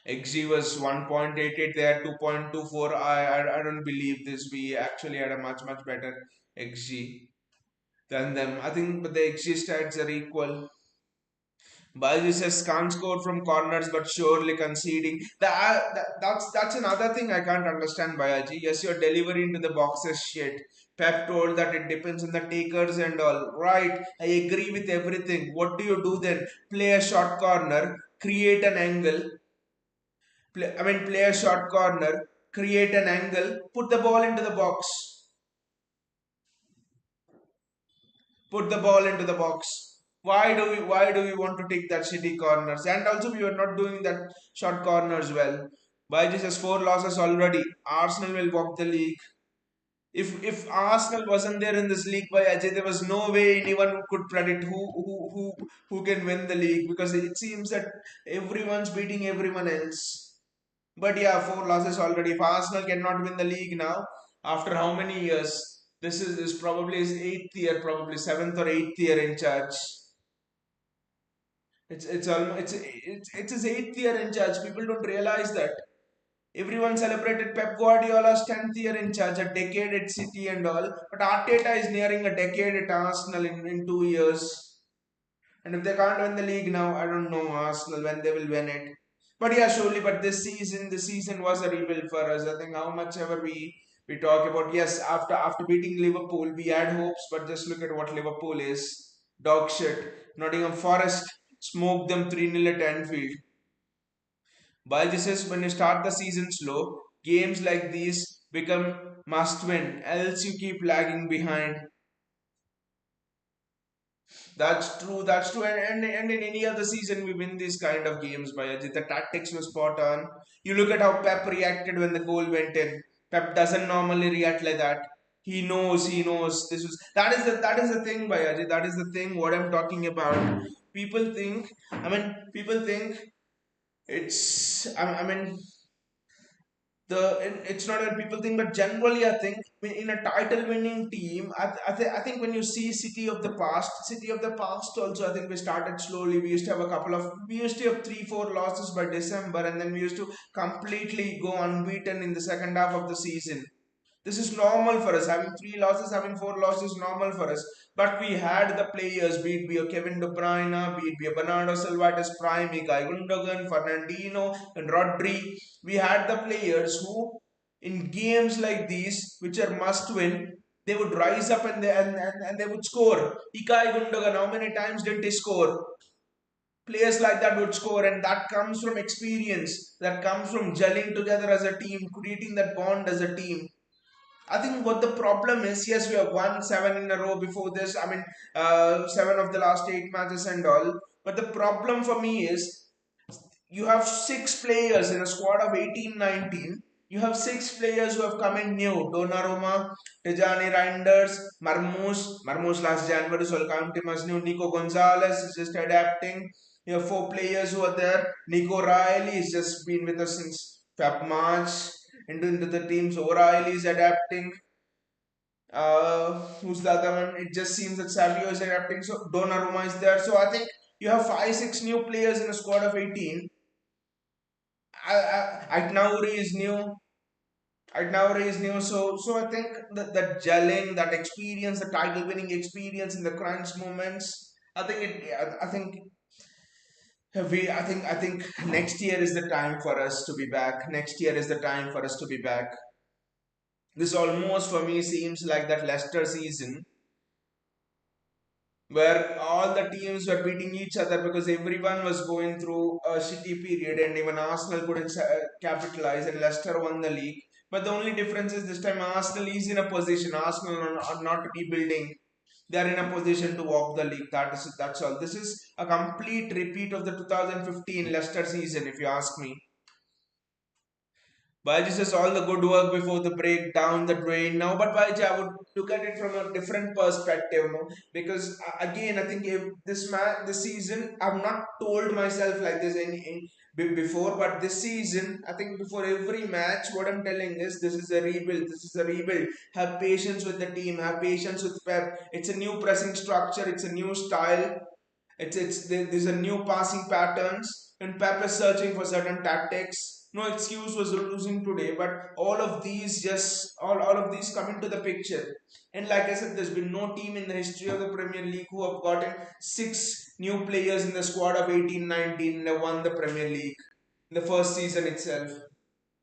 XG was 1.88 there, 2.24. I don't believe this. We actually had a much better XG than them. I think but the XG stats are equal. Baji says can't score from corners but surely conceding. That's another thing I can't understand, Bayaji. Yes, your delivery into the box is shit. Pep told that it depends on the takers and all. Right, I agree with everything. What do you do then? Play a short corner, create an angle. Play a short corner, create an angle, put the ball into the box. Put the ball into the box. Why do we want to take that city corners? And also we are not doing that short corners well. Baijis has four losses already. Arsenal will walk the league. If Arsenal wasn't there in this league by Ajay, there was no way anyone could predict who can win the league because it seems that everyone's beating everyone else. But yeah, four losses already. If Arsenal cannot win the league now, after how many years? This probably his eighth year, probably seventh or eighth year in charge. It's his eighth year in charge. People don't realize that. Everyone celebrated Pep Guardiola's 10th year in charge, a decade at City and all. But Arteta is nearing a decade at Arsenal in 2 years. And if they can't win the league now, I don't know Arsenal when they will win it. But yeah, surely. But this season was a rebuild for us. I think how much ever we talk about. Yes, after beating Liverpool, we had hopes. But just look at what Liverpool is. Dog shit. Nottingham Forest smoked them 3-0 at Anfield. While this is when you start the season slow, games like these become must win. Else you keep lagging behind. That's true. That's true. And in any other season, we win these kind of games by Ajit. The tactics were spot on. You look at how Pep reacted when the goal went in. Pep doesn't normally react like that. He knows. He knows. That is the thing by Ajit. That is the thing. What I'm talking about. People think. I mean, people think it's. I mean, it's not a people thing, but generally I think in a title winning team, I think when you see City of the past also, I think we started slowly. We used to have 3-4 losses by December, and then we used to completely go unbeaten in the second half of the season. This is normal for us. Having three losses, having four losses is normal for us. But we had the players, be a Kevin De Bruyne, be a Bernardo Silva at his prime, Ilkay Gundogan, Fernandinho, and Rodri. We had the players who, in games like these, which are must win, they would rise up and they would score. Ilkay Gundogan, how many times did he score? Players like that would score, and that comes from experience. That comes from gelling together as a team, creating that bond as a team. I think what the problem is, yes, we have won seven in a row before this. I mean, seven of the last eight matches and all. But the problem for me is you have six players in a squad of 18, 19. You have six players who have come in new. Donnarumma, Tijani Reinders, Marmoush last January, so I'll count him as new. Nico Gonzalez is just adapting. You have four players who are there. Nico Riley has just been with us since Feb March. Into the teams, O'Reilly is adapting. Who's the other one? It just seems that Savio is adapting. So Donnarumma is there. So I think you have 5, 6 new players in a squad of 18. Aitnauri is new. Right now is new. So I think that gelling, that experience, the title winning experience in the crunch moments. I think I think I think next year is the time for us to be back. Next year is the time for us to be back. This almost for me seems like that Leicester season where all the teams were beating each other because everyone was going through a shitty period, and even Arsenal couldn't capitalize, and Leicester won the league. But the only difference is this time Arsenal is in a position. Arsenal are not rebuilding. They are in a position to walk the league. That's all. This is a complete repeat of the 2015 Leicester season, if you ask me. Baiji says all the good work before the break down the drain now. But Baiji, I would look at it from a different perspective, no? Because again, I think if this season, I've not told myself like this before, but this season, I think before every match, what I'm telling is this is a rebuild. This is a rebuild. Have patience with the team. Have patience with Pep. It's a new pressing structure. It's a new style. There's a new passing patterns, and Pep is searching for certain tactics. No excuse was losing today, but all of these come into the picture. And like I said, there's been no team in the history of the Premier League who have gotten six new players in the squad of 18-19 and have won the Premier League in the first season itself.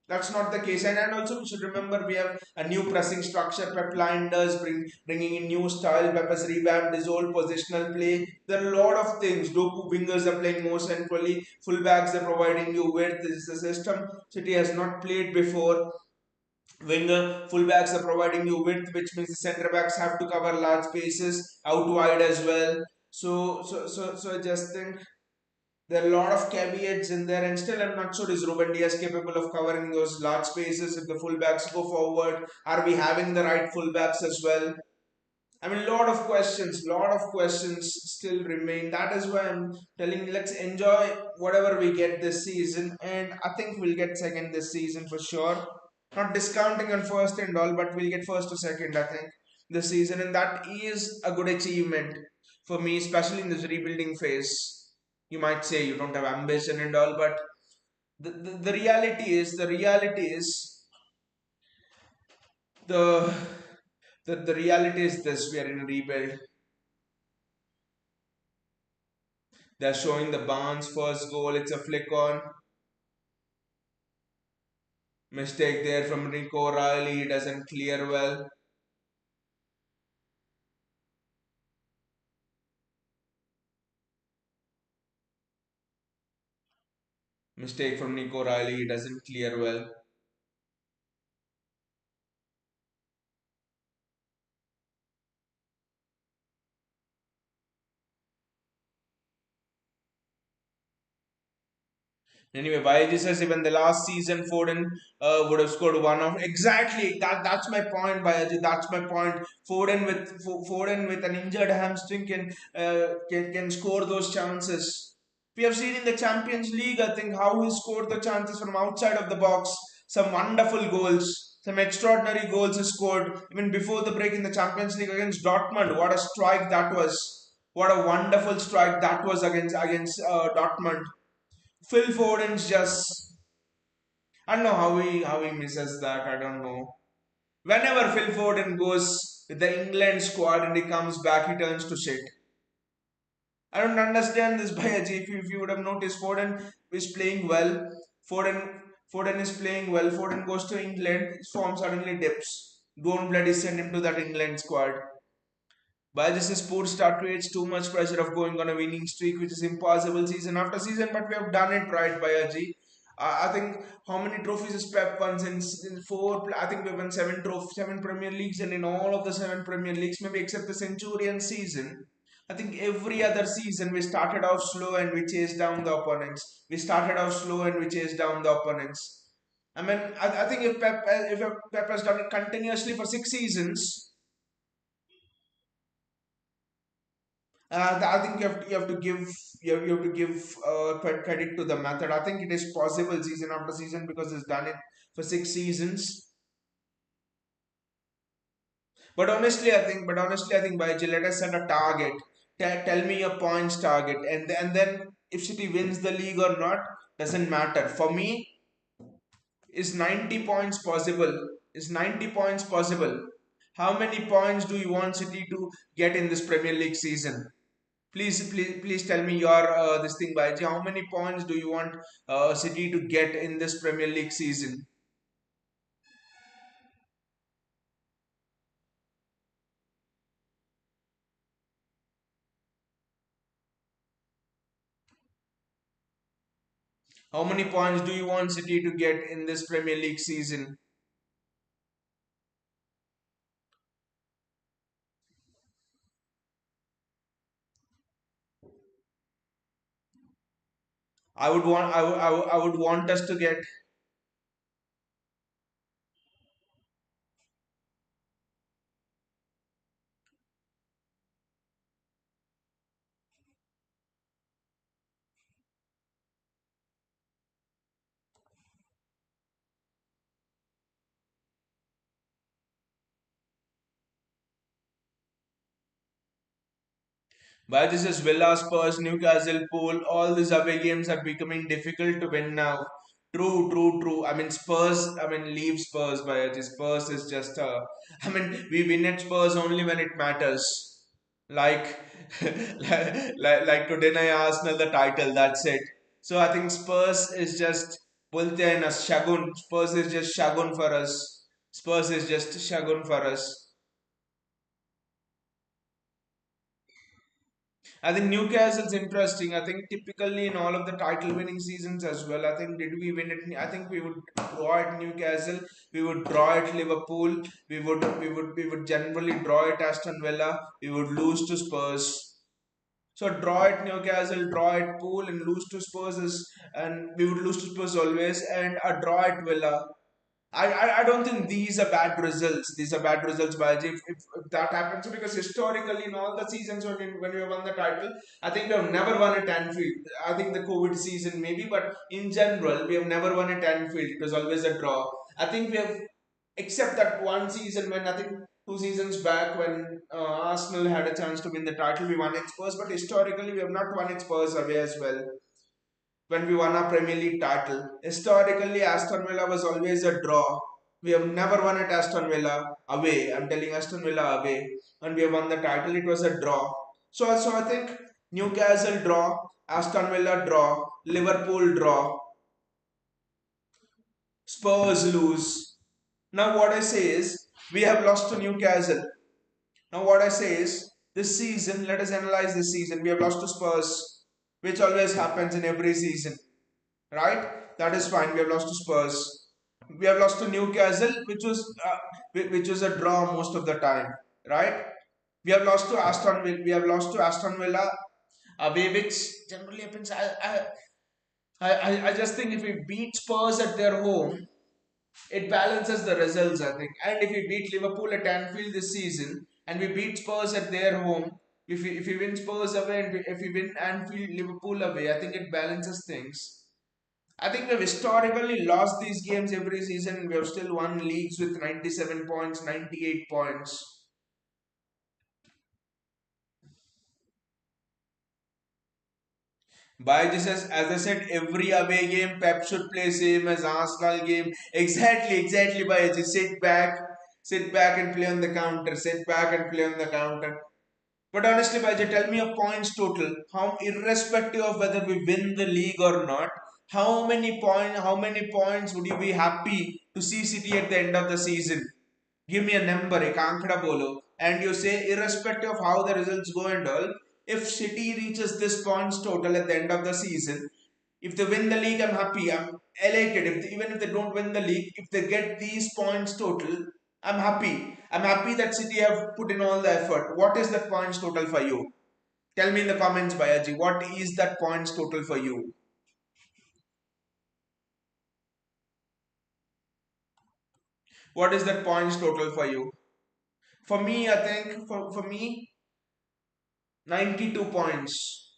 That's not the case. And also we should remember we have a new pressing structure. Pep Linders bringing in new style. Pep has revamped his old positional play. There are a lot of things. Doku wingers are playing more centrally. Fullbacks are providing you width. This is a system City has not played before. Winger fullbacks are providing you width, which means the centre backs have to cover large spaces out wide as well. So I just think there are a lot of caveats in there, and still I'm not sure is Ruben Diaz capable of covering those large spaces if the fullbacks go forward. Are we having the right fullbacks as well? I mean, lot of questions still remain. That is why I'm telling you, let's enjoy whatever we get this season, and I think we'll get second this season for sure. Not discounting on first and all, but we'll get first or second, I think, this season, and that is a good achievement for me, especially in this rebuilding phase. You might say you don't have ambition and all, but the reality is the the reality is this: we are in a rebuild. They're showing the Barnes first goal. It's a flick on. Mistake there from Rico O'Reilly. He doesn't clear well. Mistake from Nico O'Reilly. He doesn't clear well. Anyway, Baiji says even the last season Foden would have scored one of exactly that's my point, Baiji. That's my point. Foden with an injured hamstring can score those chances. We have seen in the Champions League, I think, how he scored the chances from outside of the box. Some wonderful goals, some extraordinary goals he scored even before the break in the Champions League against Dortmund. What a strike that was! What a wonderful strike that was against Dortmund. Phil Foden's just I don't know how he misses that. I don't know. Whenever Phil Foden goes with the England squad and he comes back, he turns to shit. I don't understand this Bayaji. If you would have noticed, Foden is playing well. Foden Foden is playing well. Foden goes to England, his form suddenly dips. Don't bloody send him to that England squad. Bajaj's sports start creates too much pressure of going on a winning streak, which is impossible season after season. But we have done it right, Bayaji. I think how many trophies has Pep won in four? I think we've won seven Premier Leagues, and in all of the seven Premier Leagues, maybe except the Centurion season, I think every other season we started off slow and we chased down the opponents. We started off slow and we chased down the opponents. I mean, I think if Pep has done it continuously for 6 seasons, I think you have to give credit to the method. I think it is possible season after season because it's done it for 6 seasons. But honestly, I think Baiji, let us set a target. Tell me your points target, and then if City wins the league or not doesn't matter. For me, is 90 points possible? Is 90 points possible? How many points do you want City to get in this Premier League season? Please tell me your this thing, Baiji. How many points do you want City to get in this Premier League season? How many points do you want City to get in this Premier League season? I would want us to get. But this is Villa, Spurs, Newcastle, Pool. All these away games are becoming difficult to win now. True, true, true. I mean Spurs. I mean leave Spurs, but Spurs is just. I mean we win at Spurs only when it matters. Like, like to deny Arsenal the title. That's it. So I think Spurs is just bolte hai na shagun. Spurs is just shagun for us. Spurs is just shagun for us. I think Newcastle's interesting. I think typically in all of the title winning seasons as well. I think did we win it? I think we would draw at Newcastle. We would draw at Liverpool. We would generally draw at Aston Villa. We would lose to Spurs. So draw at Newcastle, draw at Pool, and lose to Spurs is, and we would lose to Spurs always, and a draw at Villa. I don't think these are bad results. These are bad results, Baji. If that happens, because historically in all the seasons when we have won the title, I think we have never won at Anfield. I think the COVID season maybe, but in general, we have never won at Anfield. It was always a draw. I think we have, except that one season when I think 2 seasons back when Arsenal had a chance to win the title, we won at Spurs. But historically, we have not won at Spurs away as well when we won our Premier League title. Historically, Aston Villa was always a draw. We have never won at Aston Villa away. I'm telling Aston Villa away. When we have won the title, it was a draw. So I think Newcastle draw, Aston Villa draw, Liverpool draw, Spurs lose. Now what I say is we have lost to Newcastle. Now what I say is this season, let us analyze this season. We have lost to Spurs, which always happens in every season, right? That is fine. We have lost to Spurs. We have lost to Newcastle, which was a draw most of the time, right? We have lost to Aston Villa. We have lost to Aston Villa away, which generally happens. I just think if we beat Spurs at their home, it balances the results, I think. And if we beat Liverpool at Anfield this season, and we beat Spurs at their home, if we win Spurs away, and if we win Anfield, Liverpool away, I think it balances things. I think we've historically lost these games every season and we have still won leagues with 97 points, 98 points. By this, as I said, every away game Pep should play same as Arsenal game. Exactly. By just sit back and play on the counter. Sit back and play on the counter. But honestly, Baji, tell me a points total. How, irrespective of whether we win the league or not, how many points would you be happy to see City at the end of the season? Give me a number, a ankda bolo, and you say irrespective of how the results go and all, if City reaches this points total at the end of the season, if they win the league, I'm happy. I'm elated. Even if they don't win the league, if they get these points total, I'm happy. I'm happy that City have put in all the effort. What is that points total for you? Tell me in the comments, Bayaji. What is that points total for you? What is that points total for you? For me, I think for me, 92 points.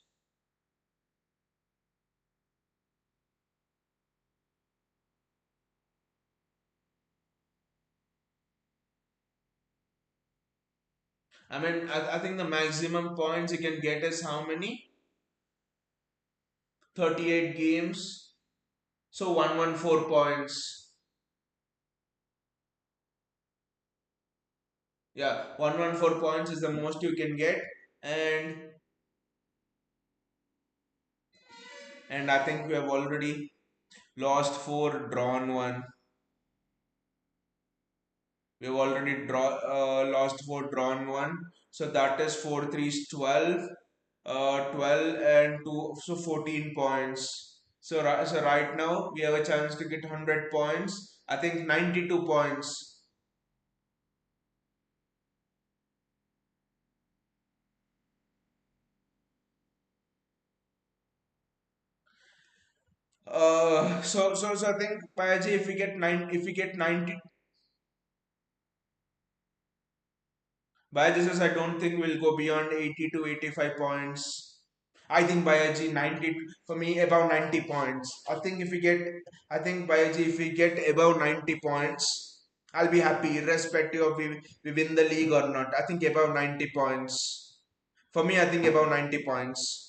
I mean, I think the maximum points you can get is how many? 38 games. So 114 points. Yeah, 114 points is the most you can get, and I think we have already lost four, drawn one. We've already lost four, drawn one. So that is 4 3 is 12. 12 and 2, so 14 points. So, so right now we have a chance to get 100 points. I think 92 points. So I think Payaji, if we get 90, Bayaji says I don't think we'll go beyond 80 to 85 points. I think Bayaji 90 for me above 90 points. I think Bayaji if we get above 90 points, I'll be happy irrespective of we win the league or not. I think above 90 points. For me, I think above 90 points.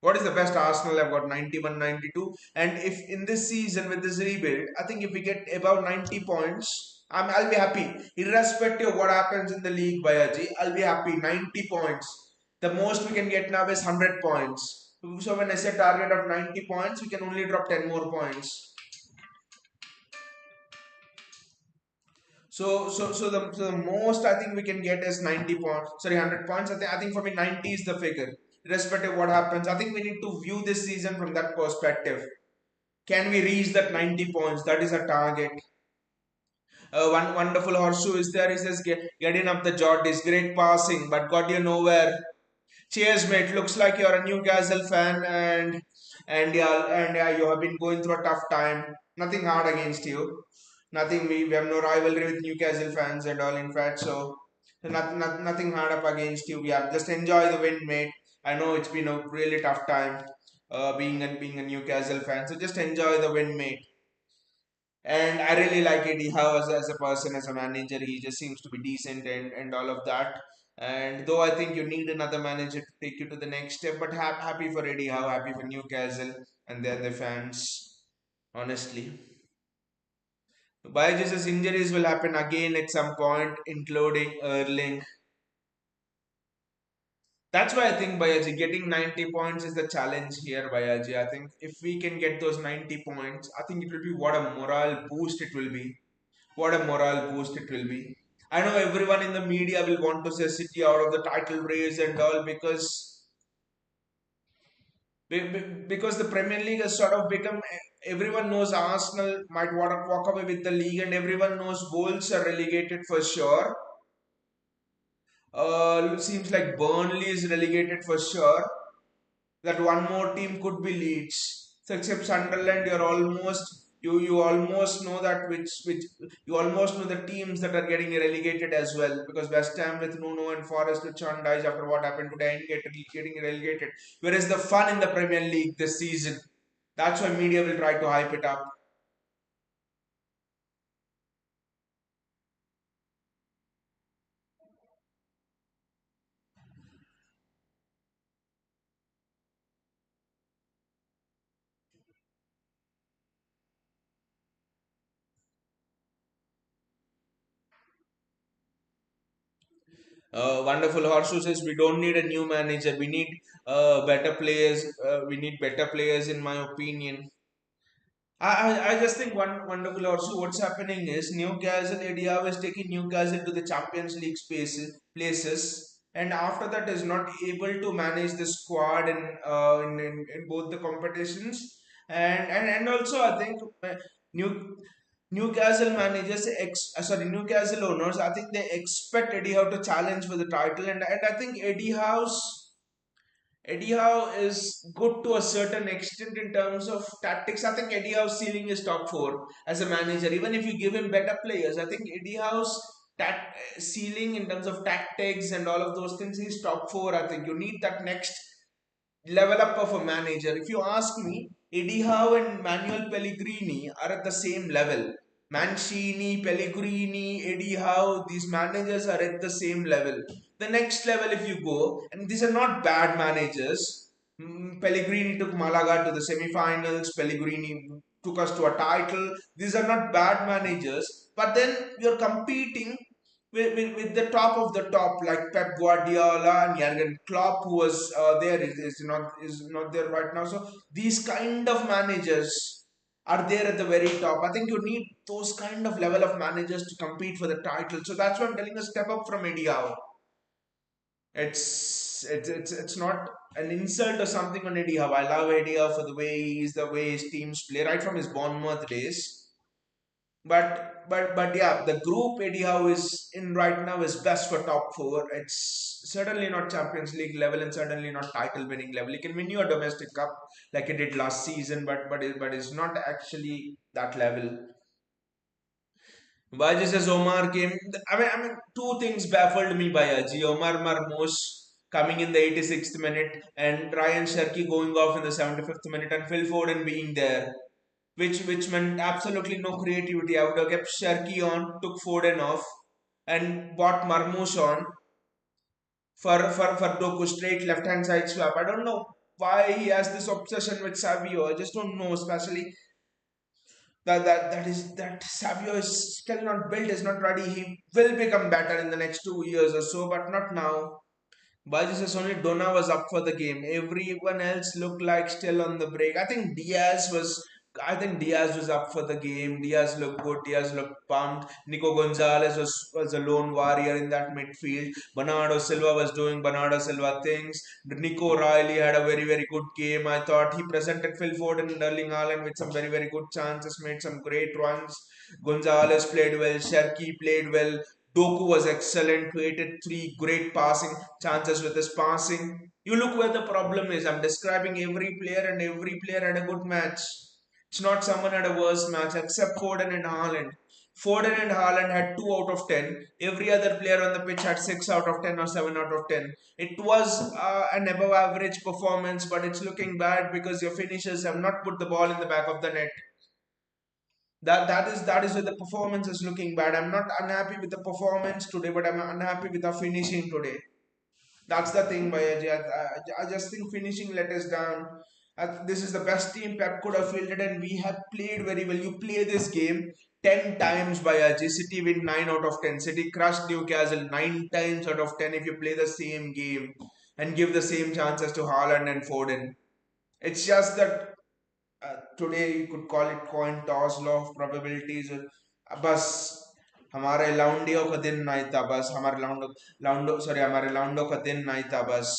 What is the best Arsenal? I've got 91, 92. And if in this season with this rebuild, I think if we get above 90 points, I'll be happy. Irrespective of what happens in the league, Bayaji, I'll be happy. 90 points. The most we can get now is 100 points. So when I set target of 90 points, we can only drop 10 more points. So the most I think we can get is 90 points. Sorry, 100 points. I think for me 90 is the figure. Irrespective of what happens, I think we need to view this season from that perspective. Can we reach that 90 points? That is a target. One wonderful horseshoe is there. He says, getting up the jot is great passing, but got you nowhere. Cheers, mate. Looks like you're a Newcastle fan, and you have been going through a tough time. Nothing hard against you. Nothing. We have no rivalry with Newcastle fans and all. In fact, nothing hard up against you. Yeah, just enjoy the win, mate. I know it's been a really tough time, being a Newcastle fan. So just enjoy the win, mate. And I really like Eddie Howe as a person, as a manager. He just seems to be decent and all of that. And though I think you need another manager to take you to the next step, but happy for Eddie Howe, happy for Newcastle and their fans, honestly. Byju's injuries will happen again at some point, including Erling. That's why I think Bayaji getting 90 points is the challenge here, Bayaji. I think if we can get those 90 points, I think it will be what a morale boost it will be. What a morale boost it will be. I know everyone in the media will want to say City out of the title race and all because the Premier League has sort of become. Everyone knows Arsenal might want to walk away with the league, and everyone knows Wolves are relegated for sure. Seems like Burnley is relegated for sure. That one more team could be Leeds. So except Sunderland, you almost know that which you almost know the teams that are getting relegated as well, because West Ham with Nuno and Forest with Sean Dyche after what happened today and getting relegated. Whereas the fun in the Premier League this season, that's why media will try to hype it up. Wonderful Horseshoe says we don't need a new manager. We need better players. We need better players, in my opinion. I just think one wonderful also what's happening is Newcastle Eddie Howe is taking Newcastle to the Champions League places, and after that is not able to manage the squad in both the competitions, and also I think New Newcastle managers Newcastle owners, I think they expect Eddie Howe to challenge for the title, and I think Eddie Howe is good to a certain extent in terms of tactics. I think Eddie Howe's ceiling is top four as a manager. Even if you give him better players, I think Eddie Howe's ceiling in terms of tactics and all of those things is top four. I think you need that next level up of a manager. If you ask me, Eddie Howe and Manuel Pellegrini are at the same level. Mancini, Pellegrini, Eddie Howe, these managers are at the same level. The next level, if you go, and these are not bad managers. Pellegrini took Malaga to the semi-finals. Pellegrini took us to a title. These are not bad managers, but then you're competing with the top of the top like Pep Guardiola and Jurgen Klopp, who was there is not there right now. So these kind of managers are there at the very top. I think you need those kind of level of managers to compete for the title. So that's why I'm telling you, step up from Eddie Howe. It's not an insult or something on Eddie Howe. I love Eddie Howe for the way his teams play right from his Bournemouth days. But yeah, the group Eddie Howe is in right now is best for top four. It's certainly not Champions League level and certainly not title winning level. He can win you a domestic cup like he did last season, but it's not actually that level. Why just as Omar came? I mean, two things baffled me by Aji. Omar Marmoush coming in the 86th minute and Ryan Sherky going off in the 75th minute and Phil Foden being there, which meant absolutely no creativity. I would have kept Sherky on, took Foden off, and bought Marmoush on for Doku straight left hand side swap. I don't know why he has this obsession with Savio. I just don't know, especially that Savio is still not built, is not ready. He will become better in the next 2 years or so, but not now. Bajis says only Donna was up for the game. Everyone else looked like still on the break. I think Diaz was up for the game. Diaz looked good. Diaz looked pumped. Nico Gonzalez was a lone warrior in that midfield. Bernardo Silva was doing Bernardo Silva things. Nico Riley had a very, very good game. I thought he presented Phil Foden and Erling Haaland with some very, very good chances, made some great runs. Gonzalez played well. Sherky played well. Doku was excellent, created three great passing chances with his passing. You look where the problem is. I'm describing every player and every player had a good match. It's not someone had a worse match except Foden and Haaland. Foden and Haaland had 2 out of 10. Every other player on the pitch had 6 out of 10 or 7 out of 10. It was an above average performance, but it's looking bad because your finishers have not put the ball in the back of the net. That is where the performance is looking bad. I'm not unhappy with the performance today, but I'm unhappy with the finishing today. That's the thing, Bayaji. I just think finishing let us down. This is the best team Pep could have fielded, and we have played very well. You play this game 10 times, Bayaji. City win 9 out of 10. City crushed Newcastle 9 times out of 10 if you play the same game and give the same chances to Haaland and Foden. It's just that today you could call it coin toss, law of probabilities. बस हमारे लाउंडियो का दिन नहीं था, बस हमारे लाउंडो लाउंडो sorry हमारे लाउंडो का दिन नहीं था बस.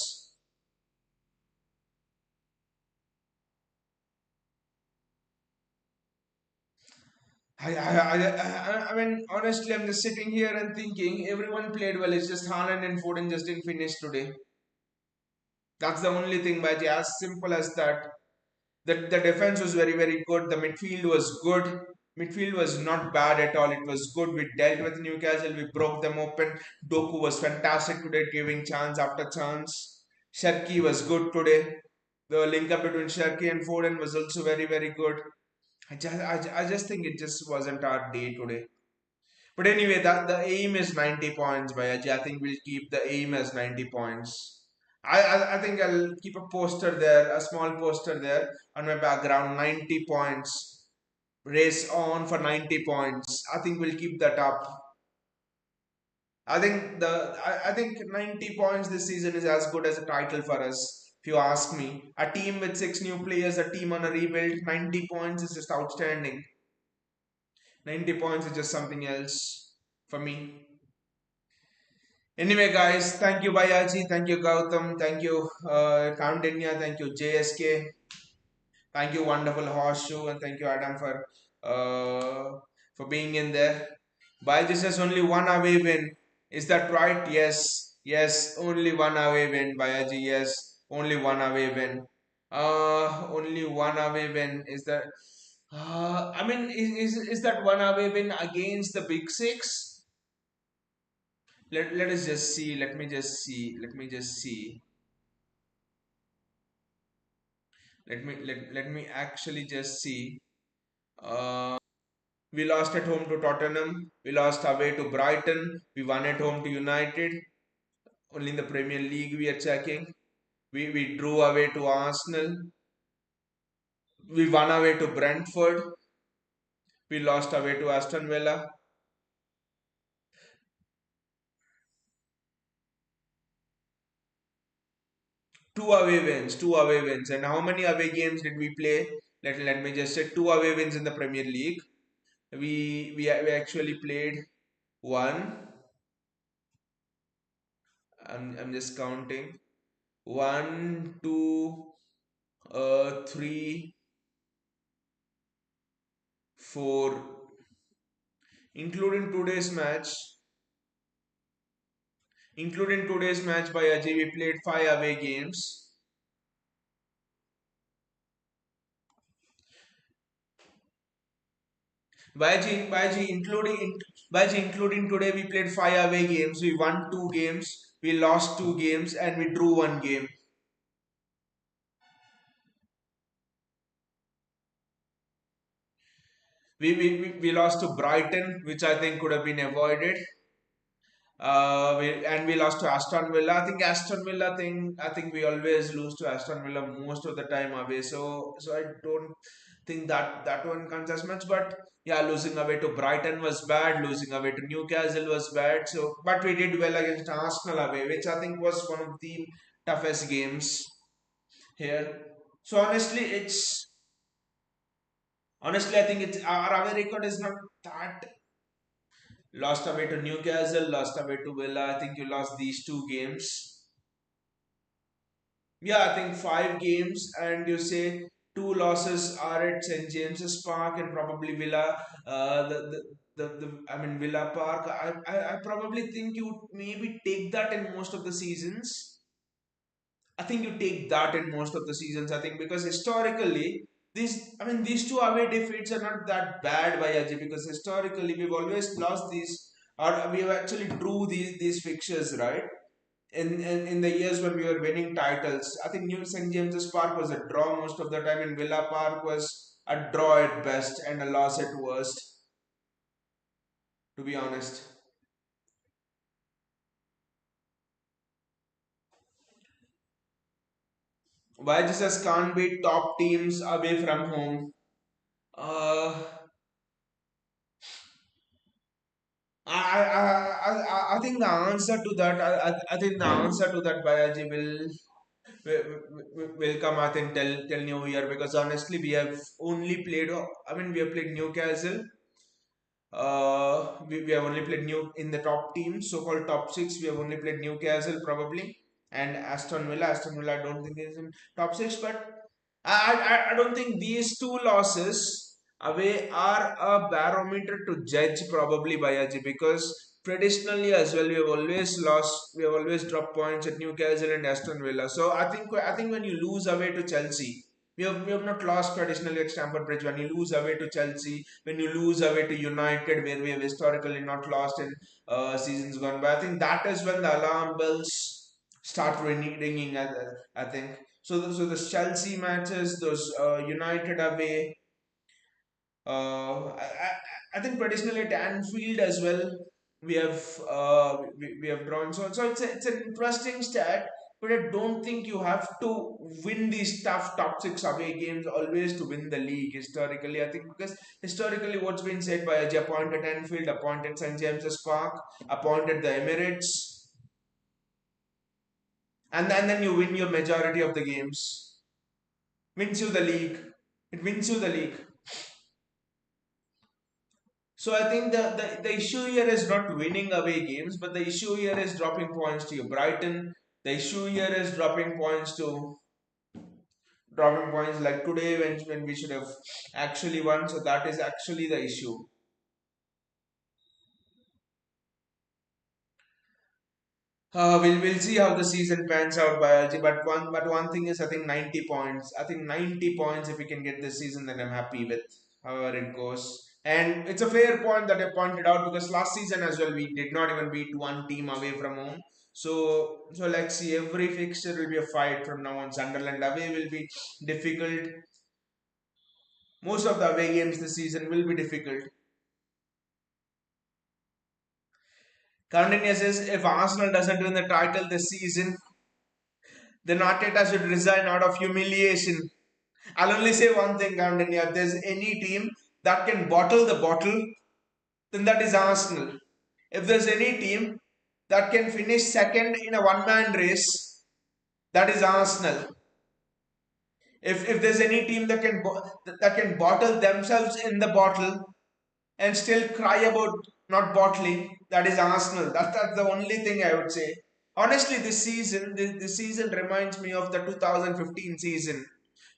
I mean, honestly, I'm just sitting here and thinking everyone played well. It's just Haaland and Foden just didn't finish today. That's the only thing, Baji. As simple as that. The defense was very, very good. The midfield was good. Midfield was not bad at all. It was good. We dealt with Newcastle. We broke them open. Doku was fantastic today, giving chance after chance. Sherky was good today. The link up between Sherky and Foden was also very, very good. I just think it just wasn't our day today. But anyway, that the aim is 90 points, Bayaji. I think we'll keep the aim as 90 points. I think I'll keep a poster there, a small poster there on my background. 90 points. Race on for 90 points. I think we'll keep that up. I think 90 points this season is as good as a title for us. If you ask me, a team with 6 new players, a team on a rebuild, 90 points is just outstanding. 90 points is just something else for me. Anyway, guys, thank you, Bayaji. Thank you, Gautam. Thank you, Kaundinya. Thank you, JSK. Thank you, wonderful horseshoe, and thank you, Adam, for being in there. Bayaji says only one away win. Is that right? Yes, yes, only one away win, Bayaji. Yes, only one away win. Only one away win. Is that? I mean, is that one away win against the Big Six? Let us just see. Let me just see. Let me just see. Let me actually just see. We lost at home to Tottenham. We lost away to Brighton. We won at home to United. Only in the Premier League we are checking. We drew away to Arsenal. We won away to Brentford. We lost away to Aston Villa. Two away wins. And how many away games did we play? Let me just say two away wins in the Premier League. We actually played one. I'm just counting. One, two, three, four, including today's match. Including today's match by Ajay, we played five away games. By including today, we played five away games. We won two games, we lost two games, and we drew one game. We lost to Brighton, which I think could have been avoided. And we lost to Aston Villa. I think we always lose to Aston Villa most of the time away. So I don't think that one counts as much. But yeah, losing away to Brighton was bad. Losing away to Newcastle was bad. So but we did well against Arsenal away, which I think was one of the toughest games here. So honestly I think it's our away record is not that. Lost away to Newcastle, lost away to Villa. I think you lost these two games. Yeah, I think five games, and you say two losses are at St James's Park and probably Villa. I mean Villa Park. I probably think you maybe take that in most of the seasons. I think you take that in most of the seasons. I think because historically, these two away defeats are not that bad by Ajay because historically we've always lost these or we've actually drew these fixtures, right? In the years when we were winning titles, I think New St James's Park was a draw most of the time, and Villa Park was a draw at best and a loss at worst. To be honest, why just can't beat top teams away from home? Uh, I think the answer to that I think the answer to that Bayaji will come I think till New Year because honestly we have only played we have played Newcastle. We have only played New in the top teams, so-called top six. We have only played Newcastle probably and Aston Villa. Aston Villa I don't think is in top six, but I don't think these two losses away are a barometer to judge probably by Aji because traditionally as well we have always lost, we have always dropped points at Newcastle and Aston Villa. So I think when you lose away to Chelsea. We have not lost traditionally at Stamford Bridge. When you lose away to Chelsea, when you lose away to United, where we have historically not lost in seasons gone by, I think that is when the alarm bells start ringing. I think so. The Chelsea matches, those United away, I think traditionally at Anfield as well, we have drawn. So it's an interesting stat, but I don't think you have to win these tough top six away games always to win the league. Historically, I think because historically what's been said by a appointed Anfield, appointed St James's Park, appointed the Emirates, and then you win your majority of the games. Wins you the league. It wins you the league. So I think the issue here is not winning away games, but the issue here is dropping points to you. Brighton, the issue here is dropping points like today when we should have actually won. So that is actually the issue. We'll see how the season pans out, biology. But one thing is, I think 90 points. I think 90 points. If we can get this season, then I'm happy with however it goes. And it's a fair point that I pointed out because last season as well we did not even beat one team away from home. So let's see. Every fixture will be a fight from now on. Sunderland away will be difficult. Most of the away games this season will be difficult. Continue says if Arsenal doesn't win the title this season, then Arteta should resign out of humiliation. I'll only say one thing, Camden. If there's any team that can bottle the bottle, then that is Arsenal. If there's any team that can finish second in a one-man race, That is Arsenal. If there's any team that that can bottle themselves in the bottle and still cry about not bottling, that is Arsenal. That's the only thing I would say. Honestly, this season reminds me of the 2015 season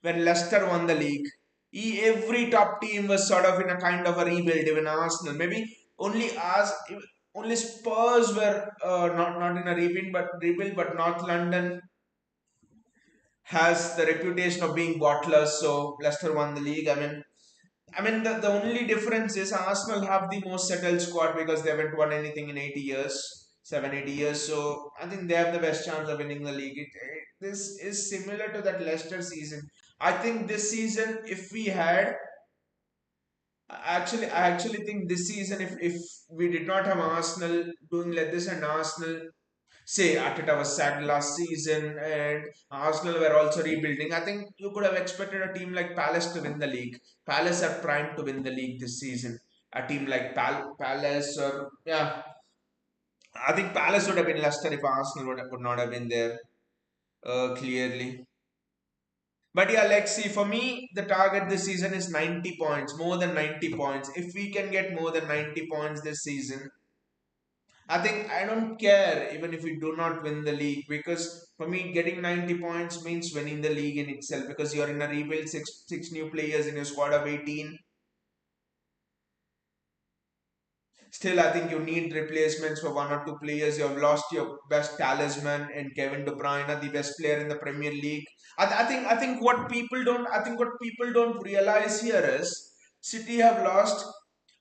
when Leicester won the league. Every top team was sort of in a kind of a rebuild, even Arsenal. Maybe only us, only Spurs were not in a rebuild, but North London has the reputation of being bottlers. So Leicester won the league. The only difference is Arsenal have the most settled squad because they haven't won anything in 80 years, 80 years. So I think they have the best chance of winning the league. This is similar to that Leicester season. I think this season, if we had, I actually think this season, if we did not have Arsenal doing like this and Arsenal say Arteta was sacked last season and Arsenal were also rebuilding, I think you could have expected a team like Palace to win the league. Palace are primed to win the league this season. A team like Palace or yeah, I think Palace would have been Leicester if Arsenal would not have been there clearly. But yeah, let's see. For me, the target this season is 90 points, more than 90 points. If we can get more than 90 points this season, I think I don't care even if we do not win the league because for me getting 90 points means winning the league in itself because you're in a rebuild, six new players in your squad of 18. Still, I think you need replacements for one or two players. You have lost your best talisman in Kevin De Bruyne, the best player in the Premier League. I think what people don't realize here is City have lost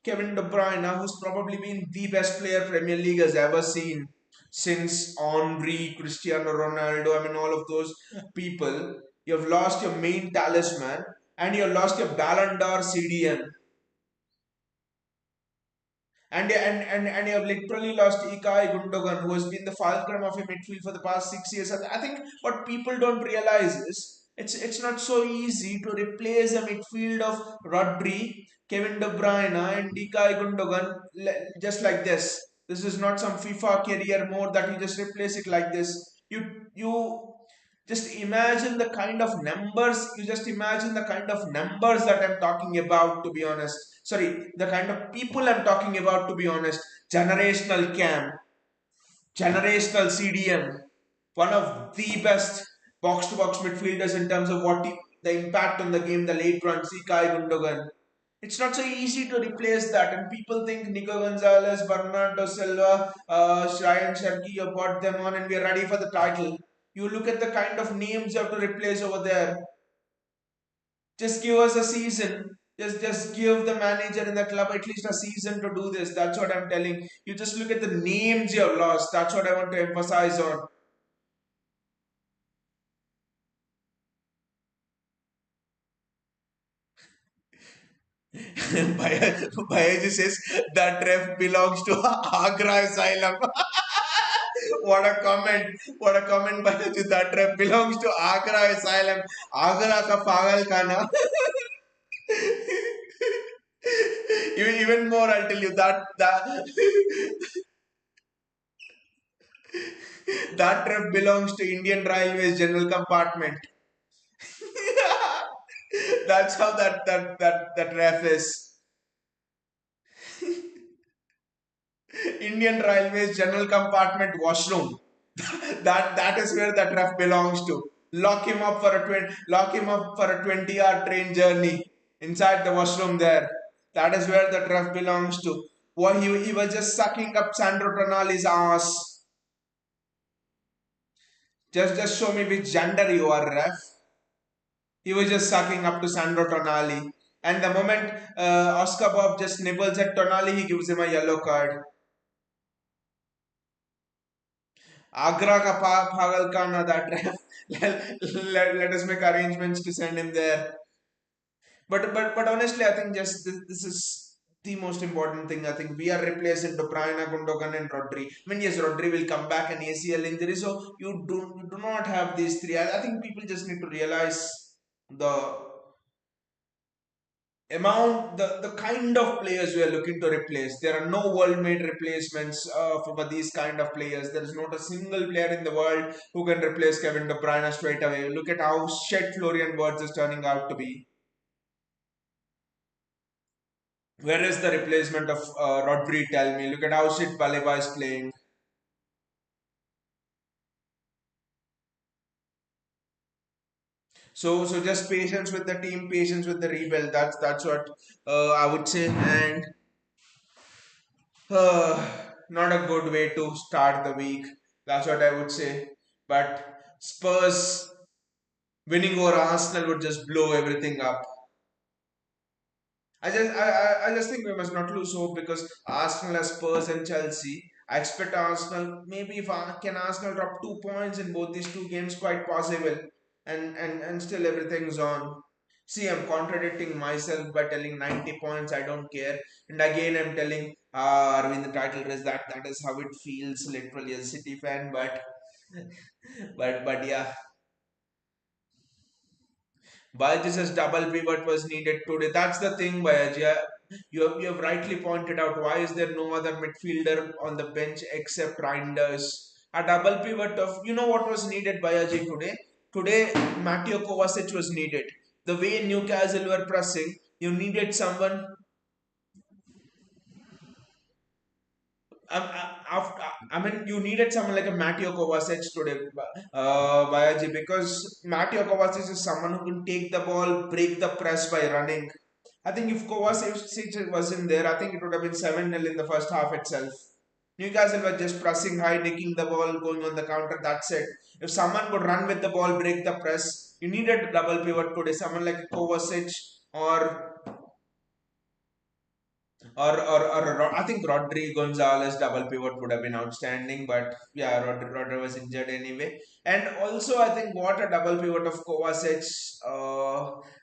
Kevin De Bruyne, who's probably been the best player Premier League has ever seen since Henry, Cristiano Ronaldo. All of those people. You have lost your main talisman and you have lost your Ballon d'Or CDM and you have literally lost Ilkay Gundogan, who has been the fulcrum of your midfield for the past 6 years. I think what people don't realize is it's not so easy to replace a midfield of Rodri, Kevin De Bruyne, and Ilkay Gundogan just like this. This is not some FIFA career mode that you just replace it like this. You just imagine the kind of numbers. You just imagine the kind of numbers that I'm talking about. To be honest, sorry, the kind of people I'm talking about, to be honest. Generational Cam, generational CDM, one of the best box to box midfielders in terms of the impact on the game, the late run, Kai Gundogan. It's not so easy to replace that, and people think Nico Gonzalez, Bernardo Silva, Ryan Sharkey, you brought them on, and we are ready for the title. You look at the kind of names you have to replace over there. Just give us a season. Just give the manager in the club at least a season to do this. That's what I'm telling. You just look at the names you have lost. That's what I want to emphasize on. Bayaji says that ref belongs to Agra Asylum. What a comment! What a comment, Bayaji. That ref belongs to Agra Asylum. Agra ka pagal kana. Even more, I'll tell you that ref belongs to Indian Railways General Compartment. That's how that ref is. Indian Railways General Compartment washroom. That is where that ref belongs to. Lock him up for a 20-hour train journey inside the washroom there. That is where that ref belongs to. Well, he was just sucking up Sandro Tonali's ass. Just show me which gender you are, ref. He was just sucking up to Sandro Tonali. And the moment Oscar Bob just nibbles at Tonali, he gives him a yellow card. Agra ka Pagal Khana, that ref. Let us make arrangements to send him there. But honestly, I think just this is the most important thing. I think we are replacing De Bruyne, Gundogan, and Rodri. Yes, Rodri will come back and ACL injury, so you do not have these three. I think people just need to realize the the kind of players we are looking to replace. There are no world made replacements for these kind of players. There is not a single player in the world who can replace Kevin De Bruyne straight away. Look at how shit Florian Wirtz is turning out to be. Where is the replacement of Rodri? Tell me. Look at how shit Baleba is playing. So just patience with the team, patience with the rebuild. That's what I would say. And not a good way to start the week. That's what I would say. But Spurs winning over Arsenal would just blow everything up. I just think we must not lose hope because Arsenal has Spurs and Chelsea. I expect Arsenal, maybe if can Arsenal drop 2 points in both these two games, quite possible, and still everything's on. See, I'm contradicting myself by telling 90 points. I don't care, and again I'm telling, are we in the title race? That is how it feels literally as a City fan. But but yeah, Bayaji's double pivot was needed today. That's the thing, Bayaji. You have rightly pointed out why is there no other midfielder on the bench except Reinders? A double pivot of what was needed, Bayaji, today? Today, Mateo Kovacic was needed. The way Newcastle were pressing, you needed someone. I mean, you needed someone like a Mateo Kovacic today, Bayaji, because Mateo Kovacic is someone who can take the ball, break the press by running. I think if Kovacic wasn't there, I think it would have been 7-0 in the first half itself. Newcastle were just pressing high, nicking the ball, going on the counter. That's it. If someone could run with the ball, break the press, you needed a double pivot today. Someone like Kovacic or I think Rodri Gonzalez double pivot would have been outstanding, but yeah, Rodri was injured anyway. And also, I think what a double pivot of Kovacic,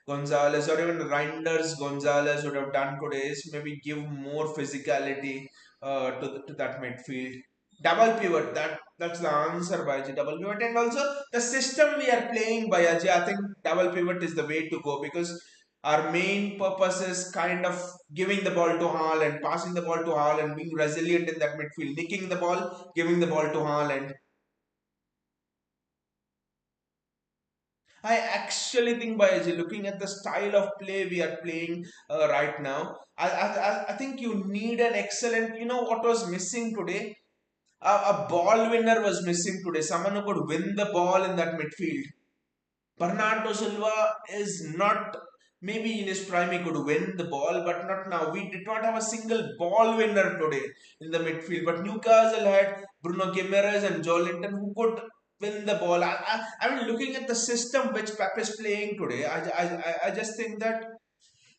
Gonzalez, or even Reinders Gonzalez would have done today is maybe give more physicality to that midfield. Double pivot, that's the answer, Bayaji. Double pivot, and also the system we are playing, Bayaji. I think double pivot is the way to go because our main purpose is kind of giving the ball to Haaland, passing the ball to Haaland, being resilient in that midfield, nicking the ball, giving the ball to Haaland. I actually think, Bayaji, looking at the style of play we are playing right now, I think you need an excellent. You know what was missing today? A ball winner was missing today. Someone who could win the ball in that midfield. Bernardo Silva is not, maybe in his prime he could win the ball, but not now. We did not have a single ball winner today in the midfield. But Newcastle had Bruno Guimaraes and Joe Linton who could win the ball. I mean, looking at the system which Pep is playing today, I just think that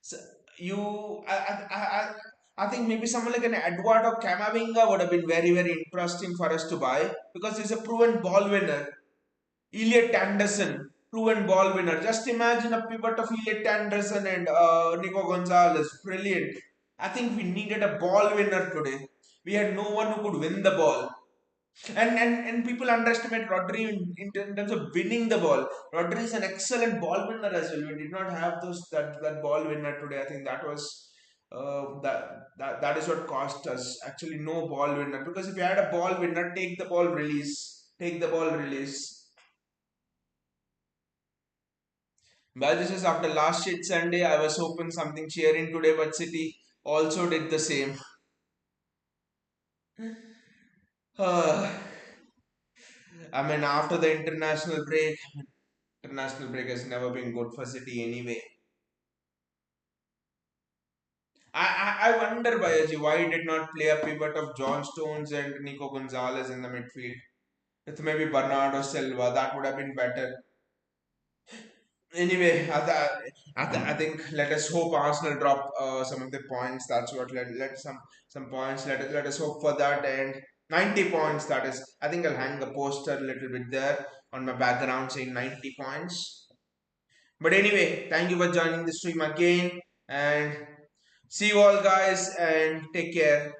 s- you, I think maybe someone like an Eduardo Camavinga would have been very, very interesting for us to buy because he's a proven ball winner. Elliot Anderson, proven ball winner. Just imagine a pivot of Elliot Anderson and Nico Gonzalez. Brilliant. I think we needed a ball winner today. We had no one who could win the ball. And people underestimate Rodri in terms of winning the ball. Rodri is an excellent ball winner as well. We did not have that ball winner today. I think that was that is what cost us. Actually, no ball winner because if you had a ball winner, take the ball, release. Well, this is after last shit Sunday. I was hoping something cheering today, but City also did the same. I mean, after the international break has never been good for City anyway. I wonder, Bayaji, why he did not play a pivot of John Stones and Nico Gonzalez in the midfield. With maybe Bernardo Silva, that would have been better. Anyway, I think let us hope Arsenal drop some of the points. That's what let some points. Let us hope for that and 90 points. That is, I think I'll hang the poster a little bit there on my background saying 90 points. But anyway, thank you for joining the stream again and see you all guys and take care.